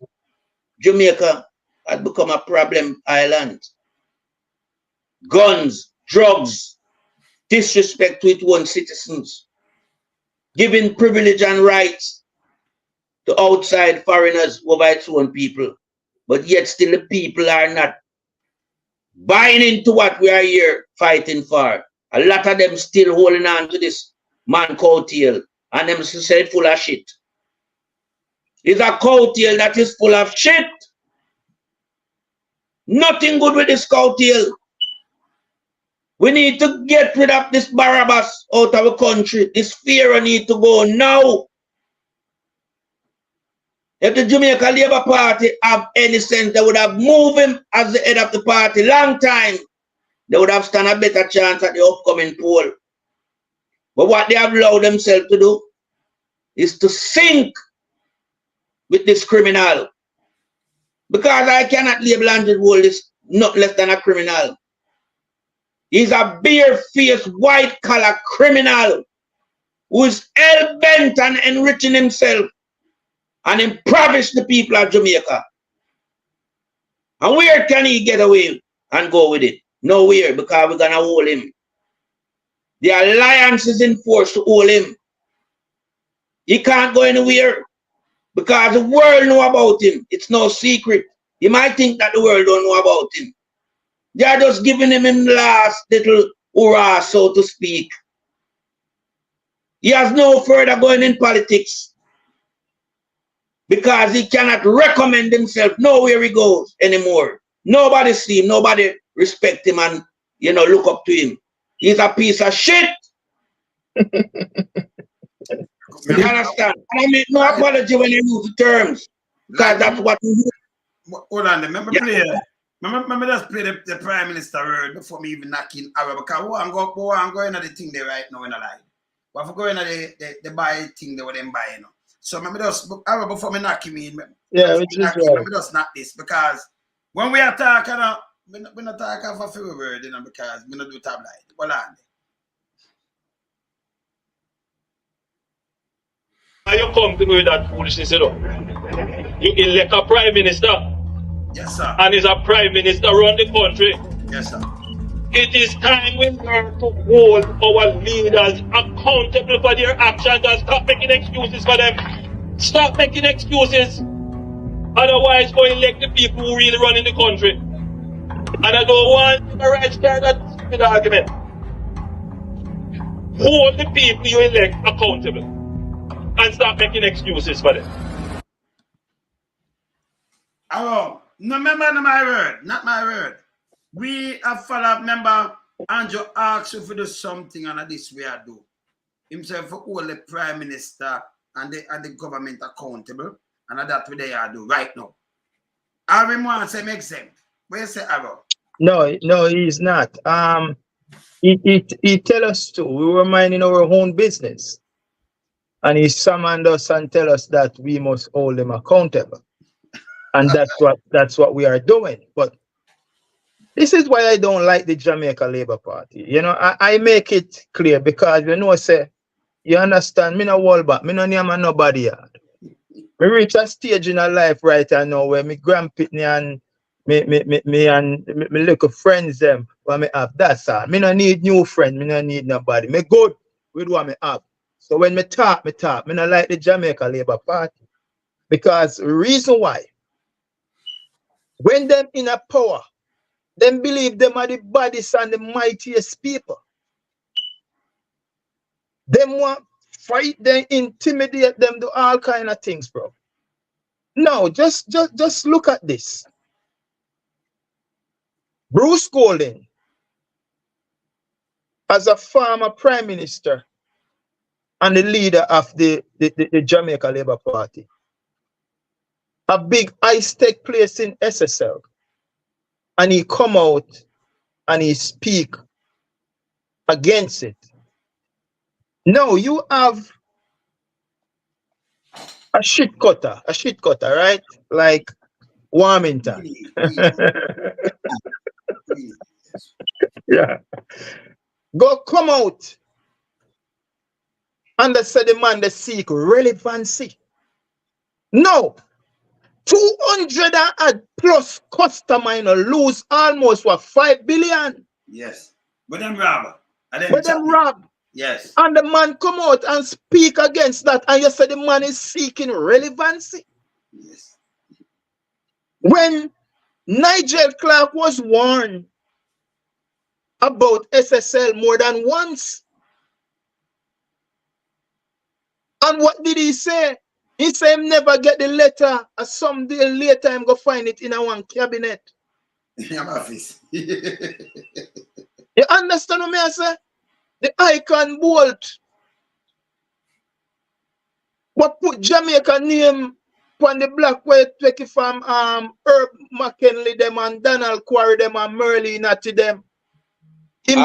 Jamaica had become a problem island. Guns, drugs, disrespect to its own citizens, giving privilege and rights to outside foreigners over its own people. But yet still the people are not buying into what we are here fighting for. A lot of them still holding on to this man coattail, and them say full of shit. It's a coattail that is full of shit. Nothing good with this coattail. We need to get rid of this Barabbas out of the country. This fear need to go now. If the Jamaica Labour Party have any sense, they would have moved him as the head of the party long time. They would have stand a better chance at the upcoming poll. But what they have allowed themselves to do is to sink with this criminal. Because I cannot label Andrew Wold as not less than a criminal. He's a bare-faced, white-collar criminal who is hell-bent on enriching himself and impoverish the people of Jamaica. And where can he get away and go with it? Nowhere, because we're going to hold him. The alliance is in force to hold him. He can't go anywhere because the world know about him. It's no secret. You might think that the world don't know about him. They are just giving him last little hurrah, so to speak. He has no further going in politics because he cannot recommend himself nowhere he goes anymore. Nobody see him, nobody respect him and, you know, look up to him. He's a piece of shit. You understand? I make no apology when you use the terms because that's what we do. Hold on, remember just play the Prime Minister word before me even knocking Arab, because I'm going at the thing there right now in a line. But if I go in at the buy thing there with them buying, you know. So remember just Arab before me knocking me. Yeah, which is right. Remember just not this, because when we are talking, we're not talking for few word, you know, because we don't do tabloid. Hold on. Are you come to me with that foolishness, you know? You elect a prime minister. Yes, sir. And is a prime minister around the country. Yes, sir. It is time we learn to hold our leaders accountable for their actions and stop making excuses for them. Stop making excuses. Otherwise, go elect the people who really run in the country. And I don't want the right start that stupid argument. Hold the people you elect accountable. And stop making excuses for them. Oh, no, remember my word, not my word. We have followed, remember, Andrew asked you to do something and this way I do. Himself for all the Prime Minister and the government accountable, and that's what they are do right now. I want to say make sense. Where you say Arrow? No, he's not. He tell us to. We were minding our own business. And he summoned us and tell us that we must hold him accountable. And that's what we are doing. But this is why I don't like the Jamaica Labour Party. You know, I make it clear because you know, say, you understand, me no wall back, me no name nobody yard. Me reach a stage in a life right now where me grandpitney and me little friends them what me have. That's all. Me no need new friends, me no need nobody. Me good with what me have. So when me talk, me not like the Jamaica Labour Party. Because the reason why, when them in a power, them believe them are the baddest and the mightiest people. Them want fight them, intimidate them, do all kind of things, bro. No, just look at this. Bruce Golding as a former prime minister and the leader of the Jamaica Labour Party, a big ice take place in SSL, and he come out and he speak against it. Now you have a shit cutter, right? Like Warmington. Yeah. Go come out and they say the man they seek relevancy. No. 200 and plus customer lose almost what 5 billion. Yes. But them rob. But them rob. Yes. And the man come out and speak against that. And you say the man is seeking relevancy. Yes. When Nigel Clark was warned about SSL more than once. And what did he say? He said him never get the letter. And some day later him go find it in a one cabinet. You understand what I say? The icon bolt. What put Jamaica name on the black white take from Herb McKinley them and Donald Quarry them and Merlin Natty them. Him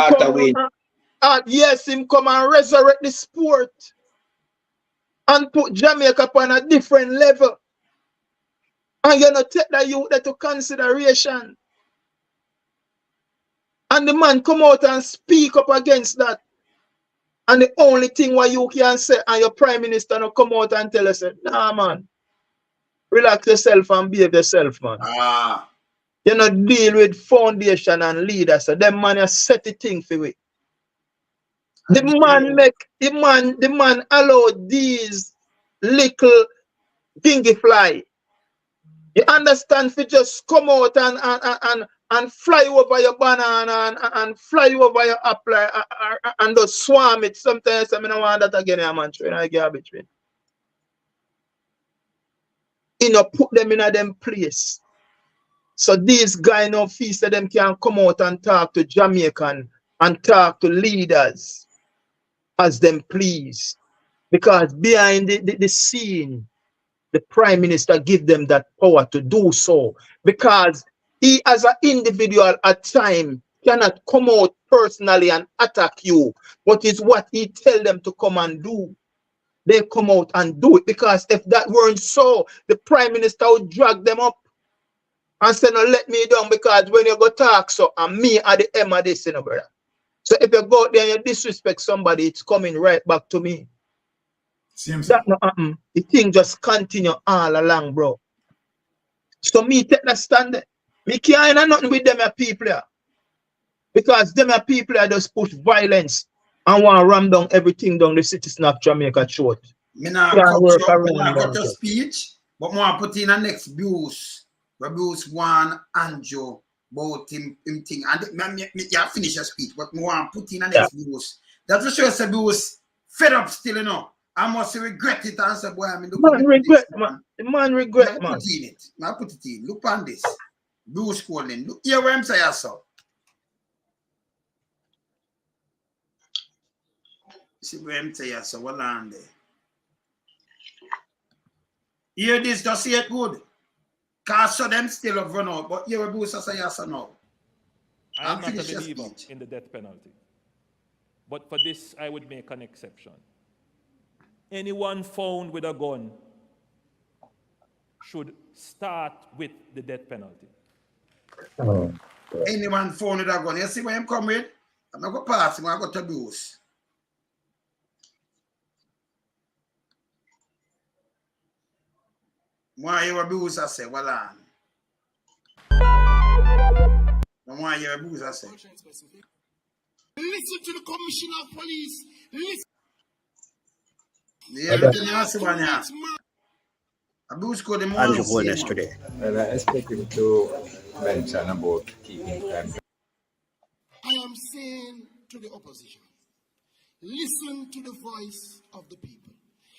come and resurrect the sport and put Jamaica on a different level. And you not take that youth into consideration. And the man come out and speak up against that. And the only thing what you can say, and your prime minister no come out and tell us, nah man, relax yourself and behave yourself, man. You not deal with foundation and leaders. So them man you set the thing for it. The man allow these little dingy fly. You understand? If you just come out and fly over your banana and fly over your apple and just swarm it. Sometimes I don't want that again, man. I garbage. You know, put them in a them place. So these guys now feel that them can come out and talk to Jamaican and talk to leaders as them please. Because behind the scene, the prime minister give them that power to do so. Because he as an individual at time cannot come out personally and attack you. But it's what he tell them to come and do. They come out and do it. Because if that weren't so, the prime minister would drag them up and say, no, let me down, because when you go talk, so and me are the M of this, you know, brother. So if you go out there and you disrespect somebody, it's coming right back to me. That not happen. The thing just continue all along, bro. So me take that stand. Me can't have nothing with them people here. Because them people here just push violence and want to ram down everything down the citizen of Jamaica throat. Me not cut your speech, but more put in a next abuse. Abuse one Andrew about him thing. And you finish your speech, but more put in a next abuse. That's for sure abuse fed up still, you know. I must regret it and say, boy, I mean, man regret, man. The man regret, man. Put it in it. I put it in. Look on this. Bruce calling. Look here where I'm saying so. See where I'm saying so. What on there? Hear this, just see it good. Cause so them still have run out, but here where Bruce say so now. I am not a believer in the death penalty. But for this, I would make an exception. Anyone found with a gun should start with the death penalty. Anyone found with a gun, you see where I'm coming with? I'm not going to pass him, I'm going to abuse. Why you abuse, I say, well on. Why you abuse, I say. Listen to the Commissioner of Police. Listen. Yeah, look at the one here. Abuse code the morning. Holness today. Well, I expect him to mention about keeping time. I am saying to the opposition, listen to the voice of the people.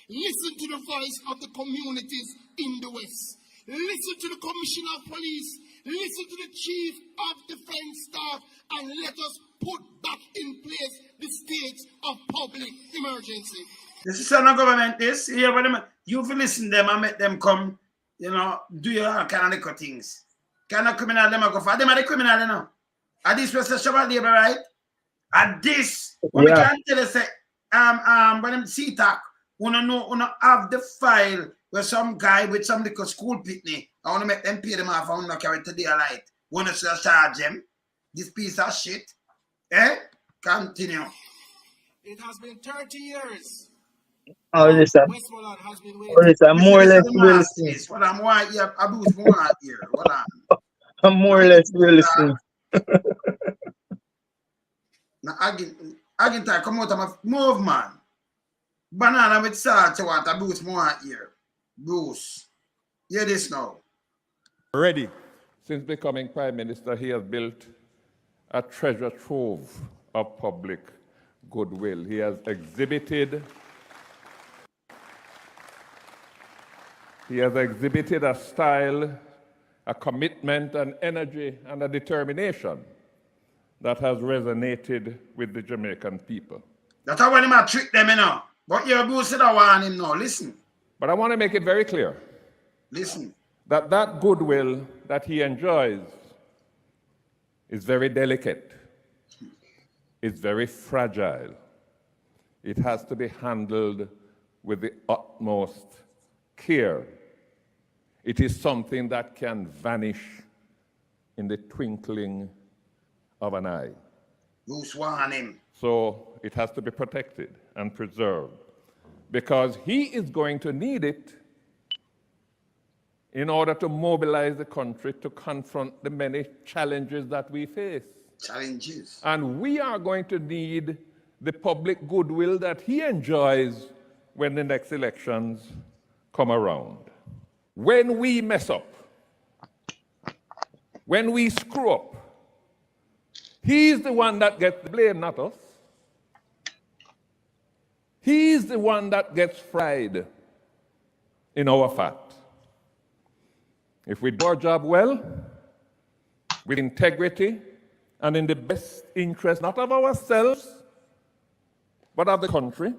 Listen to the voice of the communities in the West. Listen to the Commissioner of Police. Listen to the Chief of Defense Staff, and let us put back in place the emergency. This is not government, this. Here, you will listen to them and make them come, you know, do your kind of little things. Kind of criminal, them go for them are the criminal, you know. And this was a Shabbat labor, right? And this, what we can tell us, when them see talk, we don't have the file where some guy with some little school pitney, I want to make them pay them off, I want to carry to their light. Want to charge them? This piece of shit. Continue. It has been 30 years. Oh, listen. Westmoreland has been waiting. Oh, listen. More or less will listen. What I'm white here, abuse more here. What I'm more or less will listen. Now, again, time come out of my move, man. Banana with salt, what abuse more here. Bruce, hear this now. Ready. Since becoming Prime Minister, he has built a treasure trove of public goodwill. He has exhibited a style, a commitment, an energy, and a determination that has resonated with the Jamaican people. That's how when him trick them, you know. But you boosted that one him now. Listen. But I want to make it very clear. Listen. That goodwill that he enjoys is very delicate. It's very fragile. It has to be handled with the utmost care. It is something that can vanish in the twinkling of an eye. Bruce want him. So it has to be protected and preserved because he is going to need it in order to mobilize the country to confront the many challenges that we face. Challenges. And we are going to need the public goodwill that he enjoys when the next elections come around. When we mess up, when we screw up, he's the one that gets the blame, not us. He's the one that gets fried in our fat. If we do our job well, with integrity, and in the best interest, not of ourselves, but of the country,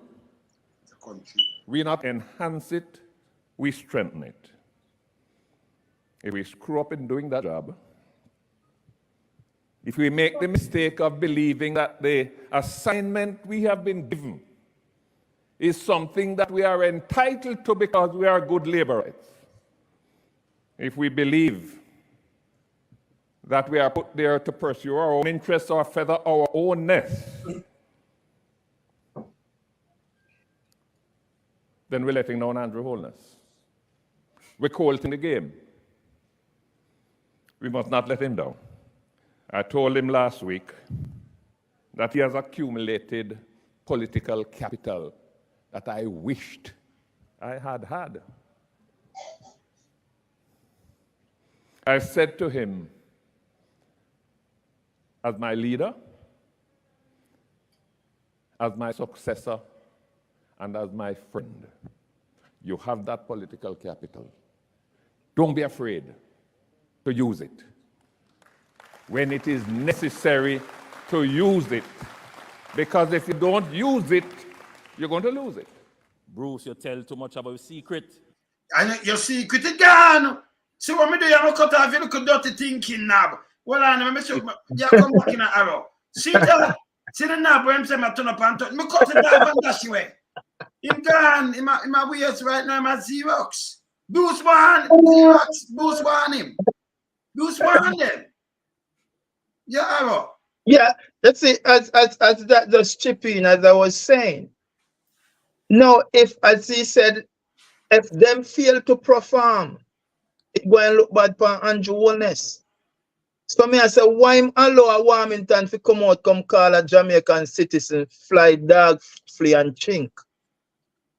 we not enhance it, we strengthen it. If we screw up in doing that job, if we make the mistake of believing that the assignment we have been given is something that we are entitled to because we are good laborers, if we believe that we are put there to pursue our own interests or feather our own nest, then we're letting down Andrew Holness. We're cold-in the game. We must not let him down. I told him last week that he has accumulated political capital that I wished I had had. I said to him, as my leader, as my successor, and as my friend, you have that political capital. Don't be afraid to use it. When it is necessary to use it. Because if you don't use it, you're going to lose it. Bruce, you tell too much about your secret. And your secret is gone. See what me do? You cut off your little dirty thinking knob. Well, I make sure you come back in an arrow. See that? See the knob where I'm saying I turn up and touch. Me cut it off and dash away. Him gone. In my waist right now, I'm at Xerox. Bruce want Xerox. Bruce want him. Bruce want them. Yeah, arrow. Yeah, that's it. As that just chip in, as I was saying. No, if, as he said, if them fail to perform, it go and look bad for Andrew Holness. So me I say, why him allow a Warmington to come out, come call a Jamaican citizen, fly dog, flea and chink,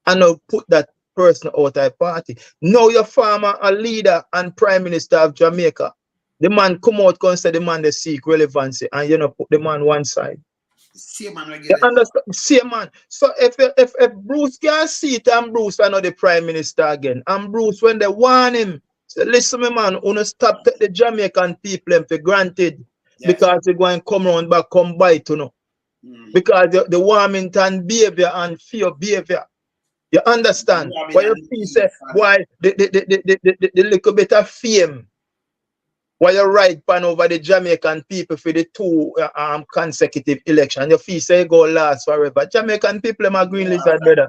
and now put that person out of party. Now your farmer, a leader and Prime Minister of Jamaica. The man come out and say the man they seek relevancy, and you know put the man one side. Same man You understand? Same man. So if Bruce can see it and Bruce are not the Prime Minister again, and Bruce when they warn him, say, listen, me man, wanna stop the Jamaican people for granted because they're going to come around back, come bite, you know. Because the Warmington behavior and fear behavior. You understand? Why you feel say why the little bit of fame? Why you ride pan over the Jamaican people for the 2 consecutive election? You feel say go last forever. Jamaican people them are green lizard, brother.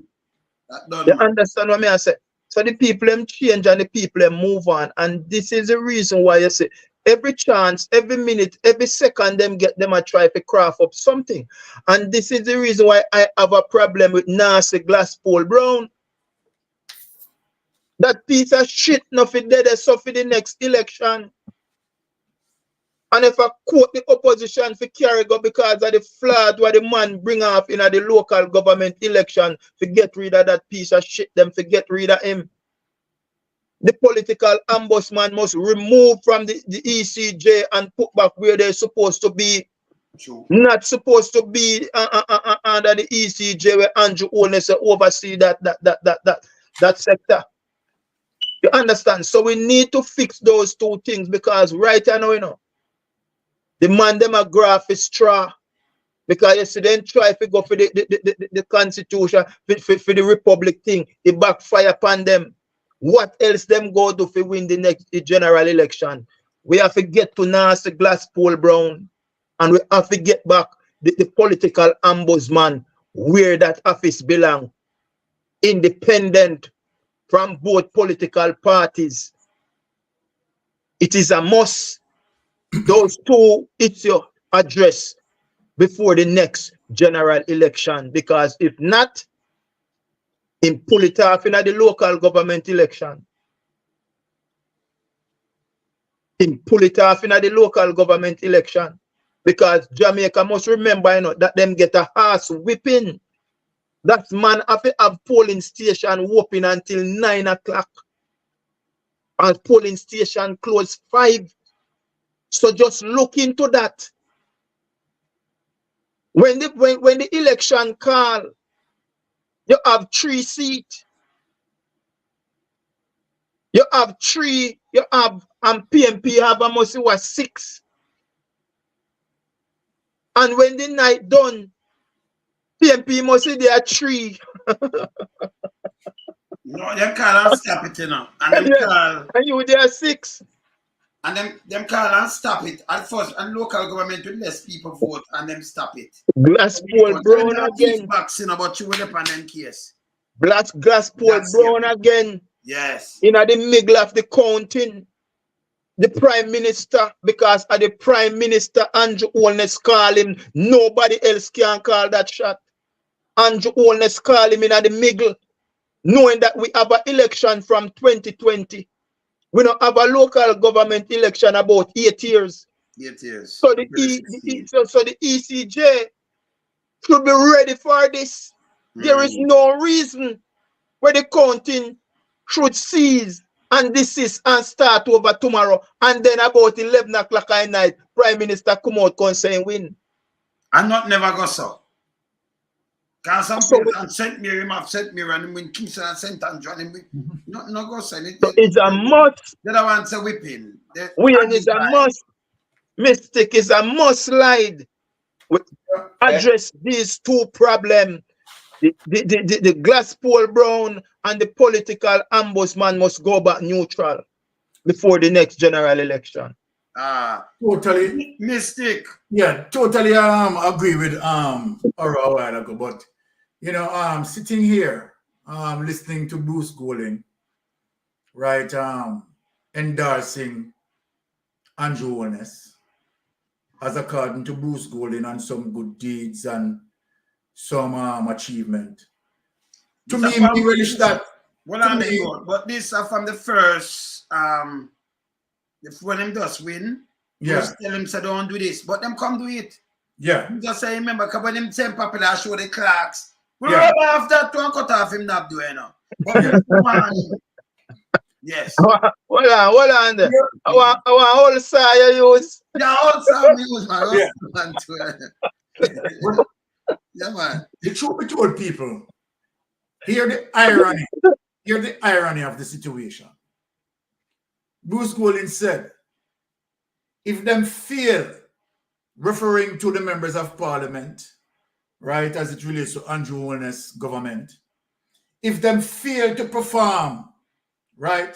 You understand what I say? So the people them change and the people them move on. And this is the reason why you say every chance, every minute, every second them get them a try to craft up something. And this is the reason why I have a problem with Nasty Glasspool Brown. That piece of shit nothing dead so for the next election. And if I quote the opposition for carry go because of the flood what the man bring off in the local government election to get rid of that piece of shit, them to get rid of him. The political ombudsman must remove from the ECJ and put back where they're supposed to be. True. Not supposed to be under the ECJ where Andrew Holness oversee that sector. You understand? So we need to fix those 2 things because right now, you know, the man them a graph is straw. Because yesterday try to go for the constitution, for the republic thing. It backfire upon them. What else them go do to win the next general election? We have to get to Nasty Glasspool Brown. And we have to get back the political ombudsman where that office belong. Independent from both political parties. It is a must. Those 2 issues address before the next general election. Because if not, him pull it off in the local government election. Him pull it off in the local government election. Because Jamaica must remember, you know, that them get a ass whipping. That man have to have polling station open until 9 o'clock. And polling station close 5. So just look into that. When the election call, you have 3 seats. You have 3. You have PMP have almost 6. And when the night done, PMP must say there are 3. No, them call and stop it, you know. And them call. And you there are 6. And them call and stop it. At first, and local government with less people vote and them stop it. Glasspool Brown again. Boxing about you with on them case. Glasspool Brown again. Yes. In the middle of the counting. The Prime Minister, because of the Prime Minister, Andrew Holness call him. Nobody else can call that shot. Andrew Holness call him in the middle. Knowing that we have an election from 2020. We don't have a local government election about 8 years. 8 years. So the ECJ should be ready for this. There is no reason where the counting should cease and desist and start over tomorrow. And then about 11 o'clock at night, Prime Minister come out and say win. And not never go so. Because some people have sent me, and when Kingston and St. Andrew, and not go send it. It's a must. The other one's a whipping. Win is a must. Mystic is a must slide. Address these 2 problems. The Glasspool Brown and the political ombudsman must go back neutral before the next general election. Totally. Mystic. Yeah, totally agree with Oro a while ago. But you know, sitting here, listening to Bruce Golding, right, endorsing Andrew Holness as according to Bruce Golding and some good deeds and some achievement. To me, we relish that. Well, but this are from the first when him just win, just tell him say don't do this, but them come do it. Yeah. Just say remember, because when him same popular show the clocks, we rub off that one cut off him not doing no. Yes. Hold on there. I want whole side you use. Yeah, whole side we use, man. Yeah, man. The truth be told, people, hear the irony. Hear the irony of the situation. Bruce Golding said, if them fail referring to the members of parliament right, as it relates to Andrew Holness government, if them fail to perform, right,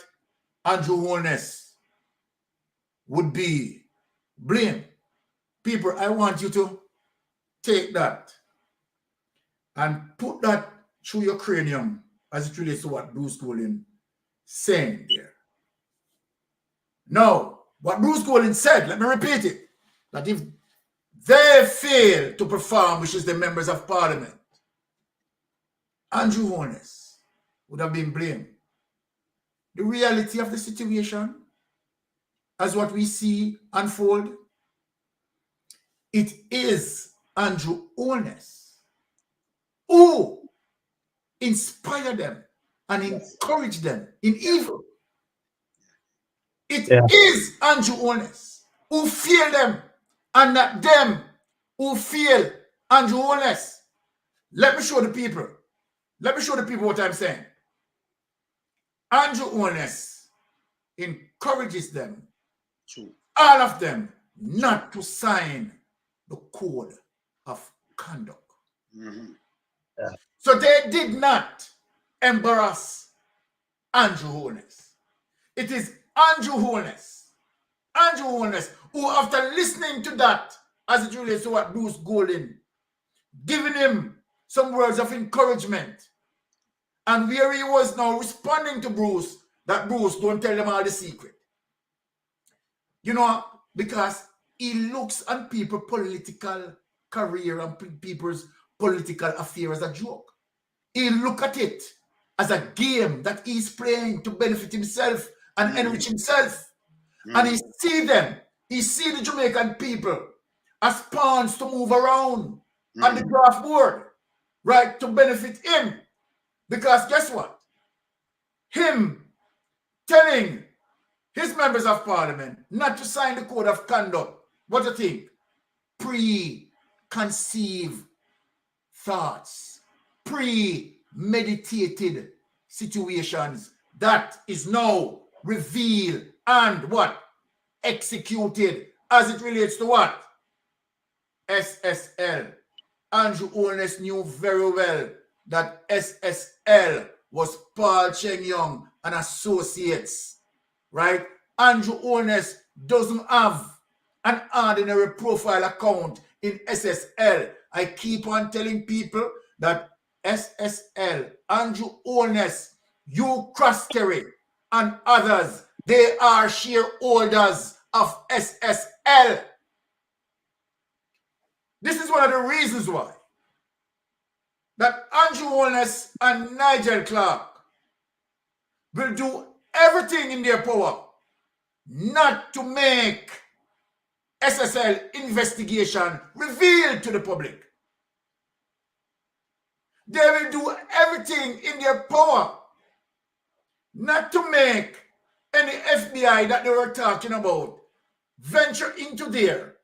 Andrew Holness would be blamed. People, I want you to take that and put that through your cranium as it relates to what Bruce Golding saying there. Now, what Bruce Golding said, let me repeat it, that if they fail to perform, which is the members of parliament, Andrew Holness would have been blamed. The reality of the situation, as what we see unfold, it is Andrew Holness who inspired them and encouraged them in evil. It is Andrew Holness who failed them and not them who failed Andrew Holness. Let me show the people. Let me show the people what I'm saying. Andrew Holness encourages them, all of them, not to sign the code of conduct. So they did not embarrass Andrew Holness. It is Andrew Holness, who after listening to that, as it relates to what Bruce Golding, giving him some words of encouragement, and where he was now responding to Bruce, that Bruce, don't tell them all the secret. You know, because he looks on people's political career and people's political affair as a joke. He look at it as a game that he's playing to benefit himself and enrich himself. And he see them, he see the Jamaican people as pawns to move around on the draft board, right, to benefit him. Because guess what? Him telling his members of parliament not to sign the code of conduct, what do you think? Preconceived thoughts, premeditated situations that is now revealed and what? Executed as it relates to what? SSL. Andrew Holness knew very well that SSL was Paul Cheng Young and Associates, right? Andrew Holness doesn't have an ordinary profile account in SSL. I keep on telling people that SSL, Andrew Holness, Hugh Cross-Terry, and others, they are shareholders of SSL. This is one of the reasons why that Andrew Holness and Nigel Clark will do everything in their power not to make SSL investigation revealed to the public. They will do everything in their power not to make any FBI that they were talking about venture into there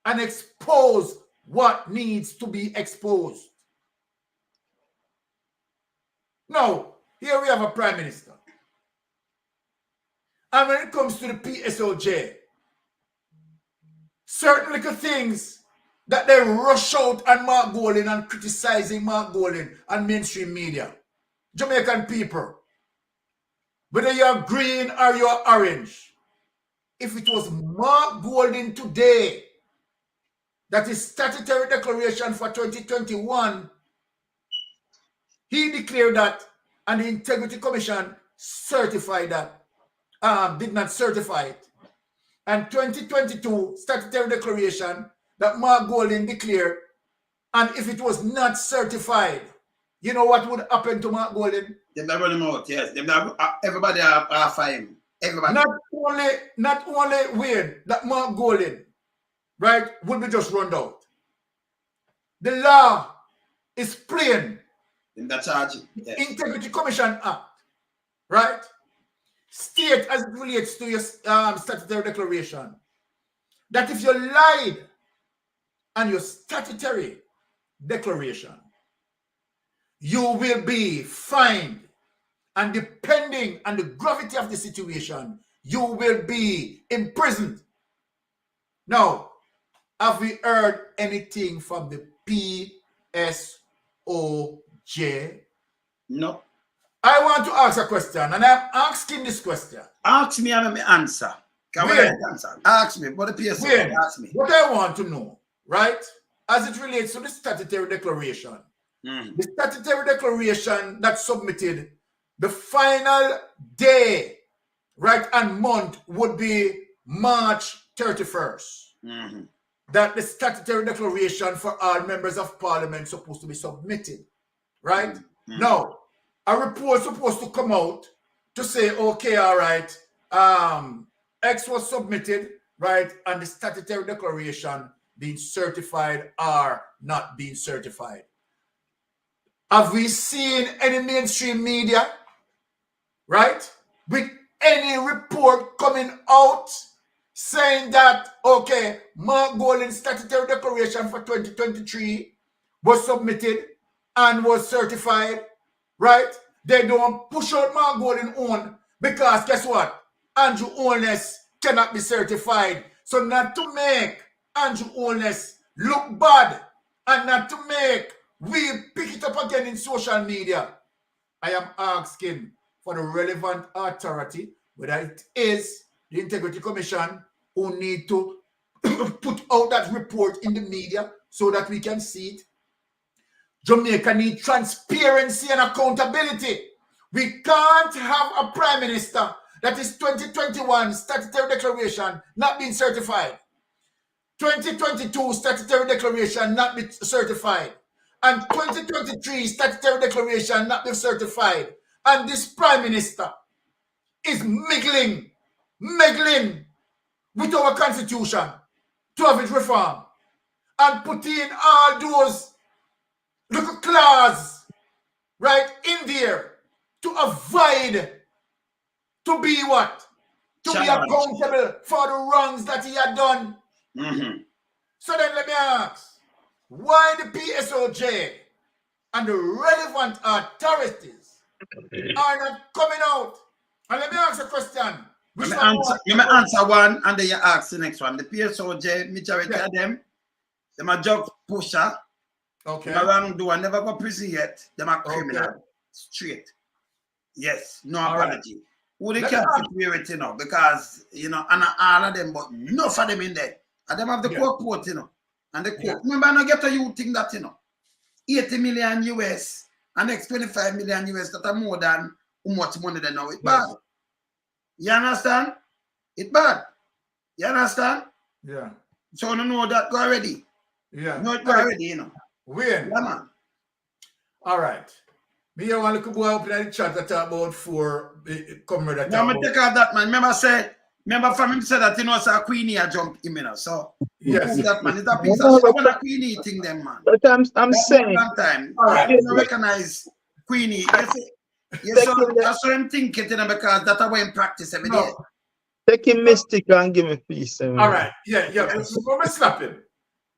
and expose what needs to be exposed. Now, here we have a prime minister. And when it comes to the PSOJ, certain little things that they rush out on Mark Golding and criticizing Mark Golding and mainstream media. Jamaican people, whether you're green or you're orange, if it was Mark Golding today, that is statutory declaration for 2021, he declared that, and the Integrity Commission certified that, did not certify it. And 2022 statutory declaration that Mark Golding declared, and if it was not certified, you know what would happen to Mark Golding? They will run him out, yes. Everybody are fine. Everybody. Not only Wayne, that Mark Golding, right, would be just run out. The law is plain. In that charge. Yes. Integrity Commission Act, right? State as it relates to your statutory declaration that if you lied on your statutory declaration, you will be fined, and depending on the gravity of the situation, you will be imprisoned. Now, have we heard anything from the PSOJ? No. I want to ask a question, and I'm asking this question. Ask me and let me answer. Ask me, but the PSOJ, ask me. What I want to know, right, as it relates to the statutory declaration, the statutory declaration that's submitted, the final day, right, and month would be March 31st. That the statutory declaration for all members of parliament is supposed to be submitted, right? Now, a report supposed to come out to say, okay, all right, X was submitted, right, and the statutory declaration being certified or not being certified. Have we seen any mainstream media, right, with any report coming out saying that, okay, Mark Golding's statutory declaration for 2023 was submitted and was certified, right? They don't push out Mark Golding on because guess what? Andrew Holness cannot be certified. So not to make Andrew Holness look bad and not to make we pick it up again in social media, I am asking for the relevant authority, whether it is the Integrity Commission, who need to put out that report in the media so that we can see it. Jamaica needs transparency and accountability. We can't have a prime minister that is 2021 statutory declaration not being certified, 2022 statutory declaration not be certified, and 2023 statutory declaration not be certified. And this prime minister is meddling with our constitution to have it reformed and put in all those little clause right in there to avoid to be what? To be accountable for the wrongs that he had done. So then let me ask, why the PSOJ and the relevant authorities are not coming out? And let me ask a question. Let me answer one and then you ask the next one. The PSOJ, majority of them are drug pusher. Okay. They around do and never go prison yet. Them are criminal. Straight. Yes. No apology. Who they can't secure it, you know, because, you know, and all of them, but enough of them in there. And them have the court, you know. And the court. Remember, I don't get to you think that, you know, 80 million US and next 25 million US that are more than how much money they know. It's bad. You understand? It's bad. You understand? Yeah. So you know that go already. Yeah. No, it go already, you know. Win. Yeah, man. All right. Me want to go up in the chat that talk about for comrade that. No, I'm take out that man. Remember from him said that you know so Queenie a jump him, you know. So yes, that man. It's a piece of shit. What a Queenie thing them, man. But I'm saying time. Right. You don't recognize Queenie. Yes, so that's what I'm thinking, you know, because that's how I practice every day. Take him mystic and give me peace. All right. Yeah. We're slapping.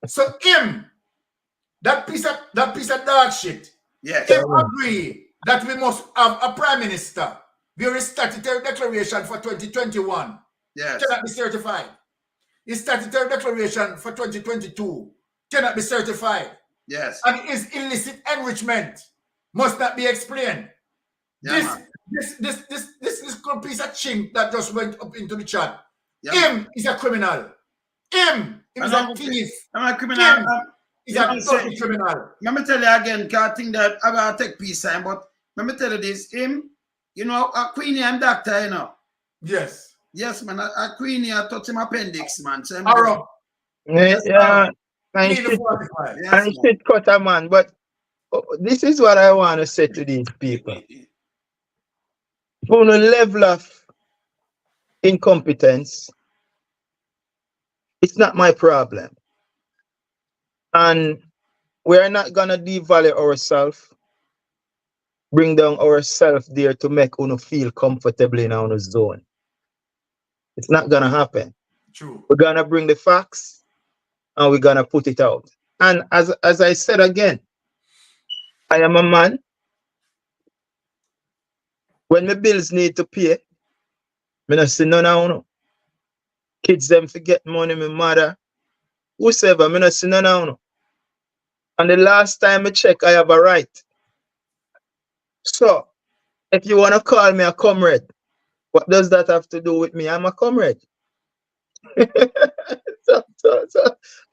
So him, that piece of dog shit. Yes. Him agree that we must have a prime minister. Very statutory declaration for 2021. Yes. Cannot be certified. His statutory declaration for 2022 cannot be certified. Yes. And his illicit enrichment must not be explained. Yeah, this little piece of chink that just went up into the chat. Yeah, him is a criminal. Him is a thief. I'm a criminal. He's a dirty criminal. Let me tell you again, because I think that I'm going to take peace time, but let me tell you this. Him, you know, a Queenie and doctor, you know. Yes. Yes, man. A Queenie, I touch him appendix, man. So yeah. I shit cutter, man. But this is what I want to say to these people. On a level of incompetence, it's not my problem. And we're not going to devalue ourselves, bring down ourselves there to make us feel comfortable in our zone. It's not going to happen. True. We're going to bring the facts and we're going to put it out. And as I said again, I am a man. When my bills need to pay, I don't see none of them. Kids them forget money, my mother. Whosoever, I don't see none of them. And the last time I check, I have a right. So, if you want to call me a comrade, what does that have to do with me? I'm a comrade. so,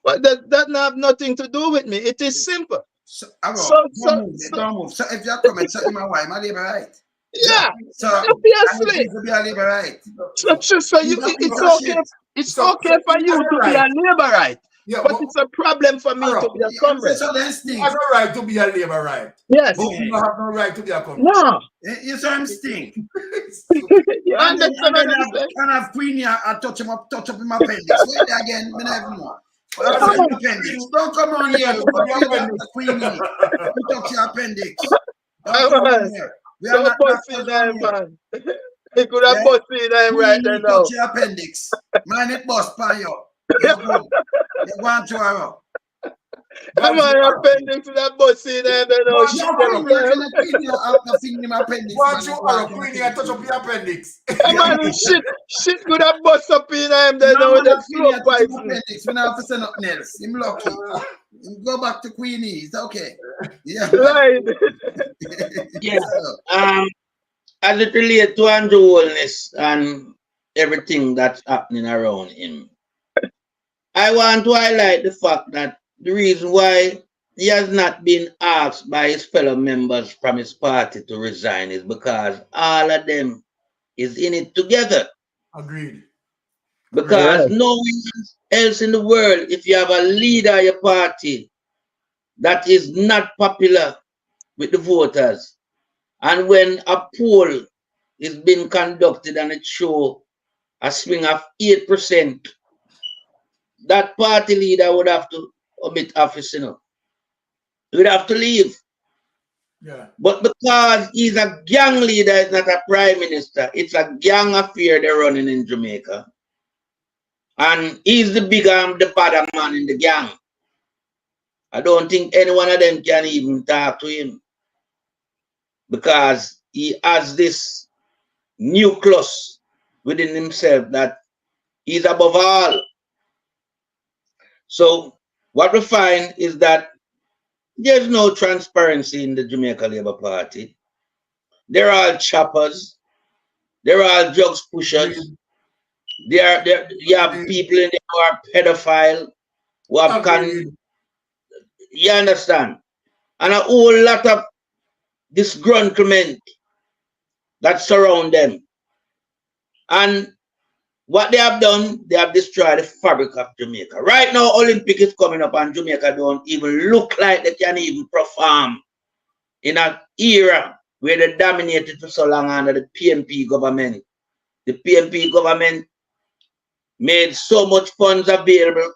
but that have nothing to do with me. It is simple. Don't move. So if you're coming, so my wife, my labor right. Yeah. So obviously. To be a labor right. So you, it's okay. It's okay for you to be a labor right. Yeah, but it's a problem for me to be a comrade. You have no right to be a labor right. Yes. But you don't have no right to be a comrade. No. You saw him stink. You understand what I'm saying? Can have Queenie I touch him up in my appendix. Wait again, me never know. Appendix. Don't come on here. Queenie. You touch your appendix. Don't come on here. We are not busting them, man. He could have busted them right there now. Touch your appendix. Man, it bust by you. You're good. You're going to her. Come on, appendix to that busting them. Watch you are Queenie and touch up your appendix. Man, shit could have bust up in him. Then now with the slow appendix. We don't have to say nothing else. I'm lucky. Go back to Queenie. It's okay. Yeah. Right. Yes. As it relates to Andrew Holness and everything that's happening around him, I want to highlight the fact that the reason why he has not been asked by his fellow members from his party to resign is because all of them is in it together. Agreed. Because no one else in the world, if you have a leader of your party that is not popular with the voters, and when a poll is being conducted and it shows a swing of 8%, that party leader would have to omit office, He would have to leave. Yeah. But because he's a gang leader, he's not a prime minister. It's a gang affair they're running in Jamaica. And he's the bigger and the badder man in the gang. I don't think any one of them can even talk to him, because he has this nucleus within himself that he's above all. So what we find is that there's no transparency in the Jamaica Labour Party. They're all choppers. They're all drugs pushers. You have people in there who are pedophile, who have you understand? And a whole lot of disgruntlement that surround them. And what they have done, they have destroyed the fabric of Jamaica. Right now, Olympic is coming up and Jamaica don't even look like they can even perform in an era where they dominated for so long under the PNP government. The PNP government made so much funds available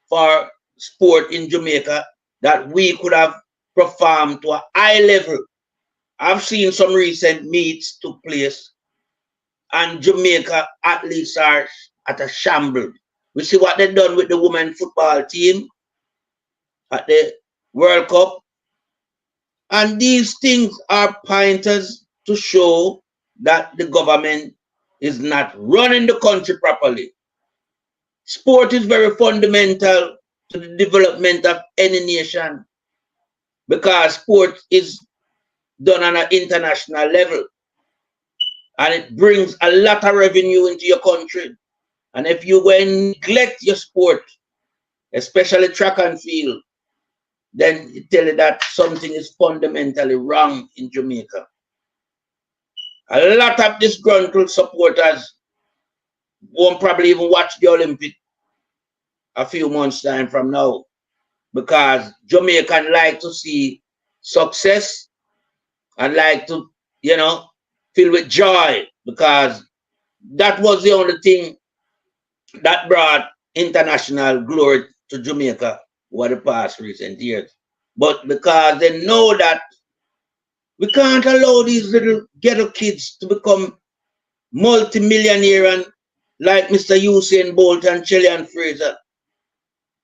for sport in Jamaica that we could have performed to a high level. I've seen some recent meets took place, and Jamaica athletes are at a shambles. We see what they've done with the women's football team at the World Cup. And these things are pointers to show that the government is not running the country properly. Sport is very fundamental to the development of any nation, because sport is done on an international level and it brings a lot of revenue into your country. And if you go and neglect your sport, especially track and field, then it tells you that something is fundamentally wrong in Jamaica. A lot of disgruntled supporters won't probably even watch the Olympic a few months' time from now, because Jamaicans like to see success and like to, feel with joy, because that was the only thing that brought international glory to Jamaica over the past recent years. But because they know that we can't allow these little ghetto kids to become multi-millionaire and like Mr. Usain Bolt and Chilean Fraser.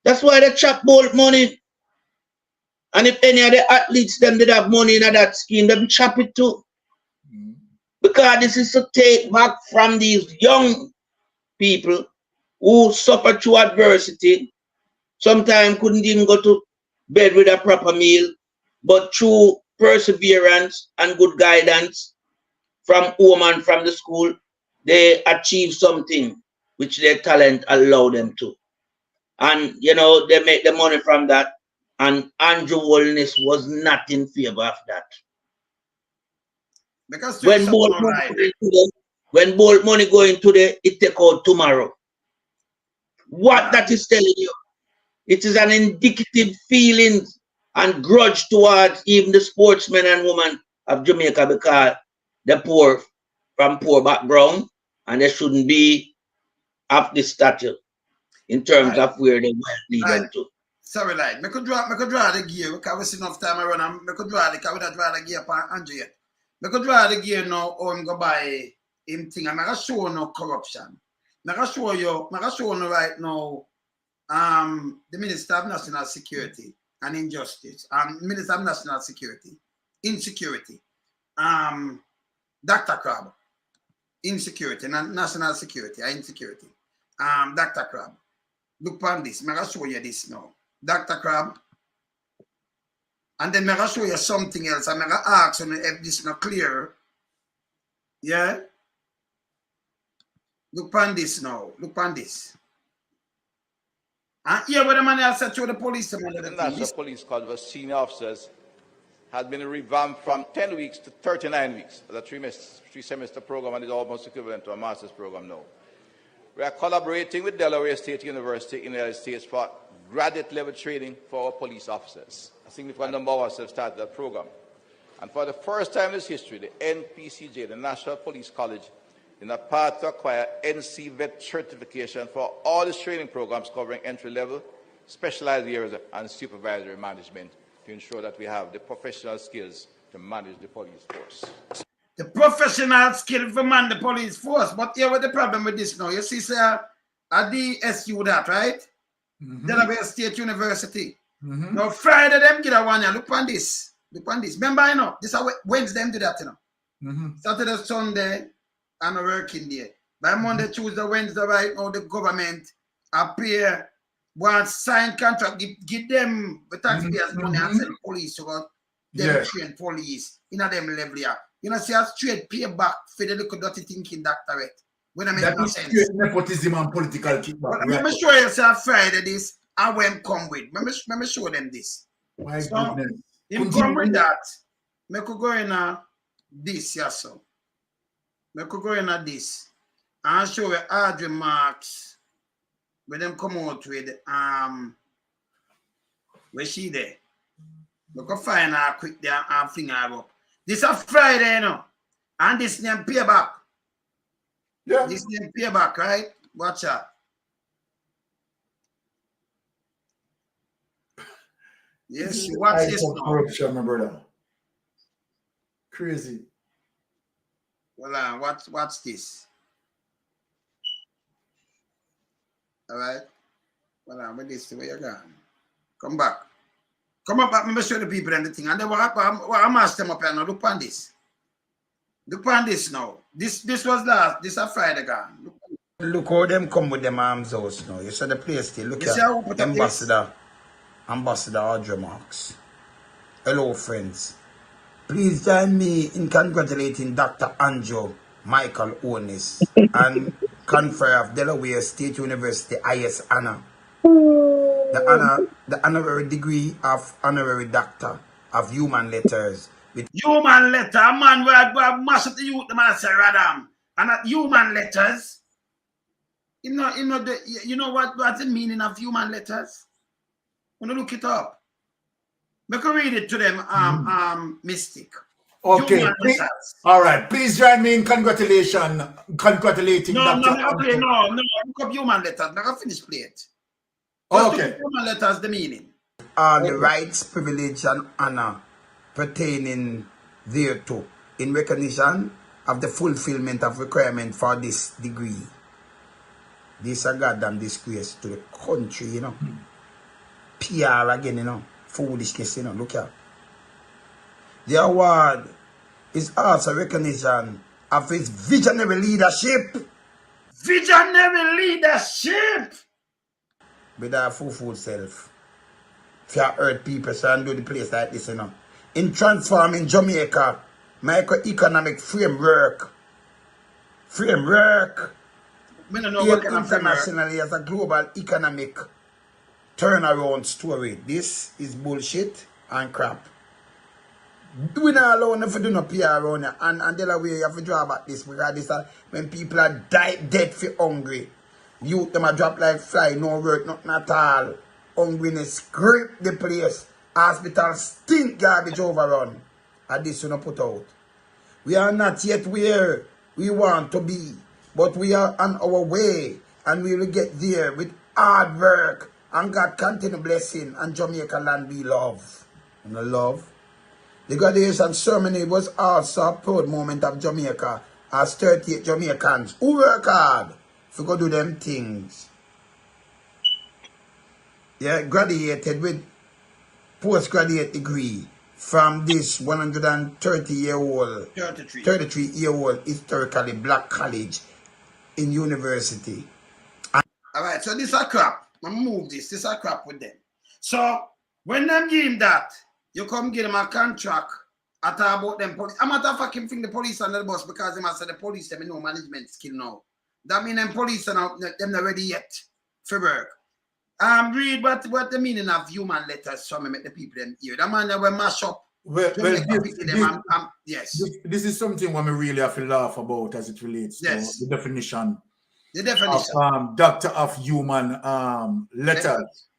That's why they chop Bolt money. And if any of the athletes them did have money in that scheme, they will chop it too. Because this is to take back from these young people who suffer through adversity, sometimes couldn't even go to bed with a proper meal, but through perseverance and good guidance from home and from the school, they achieve something which their talent allow them to. And, you know, they make the money from that. And Andrew Holness was not in favor of that. Because when bold money go into the, it take out tomorrow. What that is telling you, it is an indicative feeling and grudge towards even the sportsmen and women of Jamaica, because they're poor from poor background and they shouldn't be of this stature in terms of where they might lead them to. Sorry, like, I could draw the gear because we see enough time around and I could draw the gear for Andrew yet. I could draw the gear now or go buy him thing and I can show no corruption. I can show you right now the Minister of National Security and Injustice, Minister of National Security, Insecurity, Dr. Crab, Insecurity, National Security, Insecurity, Dr. Crab. Look on this, I'm going to show you this now. Dr. Crab. And then I'm going to show you something else. I'm going to ask you if this is not clear. Yeah? Look on this now. Look on this. And here, what the man else said to the police. The National Police College of Senior Officers has been revamped from 10 weeks to 39 weeks as a three-semester program, and is almost equivalent to a master's program now. We are collaborating with Delaware State University in the United States for graduate level training for our police officers. A significant number of us have started that program. And for the first time in its history, the NPCJ, the National Police College, is a path to acquire NC vet certification for all its training programs covering entry level, specialized areas, and supervisory management to ensure that we have the professional skills to manage the police force. The professional skill for man the police force. But here what the problem with this now? You see, sir, at the SU that, right? Delaware State University. Now Friday them get a one year. Look on this. Look on this. Remember, you know, this is Wednesday them do that, you know. Saturday, Sunday, and a working day. By Monday, Tuesday, Wednesday, right now, the government appear one signed contract, give them the taxpayers money and send police to go them train police in a them level here. You know, see a straight payback for the little dirty thinking doctorate. When I make no sense. Straight nepotism and political kickback. Let me show you, sir, Friday this, I went come with. Let me show them this. My so, goodness. Him come with that. I could go in this, yes, so. I could go in this. And show you hard remarks when them come out with, where she there? We can find her quick there and fling her up. This is Friday, you know. And this name payback. Yeah. This name payback, right? Watch out. Yes, watch this now. Corruption, my brother. Crazy. Well, watch this. All right. Well, with this, where you're going. Come back. Come up, let me show the people and the thing. And then what I'm asking them up here now. Look on this. Look on this now. This was last. This is a Friday gone. Look how them come with them arms house now. You see the place still. Look at Ambassador Audrey Marks. Hello, friends. Please join me in congratulating Dr. Andrew Michael Holness and confer of Delaware State University highest honor. The honorary degree of honorary doctor of human letters. With human letter, a man where I mash up the youth, the man say radam. And at human letters, you know what's the meaning of human letters? When you look it up, we can read it to them, Mystic. Okay. All right. Please join me in congratulating Dr. No. Look up human letters. I can finish play it. Okay. Human letters, the meaning. The rights, privilege, and honor pertaining thereto in recognition of the fulfillment of requirement for this degree. This is a goddamn disgrace to the country, you know. PR again, you know. Foolishness, you know. Look at. The award is also recognition of his visionary leadership. Visionary leadership! With our full self. if you hurt people, so and do the place like this, you know. In transforming Jamaica, microeconomic framework, internationally as a global economic turnaround story. This is bullshit and crap. We not allow them to do no PR around here. And the way you have to draw back this, because this when people are dead for hungry. Youth them a drop like fly, no work, nothing at all. Hungriness grip the place. Hospital stink garbage overrun. And this you not put out. We are not yet where we want to be. But we are on our way. And we will get there with hard work. And God continue blessing. And Jamaica land we love. And I love. The graduation ceremony was also a proud moment of Jamaica as 38 Jamaicans who work hard to go do them things. Yeah, graduated with postgraduate degree from this 33-year-old historically black college in university. Alright, so this is a crap. I'm gonna move this. This is a crap with them. So when them give him that, you come give them a contract at about them police. I'm not a fucking thing the police under the bus because they must say the police them no management skill now. That mean them police are not them not ready yet for work. Read what the meaning of human letters so me make the people them hear. That man that will mash up. Yes. This is something what we really have to laugh about as it relates to the definition. The definition of Doctor of Human Letters,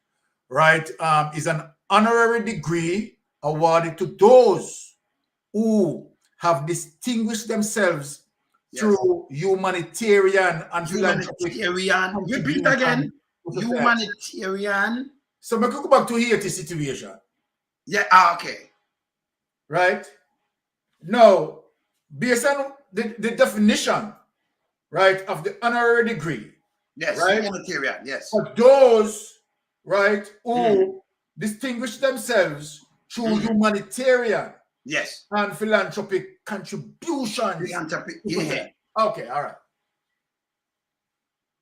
right? Is an honorary degree awarded to those who have distinguished themselves through humanitarian and philanthropic. Repeat again. Humanitarian. So we go back to Haiti situation. Yeah, okay. Right? Now, based on the definition, right, of the honorary degree. Yes, right? Humanitarian, yes. For those, right, who distinguish themselves through humanitarian and philanthropic contributions. Okay, all right.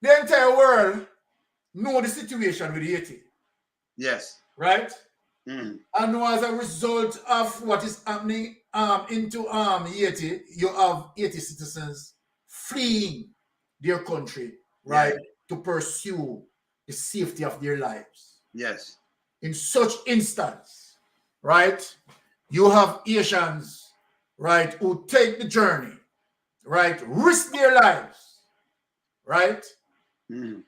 The entire world know the situation with Haiti. Yes. Right? And as a result of what is happening into Haiti, you have Haiti citizens fleeing their country, right, to pursue the safety of their lives. Yes. In such instance, right, you have Asians, right, who take the journey, right, risk their lives, right, and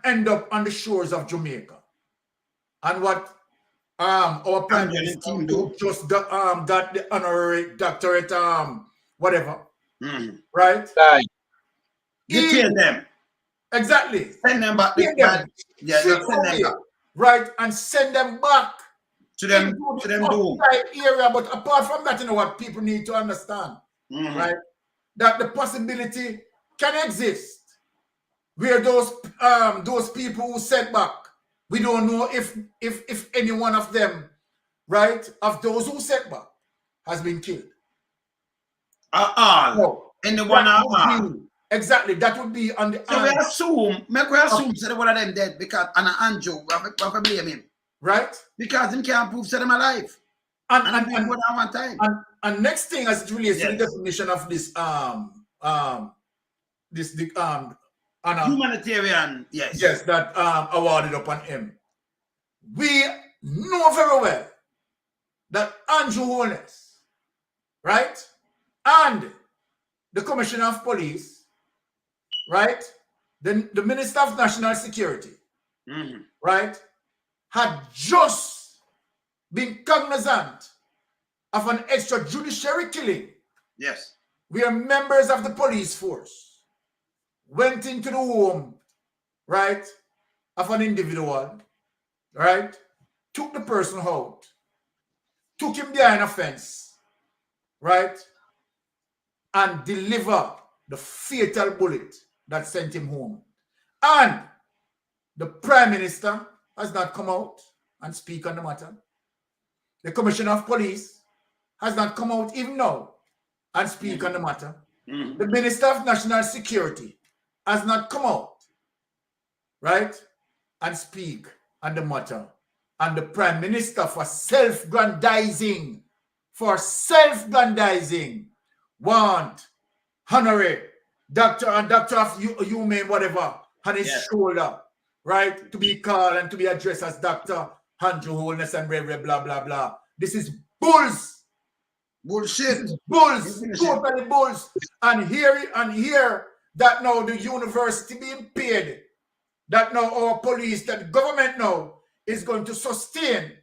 end up on the shores of Jamaica. And what our Prime Minister just got the honorary doctorate, whatever, right? Detain them. Exactly. Send them back. Send them back. Right, and send them back to them doom area. But apart from that, you know what people need to understand, right? That the possibility can exist where those people who sent back, we don't know if any one of them, right, of those who sent back has been killed. Exactly, that would be on the. So we assume that one of them dead because Andrew, we have to blame him, right? Because him can't prove that them alive. And next thing as it relates to the definition of this humanitarian, that awarded upon him. We know very well that Andrew Holness, right, and the Commissioner of Police, right, the Minister of National Security, right, had just been cognizant of an extrajudiciary killing. Yes. Where members of the police force went into the home, right, of an individual, right, took the person out, took him behind a fence, right, and deliver the fatal bullet that sent him home. And the Prime Minister has not come out and speak on the matter. The Commissioner of Police has not come out even now and speak on the matter. The Minister of National Security has not come out, right, and speak on the matter and the Prime Minister for self-grandizing, want honorary doctor and doctor of human whatever on his shoulder, right? To be called and to be addressed as Dr. Andrew Holness and blah, blah, blah. This is bulls. Bullshit. Bulls. Totally bulls. And here that now the university being paid, that now our police, that government now is going to sustain,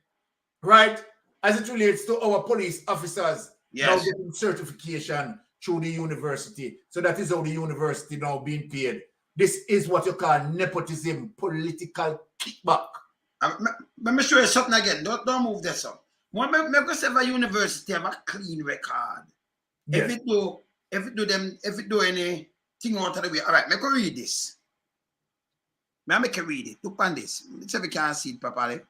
right, as it relates to our police officers now getting certification through the university. So that is how the university now being paid. This is what you call nepotism, political kickback. Let me show you something again. Don't move this up. Because every university have a clean record. If it do anything out of the way. All right, make me read this. May I make you read it? Look on this. Let's see if we can see it properly.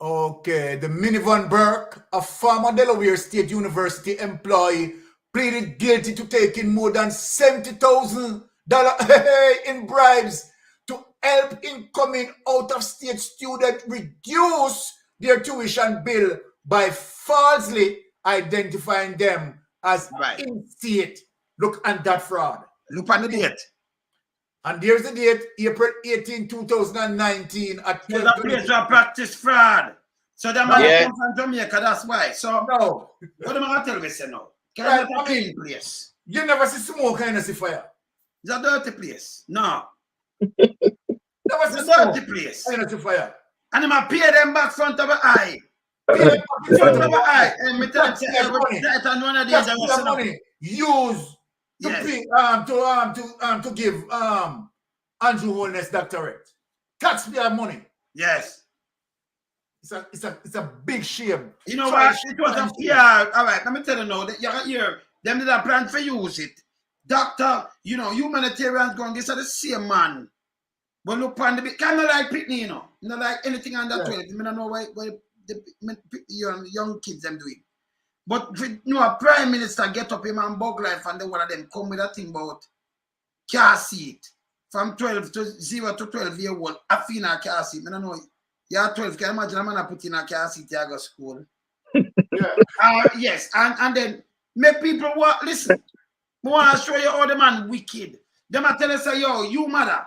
Okay, the Minivan Burke, a former Delaware State University employee, pleaded guilty to taking more than $70,000 in bribes to help incoming out-of-state students reduce their tuition bill by falsely identifying them as in-state. Look at that fraud. Look at the date. And there's the date, April 18, 2019 at 12. The place where practice fraud. So the man comes from Jamaica, that's why. So no. What am I going to tell you say now? Can I not a clean place? You never see smoke and see fire. It's a dirty place. No. Never see it's a dirty place. And see fire. And I'm going to pay them back front of the eye. Pay them back front of the eye. And me tell you, money use to give Andrew Holness doctorate. Taxpayer money. Yes. It's a big shame. You know what? It was a PR. All right, let me tell you now that you hear them did a plan for use it. Doctor, you know, humanitarians going, this are the same man. But look on the bit, kind of like Pitney, you know. Not like anything under 12. I don't know why the young kids them doing. But you know, a prime minister get up him and bug life and then one of them come with a thing about car seat from 0 to 12 year old. I feel a car seat. I don't know. You're 12. Can you imagine a man put in a car seat to go to school? Yes. And then make people listen. I want to show you how the man wicked. Them I tell us, yo, you mother.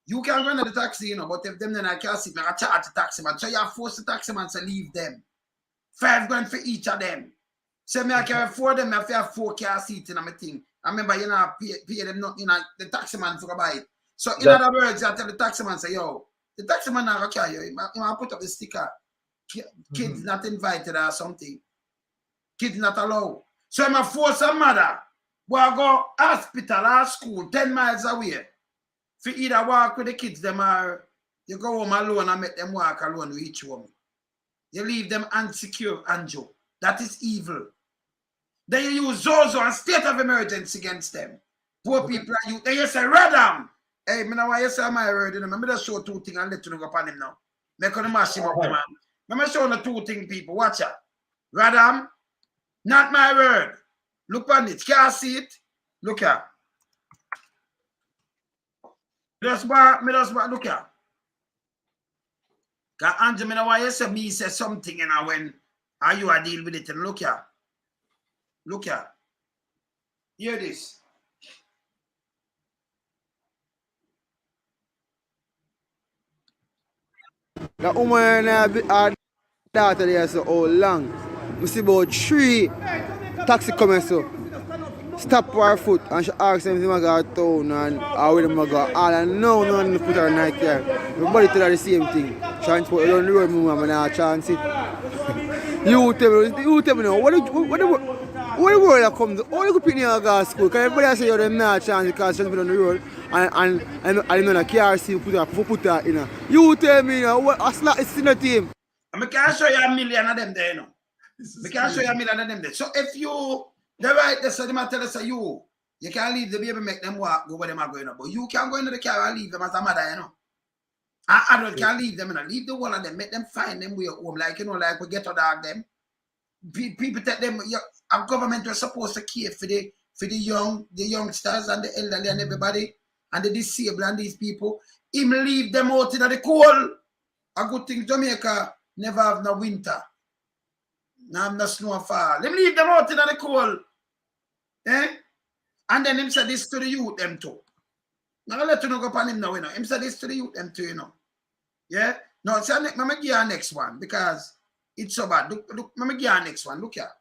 You can run the taxi, you know, but if them then I can't see, I charge the taxi man. So you force the taxi man to leave them. $5 for each of them. So me I can afford them, I have 4 car seats in my thing. I remember, you know, pay them not, you know, the taxi man for buy it. So in other words, I tell the taxi man, say, yo, the taxi man not carry you. I put up the sticker. Kids not invited or something. Kids not allowed. So I'm a force a mother who I go hospital or school 10 miles away. For either walk with the kids, them or you go home alone and make them walk alone reach home. You leave them unsecure, Anjo. That is evil. Then you use Zozo and state of emergency against them. Poor people are you. Then you say, Radam. Hey, I know why you say my word. Let me just show 2 things and let you know upon him now. Make on the mash him up, man. Let me show you 2 things, people. Watch out. Radam, not my word. Look on it. Can't see it. Look at. Just look at. Because Andrew, I know why you say me say something, you know, when are you a deal with it. And look at. Look at. Hear this. The woman and our daughter there so how long. We see about 3 taxi coming so. Stop her foot and she asks them if they go to town and how they go. All and no one put her in night car. Everybody tell her the same thing. Transport around the road, mama, and I chance it. You tell me now, what the world comes to? All the people in your girls' school, because everybody say you're them not chance because she's been on the road and know the car seat put her in. You tell me now, what a slap is in the team. I can't show you a million of them there, you know. I can't show you a million of them there. So if you, the right, so they might tell us, you can't leave the baby, make them walk, go where they are going. But you can't go into the car and leave them as a mother, you know. Adults can't leave them, you know. Leave the one of them, make them find them way home, like, you know, like we get to dog them. People take them, our government was supposed to care for the youngsters and the elderly and everybody, and the disabled and these people. him leave them out in the cold. A good thing Jamaica never have no winter. Now have no snowfall. Him leave them out in the cold. Eh? And then him said this to the youth them too. Now I'll let you know go upon him now, you know. Him said this to the youth them too, you know. Yeah? No, so I'm going to give you next one because it's so bad. Look, I'm going to give you next one. Look here.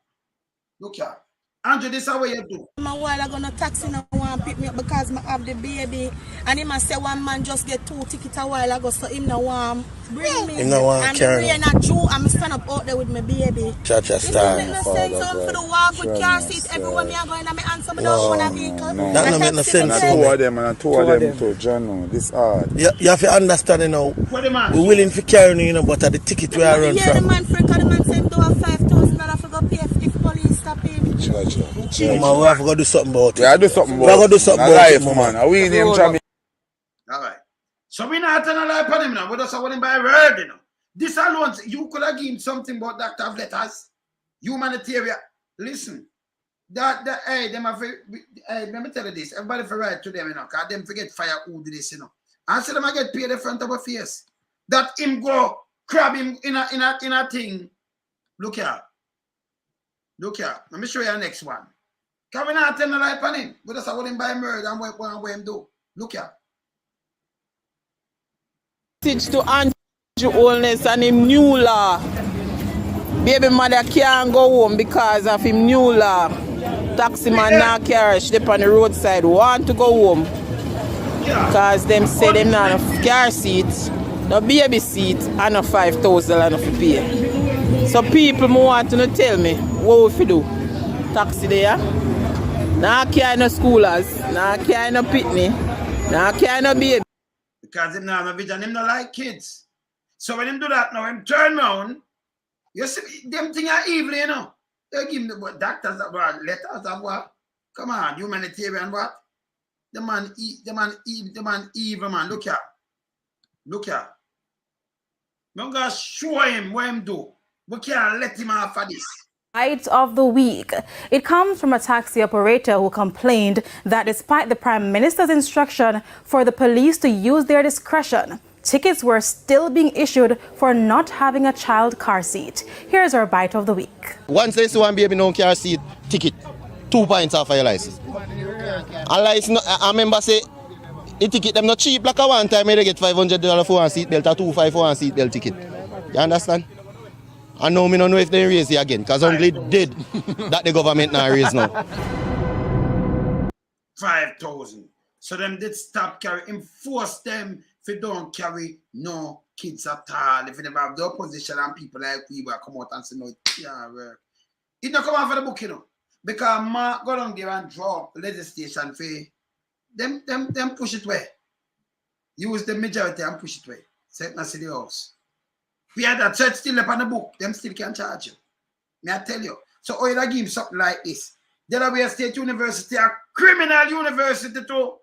Look here. Andrew, this is how you do. I'm a while ago, no taxi no one pick me up because I have the baby. And him say one man just get 2 tickets a while ago, so him no want bring me. Him no want and carry. the rain a Jew, I'm stand up out there with my baby. Cha-cha style. It doesn't make no sense for the walk with car seat everywhere me are going and me answer me don't own a vehicle. That don't make no sense. Two of them and two of them too, John. This hard. You have to understand, you know. We're willing to carry you know, but at the ticket we are run Yeah, the from. man for the man say him do a $5,000 for go pay if police stop him. Man, we have to go do something about it. Yeah, do something about it. We have to do something about it, man. Are we in him, Jamie? All right. So we not turn a lie upon him now. We just want him by word, you know. This alone, you could have given something about Dr. of Letters, humanitarian. Listen, hey, them have, hey, let me tell you this. Everybody for write to them, you know, because them forget fire who do this, you know. And so them I get paid in front of a face. That him go crab him in a thing. Look here. Look here. Let me show you the next one. Can we not turn a lie upon him? We just want him by murder and what him do. Look here. Message to Andrew Holness and him new law. Baby mother can't go home because of him new law. Taxi man now carry she on the roadside want to go home. Because them say them not enough car seat, no baby seat, and no $5,000 enough to pay. So people want to tell me what we do. Taxi there. Now carry no schoolers, now carry no pitney, now carry no baby. Because him not have a vision, him not like kids. So when him do that now, him turn round, you see, them things are evil, you know. They give him the doctors that what, letters of what? Come on, humanitarian what? The man evil, man. Look here. Look here. I'm going to show him what him do. We can't let him off of this. Bite of the week. It comes from a taxi operator who complained that despite the Prime Minister's instruction for the police to use their discretion, tickets were still being issued for not having a child car seat. Here's our bite of the week. Once they see one baby no car seat, ticket, 2 points off of your license. And license, I remember say, the ticket them not cheap like a one time they get $500 for one seat belt or $250 for one seat belt ticket. You understand? And now I don't know if they raise it again, because only did that the government now raise now. 5,000. So them did stop carry, enforce them if they don't carry no kids at all. If they never have the opposition and people like we will come out and say no, it can't work. It don't come out for the book, you know. Because Mark go down there and draw legislation for them push it away. Use the majority and push it away. Set not see the house. We had that church still up on the book, them still can charge you. May I tell you? So all you give something like this. Delaware State University, a criminal university too.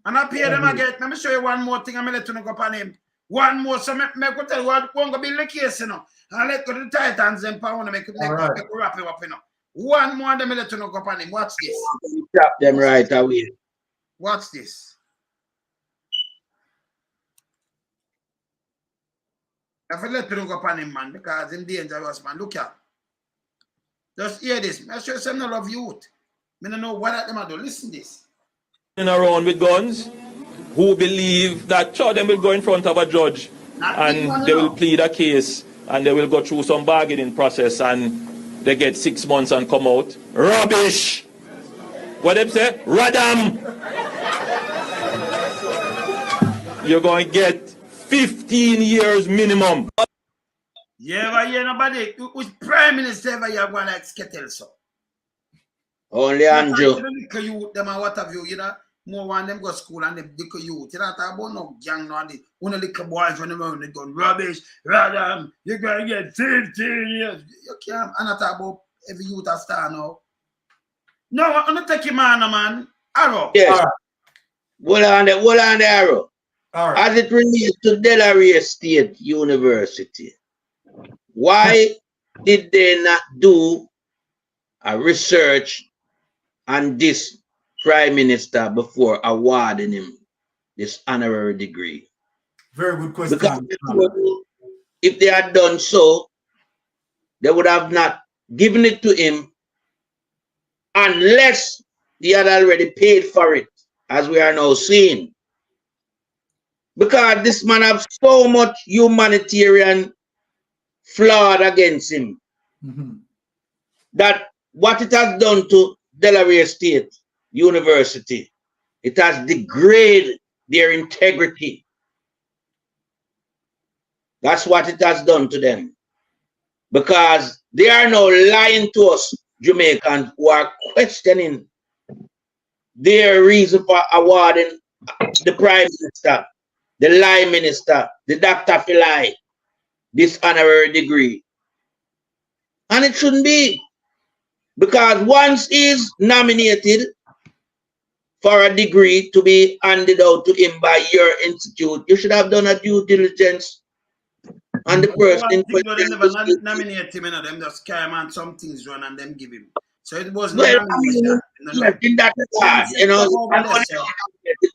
And I pay them again. Let me show you one more thing. I'm going to let you know go upon him. One more. So I go tell you what won't go be the case, you know. And let go to the Titans and I want to make wrap it up, you know. One more, let me let you know go upon him. Watch this. Tap them right away. Watch this. If I let you go upon him, man, because he's dangerous, man. Look here. Just hear this. I show you some love youth. I don't know what them do. Listen this. Around with guns who believe that sure them will go in front of a judge and they will plead a case and they will go through some bargaining process and they get 6 months and come out. Rubbish! What them say? Radam! You're going to get 15 years minimum. You ever hear nobody? Which Prime Minister ever you going like Skettle so? Only Andrew. Them and what have you, you know? More one them go to school and them little youth. You know talk about no gang no the only little boys when they gun rubbish, radam, you're gonna get 15 years. You can't and I talk about every youth a star now. No, I'm not taking man. Arrow. Yes. Hold on the arrow. Right. As it relates to Delaware State University, why did they not do a research on this Prime Minister before awarding him this honorary degree? Very good question. Because if they had done so, they would have not given it to him unless he had already paid for it, as we are now seeing. Because this man has so much humanitarian fraud against him that what it has done to Delaware State University, it has degraded their integrity. That's what it has done to them. Because they are now lying to us, Jamaicans, who are questioning their reason for awarding the Prime Minister, the Lie Minister, the Dr. Philai, this honorary degree. And it shouldn't be. Because once he's nominated for a degree to be handed out to him by your institute, you should have done a due diligence on the person. They never nominate him, them just carry him on some things run and them give him. So it was not nominated. In that regard, you know,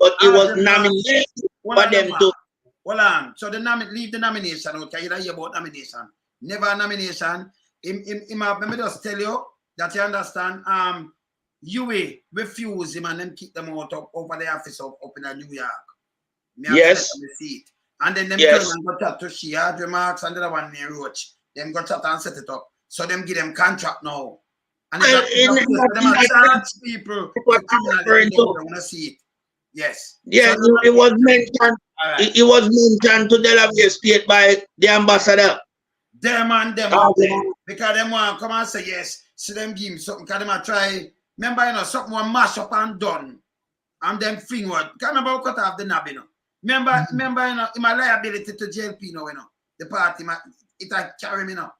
but he was nominated for them to. Hold on. So leave the nomination out. Can you hear about nomination? Never a nomination. Let me just tell you that you understand. UA refuse him and then keep them out over the office up in New York. Yes. And then them turn and go chat to Shia, remarks, and the other one near Roach. Them go chat and set it up. So them give them contract now. And them charge people. Want to see it. Yes. Yes, so it was mentioned. Right. It was mentioned to Delaware State by the ambassador. Them and them, because them want to come and say yes. So them give him something. Because them try. Remember, you know, something was mash up and done. And them thing was. Can't remember cut off the knob, you know. Remember, you know, in my liability to JLP, you know, the party, it had carry me now.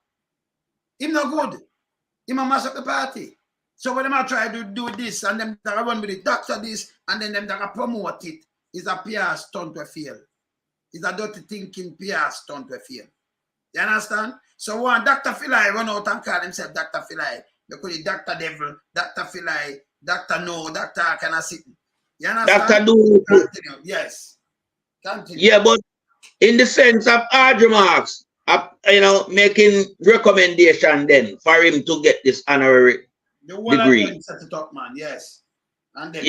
Him not good. He might mash up the party. So when them try to do this and them that run with it, doctor this, and then them that promote it, is a PR stunt to fail. It's a dirty thinking PR stunt to fail. You understand? So one Dr. Philai run out and call himself Dr. Philai. They call it Dr. Devil, Dr. Philai, Dr. No, Dr. kind of sit. You understand? Dr. Do. Continue. Yes. Continue. Yeah, but in the sense of hard remarks, you know, making recommendation then for him to get this honorary degree. Set it up, man. Yes. And then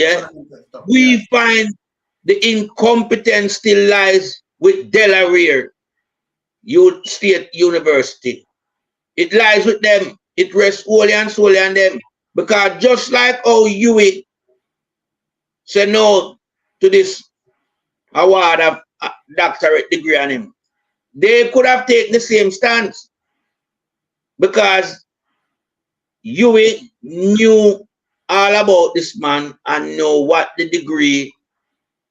we find the incompetence still lies with Delaware State University. It lies with them. It rests wholly and solely on them. Because just like how UWI said no to this award of doctorate degree on him, they could have taken the same stance. Because UWI knew all about this man and know what the degree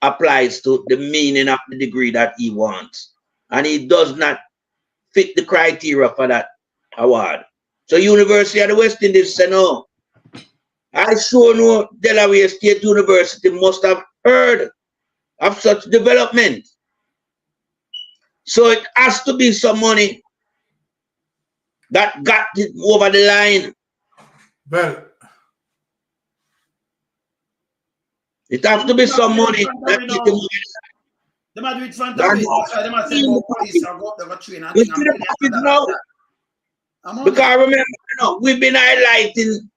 applies to, the meaning of the degree that he wants. And he does not fit the criteria for that award. So University of the West Indies said no. I sure know Delaware State University must have heard of such development. So it has to be some money that got it over the line. Well, it has to be some money that get it over the line. They might do it front of it. They might say go police or go up there train and because remember, you know, we've been highlighting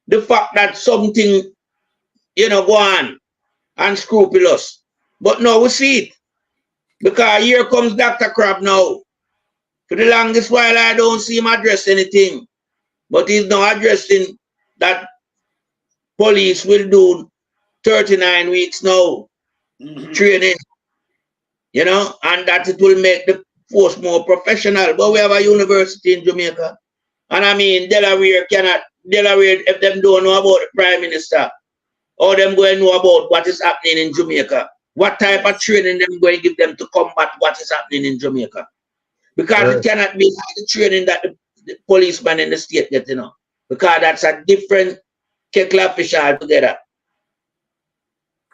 the fact that something, you know, go on unscrupulous. But now we see it. Because here comes Dr. Crab now. For the longest while, I don't see him address anything. But he's now addressing that police will do 39 weeks now training. You know, and that it will make the force more professional. But we have a university in Jamaica. And I mean, Delaware, if them don't know about the Prime Minister, or them going to know about what is happening in Jamaica, what type of training them going to give them to combat what is happening in Jamaica? Because it cannot be like the training that the policeman in the state get, you know. Because that's a different kettle of fish altogether.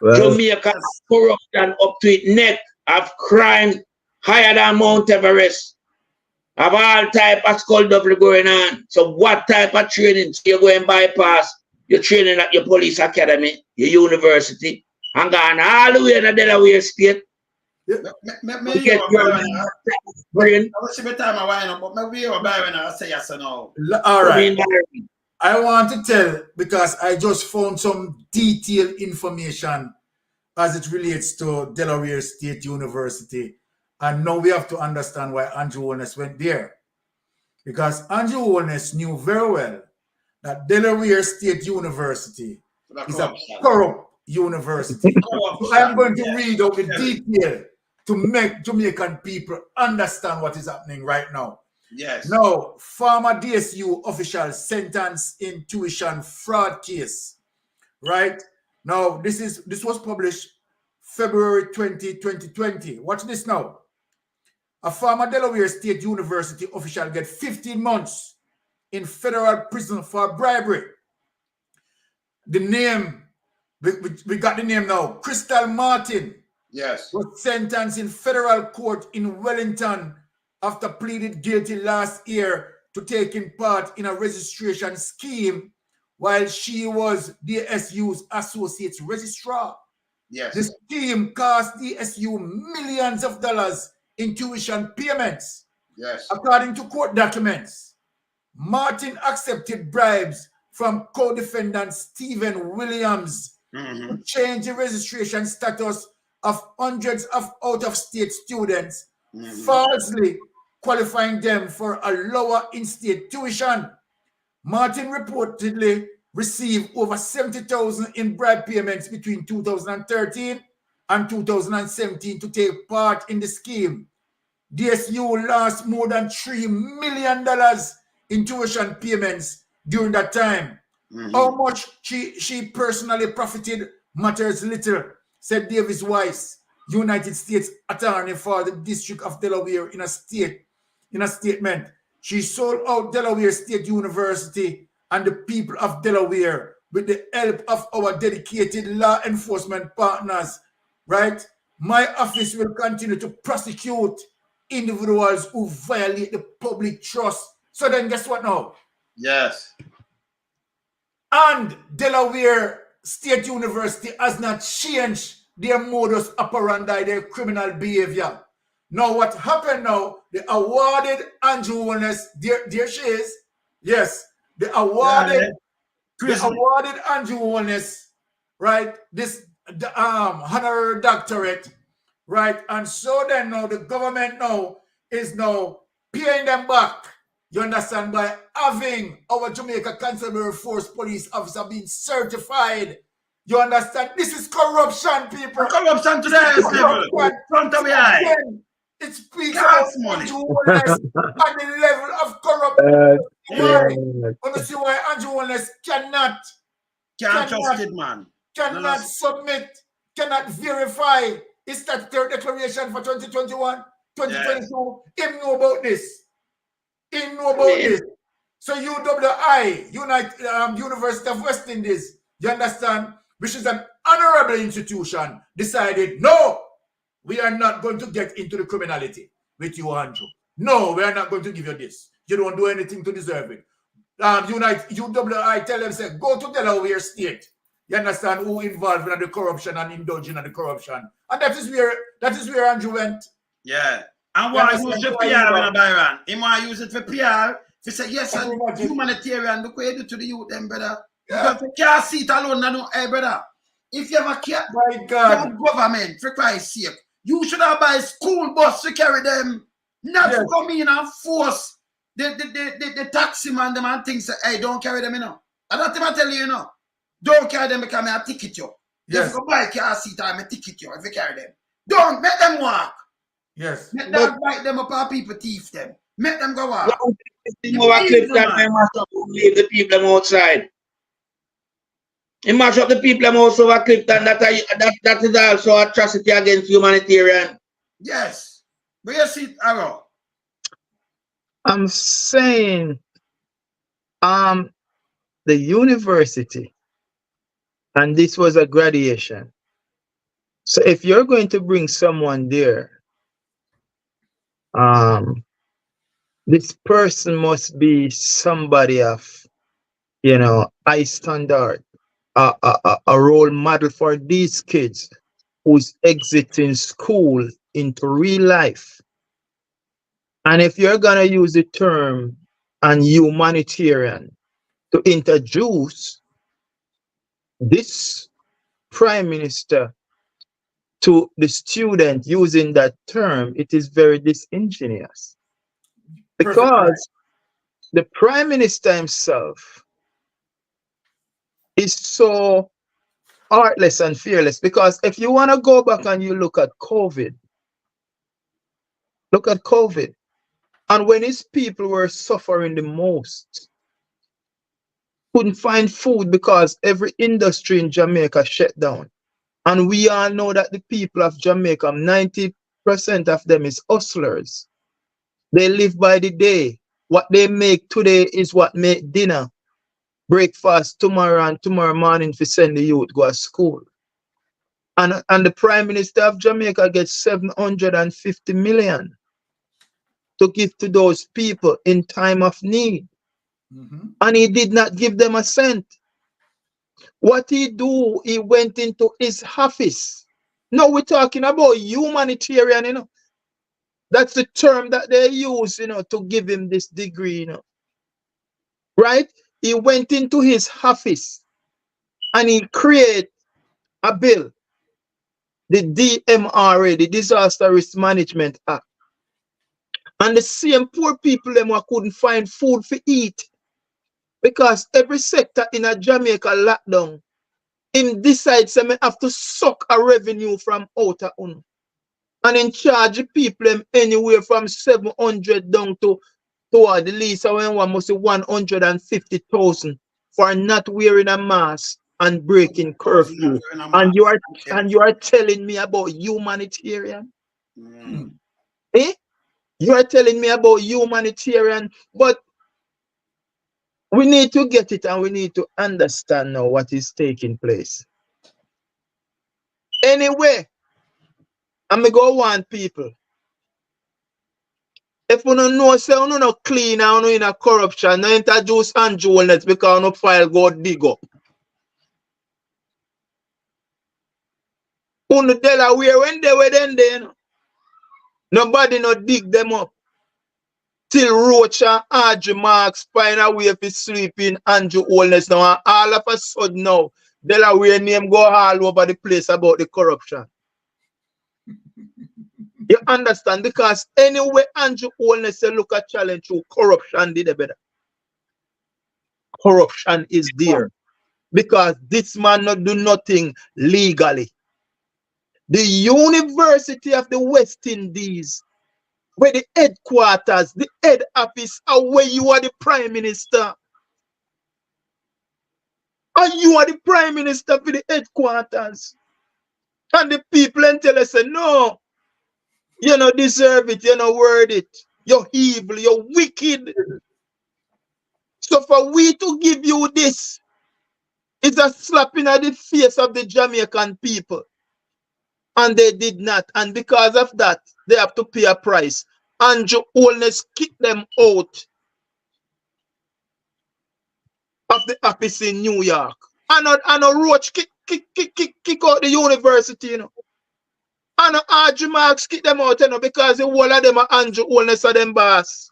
Jamaica has corruption up to its neck of crime higher than Mount Everest. Of all type of skullduggery going on. So what type of training? So you're going bypass your training at your police academy, your university, and gone all the way to Delaware State Me hear Byron. I see me time I wind up, but me hear Byron. I say yes or no. All right. I want to tell, because I just found some detailed information as it relates to Delaware State University. And now we have to understand why Andrew Holness went there. Because Andrew Holness knew very well that Delaware State University is a corrupt university. So I'm going to read out the detail to make Jamaican people understand what is happening right now. Yes. Now, former DSU officials sentenced in tuition fraud case. Right? Now, this was published February 20, 2020. Watch this now. A former Delaware State University official gets 15 months in federal prison for bribery. The name, we got the name now, Crystal Martin. Yes. Was sentenced in federal court in Wellington after pleaded guilty last year to taking part in a registration scheme while she was DSU's associate registrar. Yes. The scheme cost DSU millions of dollars in tuition payments. Yes. According to court documents, Martin accepted bribes from co-defendant Stephen Williams to change the registration status of hundreds of out-of-state students, falsely qualifying them for a lower in-state tuition. Martin reportedly received over $70,000 in bribe payments between 2013 and 2017 to take part in the scheme. DSU lost more than $3 million in tuition payments during that time. How much she personally profited matters little, said Davis Weiss, United States Attorney for the District of Delaware, in a statement. She sold out Delaware State University and the people of Delaware with the help of our dedicated law enforcement partners, right? My office will continue to prosecute individuals who violate the public trust. So then guess what now? Yes. And Delaware State University has not changed their modus operandi, their criminal behavior. Now what happened now, they awarded Andrew Holness, there she is. Yes, they awarded Andrew Holness, right, this honorary doctorate, right? And so then now the government now is now paying them back, you understand, by having our Jamaica Constabulary Force police officer being certified. You understand? This is corruption, people. Corruption to the highest level. Front of the eye. It speaks about Andrew Holness at the level of corruption. Want to see why Andrew Holness cannot submit, cannot verify his statutory declaration for 2021, 2022. He know about this. He know about this. So UWI, University of West Indies, you understand, which is an honorable institution, decided, no, we are not going to get into the criminality with you, Andrew. No, we are not going to give you this. You don't do anything to deserve it. UWI tell them, say, go to Delaware State. You understand, who involved in the corruption and indulging in the corruption. And that is where Andrew went. Yeah. And why use the PR in a Byron? He want to use it for PR. He said, yes, and humanitarian, look what you do to the youth, them, brother. Because you can't see it alone, no, hey, brother. If you have a care, my God, government, for Christ's sake, you should have buy a school bus to carry them, not to come in and force the taxi man them and things. Hey, don't carry them, you know. And that's what I tell you, you know. Don't carry them because I ticket you. Yes. If you buy a car seat, I'm a ticket you if you carry them. Don't make them walk. Yes. Make them bite them up and people thief them. Make them go walk. Leave the people outside. He mash up the people also over Clifton. That is also atrocity against humanitarian. Yes. Where you see it, Arrow? I'm saying the university, and this was a graduation. So if you're going to bring someone there, this person must be somebody of, you know, high standard, a role model for these kids who's exiting school into real life. And if you're gonna use the term and humanitarian to introduce this prime minister to the student using that term, it is very disingenuous. Because the prime minister himself is so heartless and fearless. Because if you want to go back and you look at COVID, and when his people were suffering the most, couldn't find food because every industry in Jamaica shut down. And we all know that the people of Jamaica, 90% of them is hustlers. They live by the day. What they make today is what make dinner, breakfast tomorrow, and tomorrow morning to send the youth go to school. And the Prime Minister of Jamaica gets 750 million to give to those people in time of need. And he did not give them a cent. What he do, he went into his office. Now we're talking about humanitarian, you know. That's the term that they use, you know, to give him this degree, you know. Right? He went into his office and he created a bill, the DMRA, the Disaster Risk Management Act. And the same poor people them who couldn't find food to eat because every sector in a Jamaica lockdown, him decides that me have to suck a revenue from outer un. And in charge the people them anywhere from 700 down to the least when one must say 150,000 for not wearing a mask and breaking curfew. And you are telling me about humanitarian? Eh? You are telling me about humanitarian, but we need to get it and we need to understand now what is taking place. Anyway, I'm going to go warn people. If you don't know, say you not clean and you in a corruption, no introduce Andrew Holness because no file go dig up. On the Delaware, when they were then there, nobody no dig them up. Till Roach and Audrey Marks find a way for sleeping Andrew Holness now. And all of a sudden now, Delaware name go all over the place about the corruption. You understand? Because anyway Andrew Holness look at challenge through corruption did a better. Corruption is there. Because this man not do nothing legally. The University of the West Indies, where the headquarters, the head office, are where you are the Prime Minister. And you are the Prime Minister for the headquarters. And the people and tell us, no, you don't deserve it, you don't worth it. You're evil, you're wicked. So for we to give you this, it's a slap in the face of the Jamaican people. And they did not. And because of that, they have to pay a price. Andrew Holness kicked them out of the office in New York. And a Roach kick out the university, you know. And Audrey Marks kick them out, you know, because the whole of them are Andrew Holness are them boss.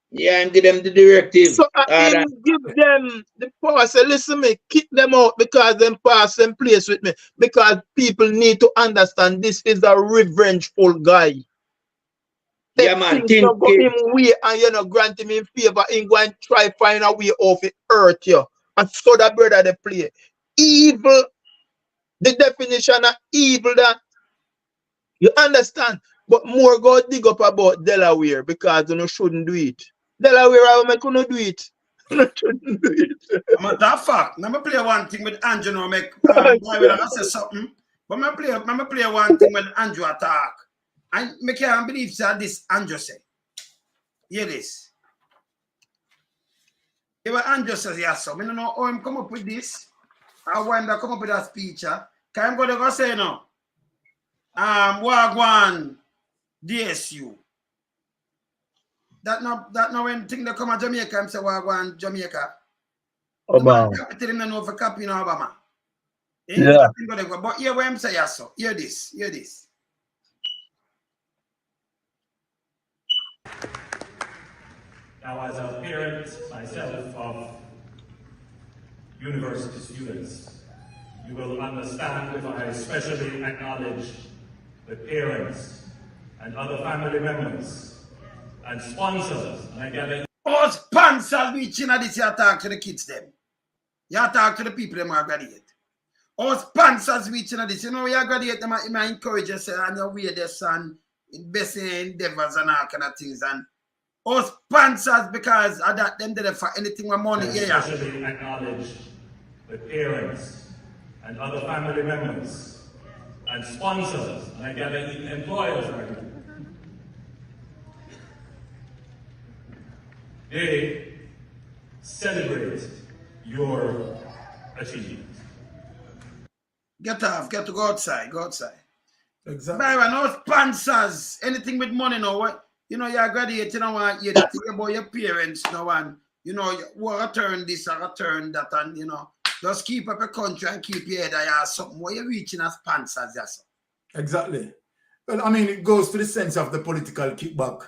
Yeah, and give them the directive. So I give them the power. Say, listen me, kick them out because them pass them place with me. Because people need to understand this is a revengeful guy. Yeah, man. You go him way and you know grant him in favor, him go and try find a way off it hurt you. And so that brother they play. Evil, the definition of evil that you understand. But more go dig up about Delaware because you shouldn't do it. Delaware, I make you not do it. You shouldn't do it. That fact. Let me play one thing with Andrew now. Make boy will I say something. But let me play one thing when Andrew attack. And I can't believe that this Andrew say. Hear this. If Andrew says yes, so I don't know how him come up with this. I wonder come up with that speech. Can I go say no? Wagwan DSU. That no when thing they come to Jamaica, I'm say Wagwan Jamaica. Obama. Tell him no for copying Obama. Yeah. But here where I'm say yes, so hear this. Now, as a parent myself of university students, you will understand if I especially acknowledge the parents and other family members and sponsors. And I gather all sponsors reaching at this, you talk to the kids them. You talk to the people them are graduate. All sponsors reaching at this. You know, you graduate them, you might encourage yourself and you wear their son, best endeavors and all kind of things. And all sponsors, because of that, them did for anything with money. Yeah. Especially acknowledge the parents and other family members and sponsors, and I gather even employers are here. They celebrate your achievement. Get off, get to go outside, go outside. Exactly. Byron, no sponsors, anything with money, no what? You know, you're graduate, you don't want to hear that about your parents, no one. You know, you want to turn this or turn that, and you know, just keep up your country and keep your head or something. What you're reaching as sponsors, yes. Exactly. Well, I mean, it goes to the sense of the political kickback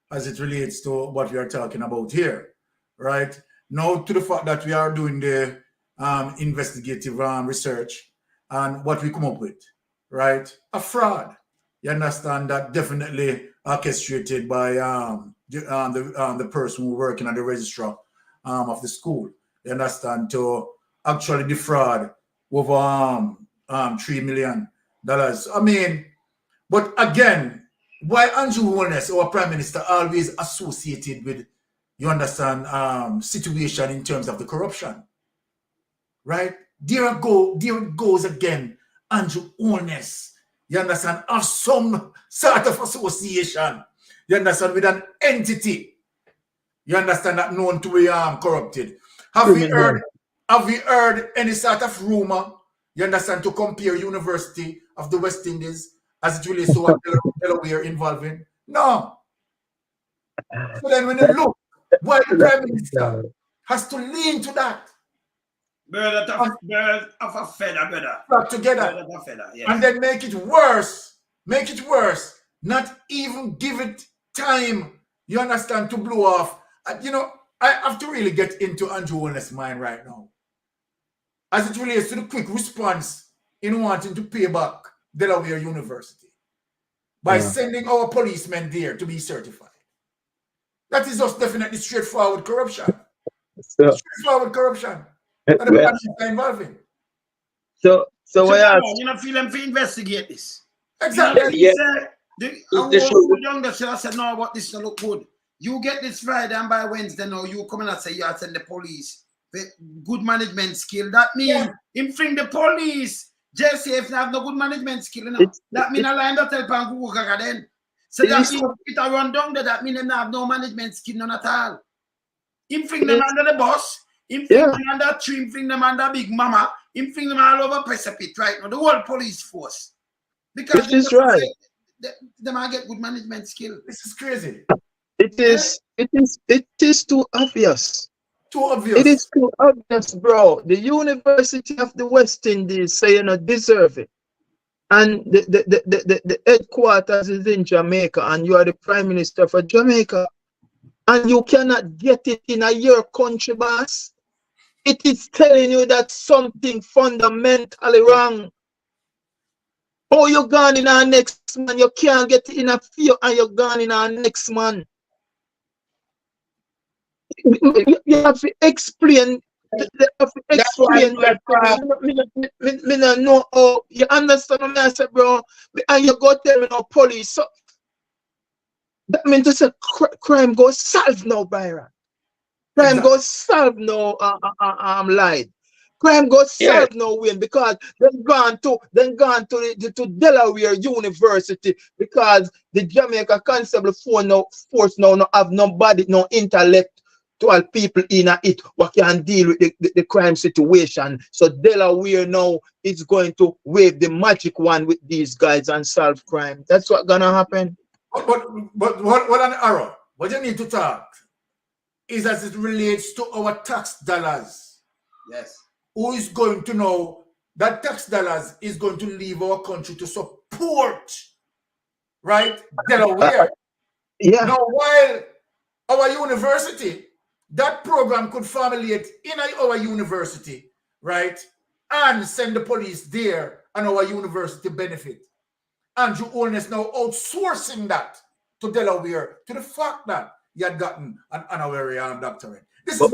as it relates to what we are talking about here, right? Now, to the fact that we are doing the investigative research and what we come up with, right? A fraud. You understand that definitely orchestrated by the person who working at the registrar of the school. You understand, to actually defraud over $3 million. I mean, but again, why Andrew Holness, our Prime Minister, always associated with, you understand, situation in terms of the corruption, right? There it goes again, Andrew Holness, you understand, of some sort of association, you understand, with an entity, you understand, that known to be corrupted. Have we heard any sort of rumor, you understand, to compare University of the West Indies as it relates to what Delaware involving? No. So then when you look, why the Prime Minister has to lean to that. Bird of a feather, brother. Back together. Bird of a feather, yes. And then make it worse. Make it worse. Not even give it time, you understand, to blow off. You know, I have to really get into Andrew Holness' mind right now, as it relates to the quick response in wanting to pay back Delaware University by sending our policemen there to be certified. That is just definitely straightforward corruption. Straightforward corruption. And the police are involving. So you know, feel them to investigate this. Exactly. You know, the younger said, no, what this look good. You get this Friday and by Wednesday now you come in and say you are send the police. Good management skill. That means him bring the police. Just if you have no good management skill, you know, that means a line that help and go then. So that means it a run down there, that means they have no management skill, none at all. Him bring them under the bus, him bring them under a tree, him bring them under Big Mama, him bring them all over Precipice right now, the whole police force. Because this is right. They might get good management skill. This is crazy. It is too obvious. Too obvious. It is too obvious, bro. The University of the West Indies say you not deserve it. And the headquarters is in Jamaica, and you are the Prime Minister for Jamaica. And you cannot get it in your country, boss. It is telling you that something fundamentally wrong. Oh, you're gone in our next man. You can't get it in a few, and you're gone in our next man. You have to explain. You have to explain that. Me not know. Oh, you understand what I say, bro? And you go tell me no police. So that means it's a crime goes solved now, Byron. Crime goes solved now. Lied. Crime goes solved now, Wayne, because they've gone to Delaware University because the Jamaica Constable Force now no have nobody, no intellectual people in it what can deal with the crime situation. So Delaware now is going to wave the magic wand with these guys and solve crime. That's what's gonna happen. But what an error. What you need to talk is as it relates to our tax dollars. Yes. Who is going to know that tax dollars is going to leave our country to support, right, Delaware? Yeah. Now, while our university, that program could formulate in our university, right? And send the police there and our university benefit. Andrew Holness now outsourcing that to Delaware to the fact that he had gotten an honorary doctorate. This is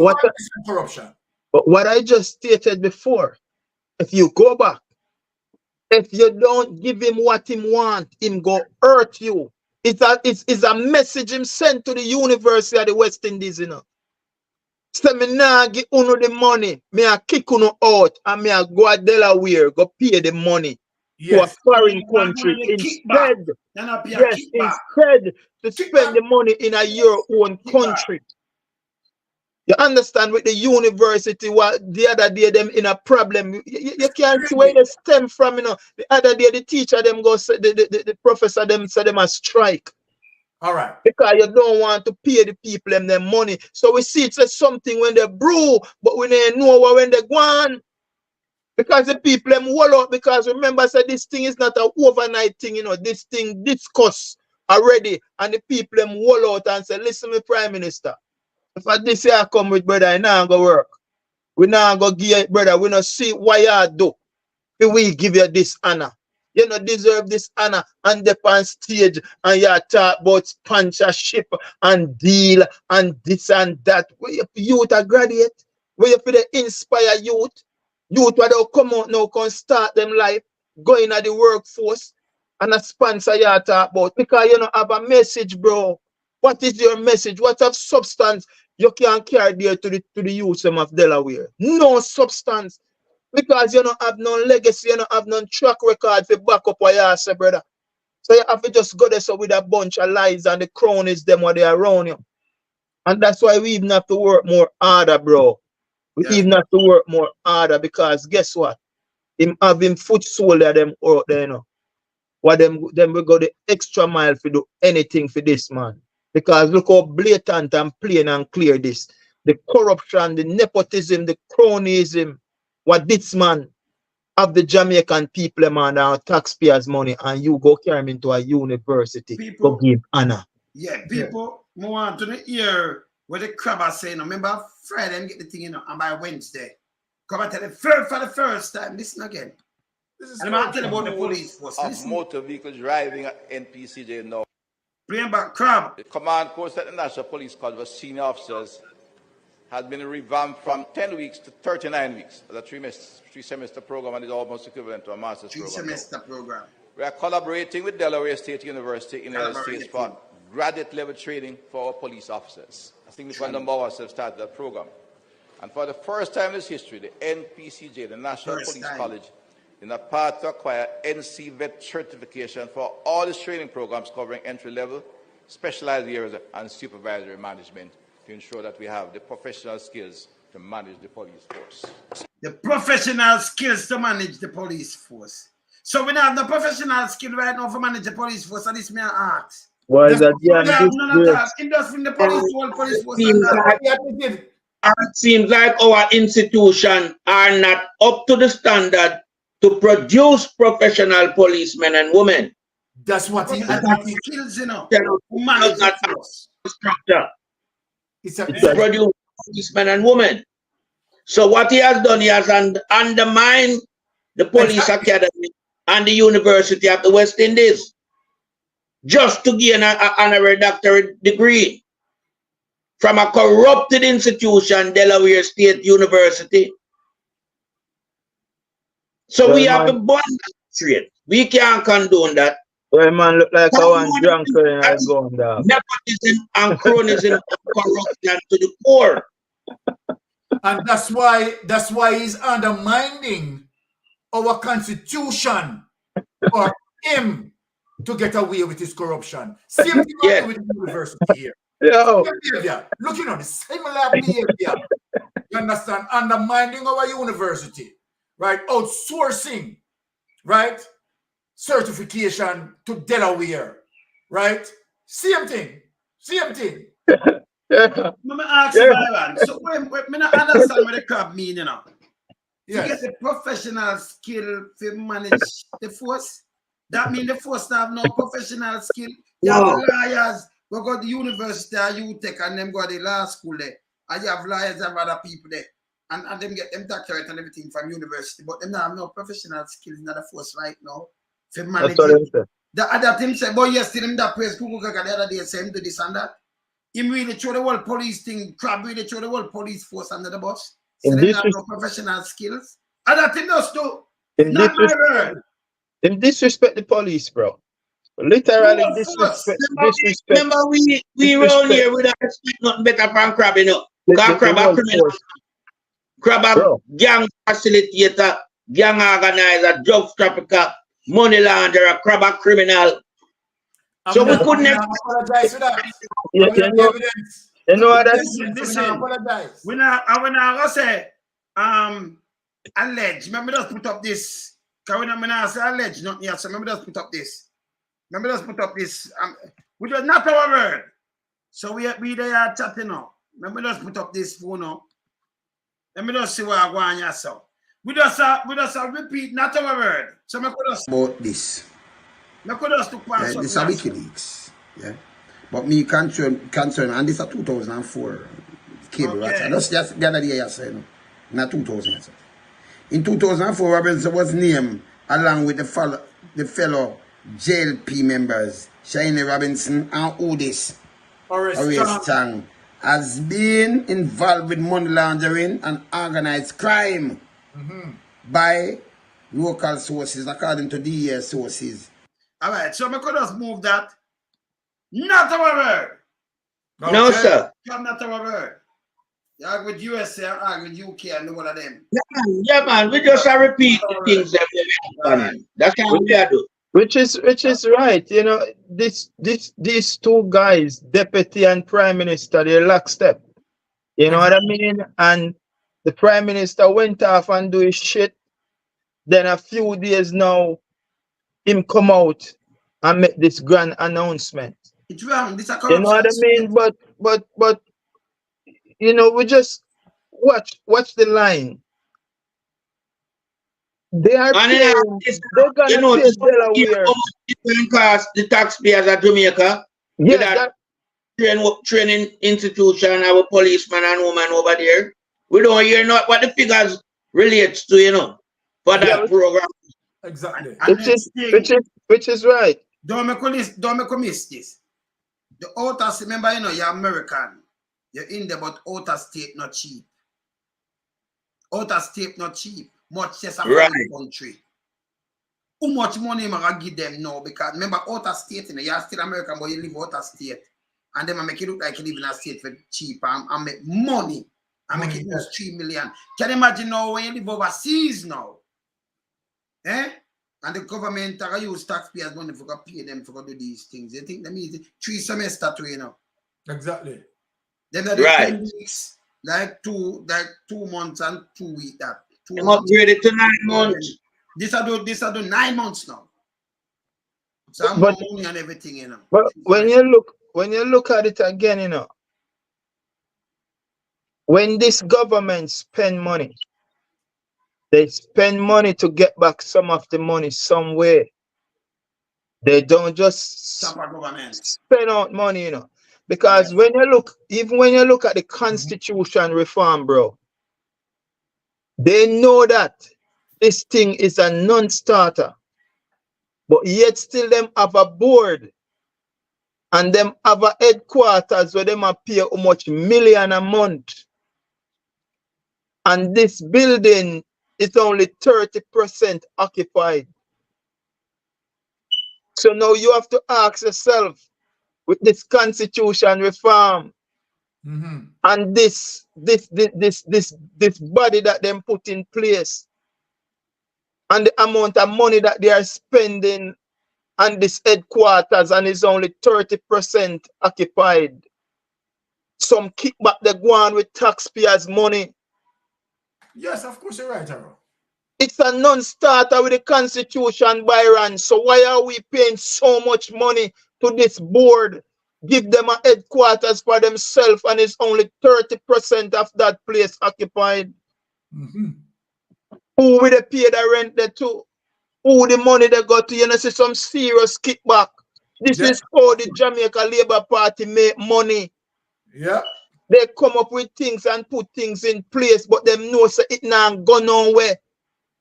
corruption. But what I just stated before, if you go back, if you don't give him what him want, him go hurt you. It's a message him sent to the University of the West Indies, you know. So me nah give uno the money, me a kick uno out, and me a go to Delaware, go pay the money to a foreign country instead. Yes, instead to spend the money in your own country. You understand, with the university, what the other day them in a problem. You can't see where they stem from, you know. The other day the teacher them go say the professor them say them a strike. All right. Because you don't want to pay the people them their money. So we see it's something when they brew, but we don't know when they go on. Because the people them wall out, because remember, say this thing is not an overnight thing, you know. This thing discussed already, and the people them wall out and say, listen, me Prime Minister. If I this year come with brother, I now go work. We now go give you, brother. We not see what you do. If we give you this honor. You don't deserve this honor and up on stage and you talk about sponsorship and deal and this and that. Where you youth are graduate, where you for the inspire youth. Youth where they'll come out now, can start them life, go in at the workforce and a sponsor you talk about. Because you don't have a message, bro. What is your message? What of substance you can carry there to the youth of Delaware? No substance. Because you don't have no legacy, you don't have no track record to back up what you say, brother. So you have to just go there so with a bunch of lies and the cronies them what they are around you. And that's why we even have to work more harder, bro. We even have to work more harder because guess what? Him having foot soldier them out there, you know. What them we go the extra mile to do anything for this man. Because look how blatant and plain and clear this. The corruption, the nepotism, the cronyism, what this man of the Jamaican people, man, our taxpayers' money, and you go carry him into a university to give honor. Yeah, people want to hear what the crab are saying. Remember, Friday, and get the thing, you know, and by Wednesday, come and tell it for the first time. Listen again. And I'm telling about the police force. Of motor vehicles driving at NPCJ now. Bring back crab. The command post at the National Police College for senior officers has been revamped from 10 weeks to 39 weeks as a three-semester program, and is almost equivalent to a master's program. Three-semester program. We are collaborating with Delaware State University in the United States for graduate-level training for our police officers. I think a number of us have started that program. And for the first time in its history, the NPCJ, the National Police College, is a path to acquire NC vet certification for all its training programs covering entry-level, specialized areas, and supervisory management, to ensure that we have the professional skills to manage the police force. The professional skills to manage the police force. So we don't have the professional skill right now for manage the police force, and this may ask. Why is that? Industry, the police force. It seems like our institutions are not up to the standard to produce professional policemen and women. That's what he skills, you know. Manage that structure. To produce policemen and women. So what he has done, he has undermined the police academy and the University of the West Indies just to gain an honorary doctorate degree from a corrupted institution, Delaware State University. So we have to burn that straight. We can't condone that. Well, man, look like I want drunk and going down. Nepotism and cronyism and corruption to the core. And that's why he's undermining our constitution for him to get away with his corruption. Same thing with the university here. Behavior. Looking on the similar behavior. You understand? Undermining our university, right? Outsourcing, right? Certification to Delaware, right? Same thing. Same thing. Let me ask you, Byron. So when I not understand what the crab mean, you know. You get the professional skill to manage the force. That means the force have no professional skill. You have lawyers, We go to the university, you take and them go to the law school there. And you have lawyers and other people there. And them get them doctorate and everything from university. But them not have no professional skills in the force right now. For managing. The other thing say, boy, yesterday him that praise Google the other day say him do this and that. Him really throw the whole police thing, crab really throw the whole police force under the bus. So they have no professional skills. Other thing does too. Not my word. Them disrespect the police, bro. Literally disrespect. Remember we round here we don't expect nothing better from crab, you know. Because crab a criminal. Crab a gang facilitator, gang organizer, drug trafficker, money launderer, crab a criminal. So we couldn't apologize for that. You know what that's listen. When I say allege, remember just put up this. Because when I say allege, not yes, remember just put up this. Remember just put up this. Which was not our word. So we are chatting now. Remember just put up this phone now. Let me just see what I want to say. We just repeat not our word. So I could just about this. I could just look past this is WikiLeaks. Yeah. But me concern and this is 2004 cable right. That's just the other day I said not 2000. In 2004 Robinson was named along with the fellow JLP members Shiny Robinson and Odis Horace Chang has been involved with money laundering and organized crime by local sources, according to DES sources. All right, so I could just move that. Not our word. No, sir. Not our word. You argue with USA, you argue with UK, and all of them. Yeah, man. We just repeat the things that we're doing. That's what we are doing. Which is right, you know. These two guys, deputy and prime minister, they're lockstep. You know what I mean? And the prime minister went off and do his shit. Then a few days now, him come out and make this grand announcement. It's wrong. This is a you know what I mean? But you know, we just watch the line. They are paying, they're gonna pay Delaware. Cost the taxpayers of Jamaica. Yeah, that training institution, our policeman and woman over there. We don't hear not what the figures relates to, you know, for that program. Exactly. Which is right. Don't make miss this. The outer, remember, you know, you're American. You're in there, but outer state not cheap. Outer state not cheap. Much less a country. How much money am I gonna give them now? Because remember, outer state, you know, you're still American, but you live outer state. And then I make it look like you live in a state for cheap and make money. I make it lose 3 million. Can you imagine now when you live overseas now? Eh? And the government are use taxpayers' money for pay them for do these things. They think they need 3 semesters to, you know. Exactly. Then they 10 weeks, like 2 months and 2 weeks that. I'm upgraded to 9 months. This are do 9 months now. So I'm more money and everything, you know. But when you look at it again, you know, when this government spend money, they spend money to get back some of the money somewhere. They don't just spend out money, you know. Because when you look, even when you look at the constitution reform, bro, they know that this thing is a non-starter. But yet still them have a board and them have a headquarters where them pay how much million a month. And this building is only 30% occupied. So now you have to ask yourself, with this constitution reform and this body that them put in place and the amount of money that they are spending on this headquarters and is only 30% occupied. Some kickback they go on with taxpayers' money. Yes, of course you're right, Aaron. It's a non-starter with the constitution, Byron. So why are we paying so much money to this board? Give them a headquarters for themselves and it's only 30% of that place occupied. Who will they pay the rent there to? Who the money they got to? You know, see some serious kickback. This is how the Jamaica Labour Party make money. Yeah. They come up with things and put things in place, but them know so it not go nowhere.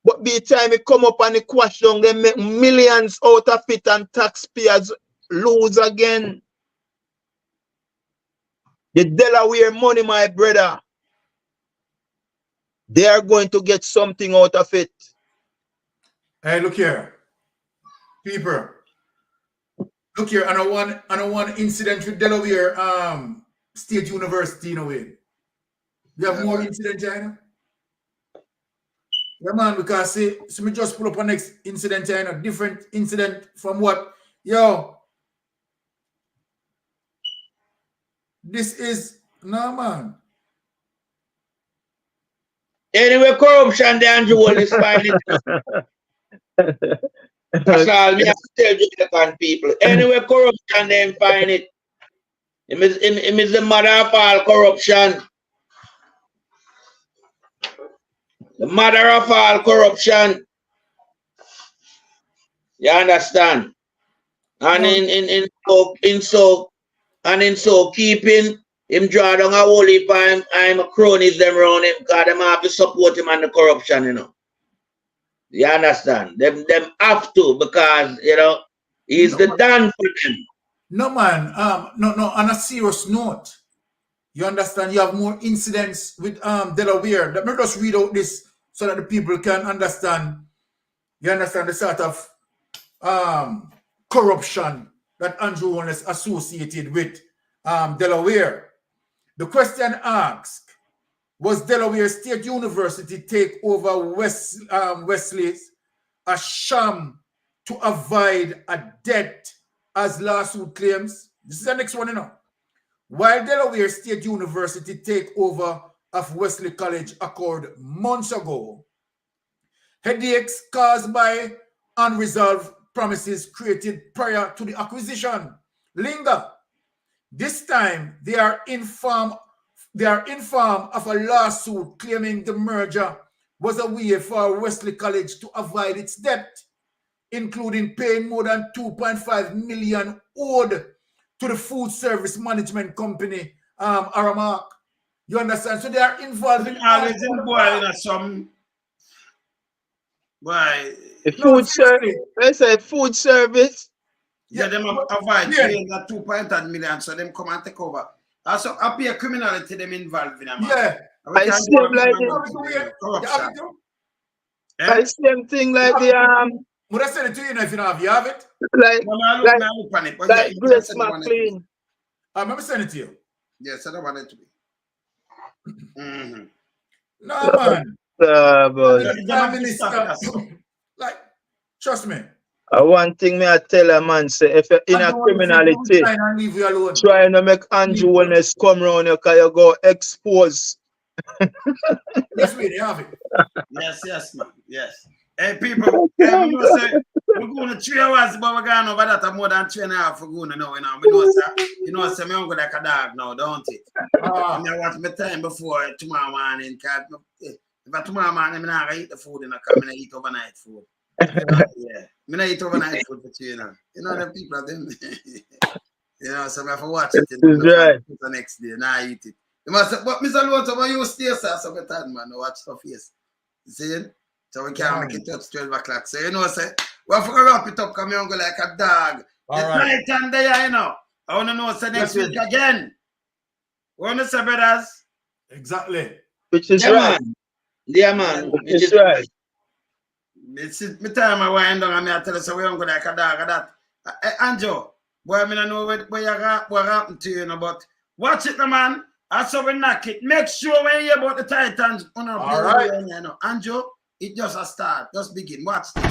But by the time it come up and it quash down, they make millions out of it and taxpayers lose again. The Delaware money, my brother, they are going to get something out of it. Hey, look here. People. Look here, I don't want incident with Delaware State University in a way. We have more incident, China. Yeah, man, because so me just pull up a next incident, China, different incident from what? Yo. This is no man. Anyway, corruption, the Andrew Holness finding. That's all me have to tell Jamaican people. Anyway, corruption, they find it. It is the mother of all corruption. The mother of all corruption. You understand? And in so keeping him draw down a whole heap of I'm cronies them around him because them have to support him on the corruption, you know. You understand? Them have to because he's the Dan for them. No man, no, on a serious note, you understand you have more incidents with Delaware. Let me just read out this so that the people can understand. You understand the sort of corruption that Andrew Holness associated with Delaware. The question asked, was Delaware State University take over Wesley's a sham to avoid a debt as lawsuit claims? This is the next one, you know. While Delaware State University take over of Wesley College occurred months ago, headaches caused by unresolved promises created prior to the acquisition linger. This time, they are informed of a lawsuit claiming the merger was a way for Wesley College to avoid its debt, including paying more than $2.5 million owed to the food service management company, Aramark. You understand? So they are involved in always involved in some. Why? Food service. They say food service. Yeah, them avoid paying that $2.5 million, so them come and take over. Also, appear criminality them involved in them. Yeah. I see them like corruption. I see them thing like the Would I send it to you if you don't have, you have it? Like Grace McLean. I'm going to send it to you. Yes, I don't want it to be. No, man. Like, trust me. One thing me I tell a man, say if you're in a criminality, trying to make Andrew Holness come around you because you go expose. Yes, we have it. Yes, man. Yes. Hey, people, we're going to 3 hours, but we're going over that more than 3.5 for going now. We know, I'm going like a dog now, don't it? I watch my time before tomorrow morning. If tomorrow morning, I'm not eat the food and I'm going to eat overnight food. Yeah. I'm not eat overnight food for you, You know, the people are them. So I have to watch it the next day and I eat it. You must say, but Mr. Lotto, when you stay, sir, so better, man, watch the face. You see? So we can't make it touch 12 o'clock. So, say, we have to wrap it up, come here and go like a dog. It's night and day, I want to know, say next week again. We want to say, brothers? Exactly. Which is right. Yeah, man. Which is right. It's my time I wind down and I tell you, so we don't go like a dog. That. Anjo, boy, I don't know what happened to you, but watch it, man. I saw we knock it. Make sure when you hear about the Titans. All right. Anjo, it's just a start. Just begin. Watch this.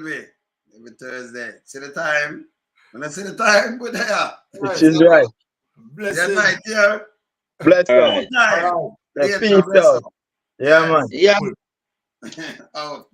with me. Every Thursday. See the time? When I see the time, go there. Which is right. Bless That you. night here. Bless All up. Time. Yeah, Later, peace bless out. up. Yeah, man. Yeah. Out.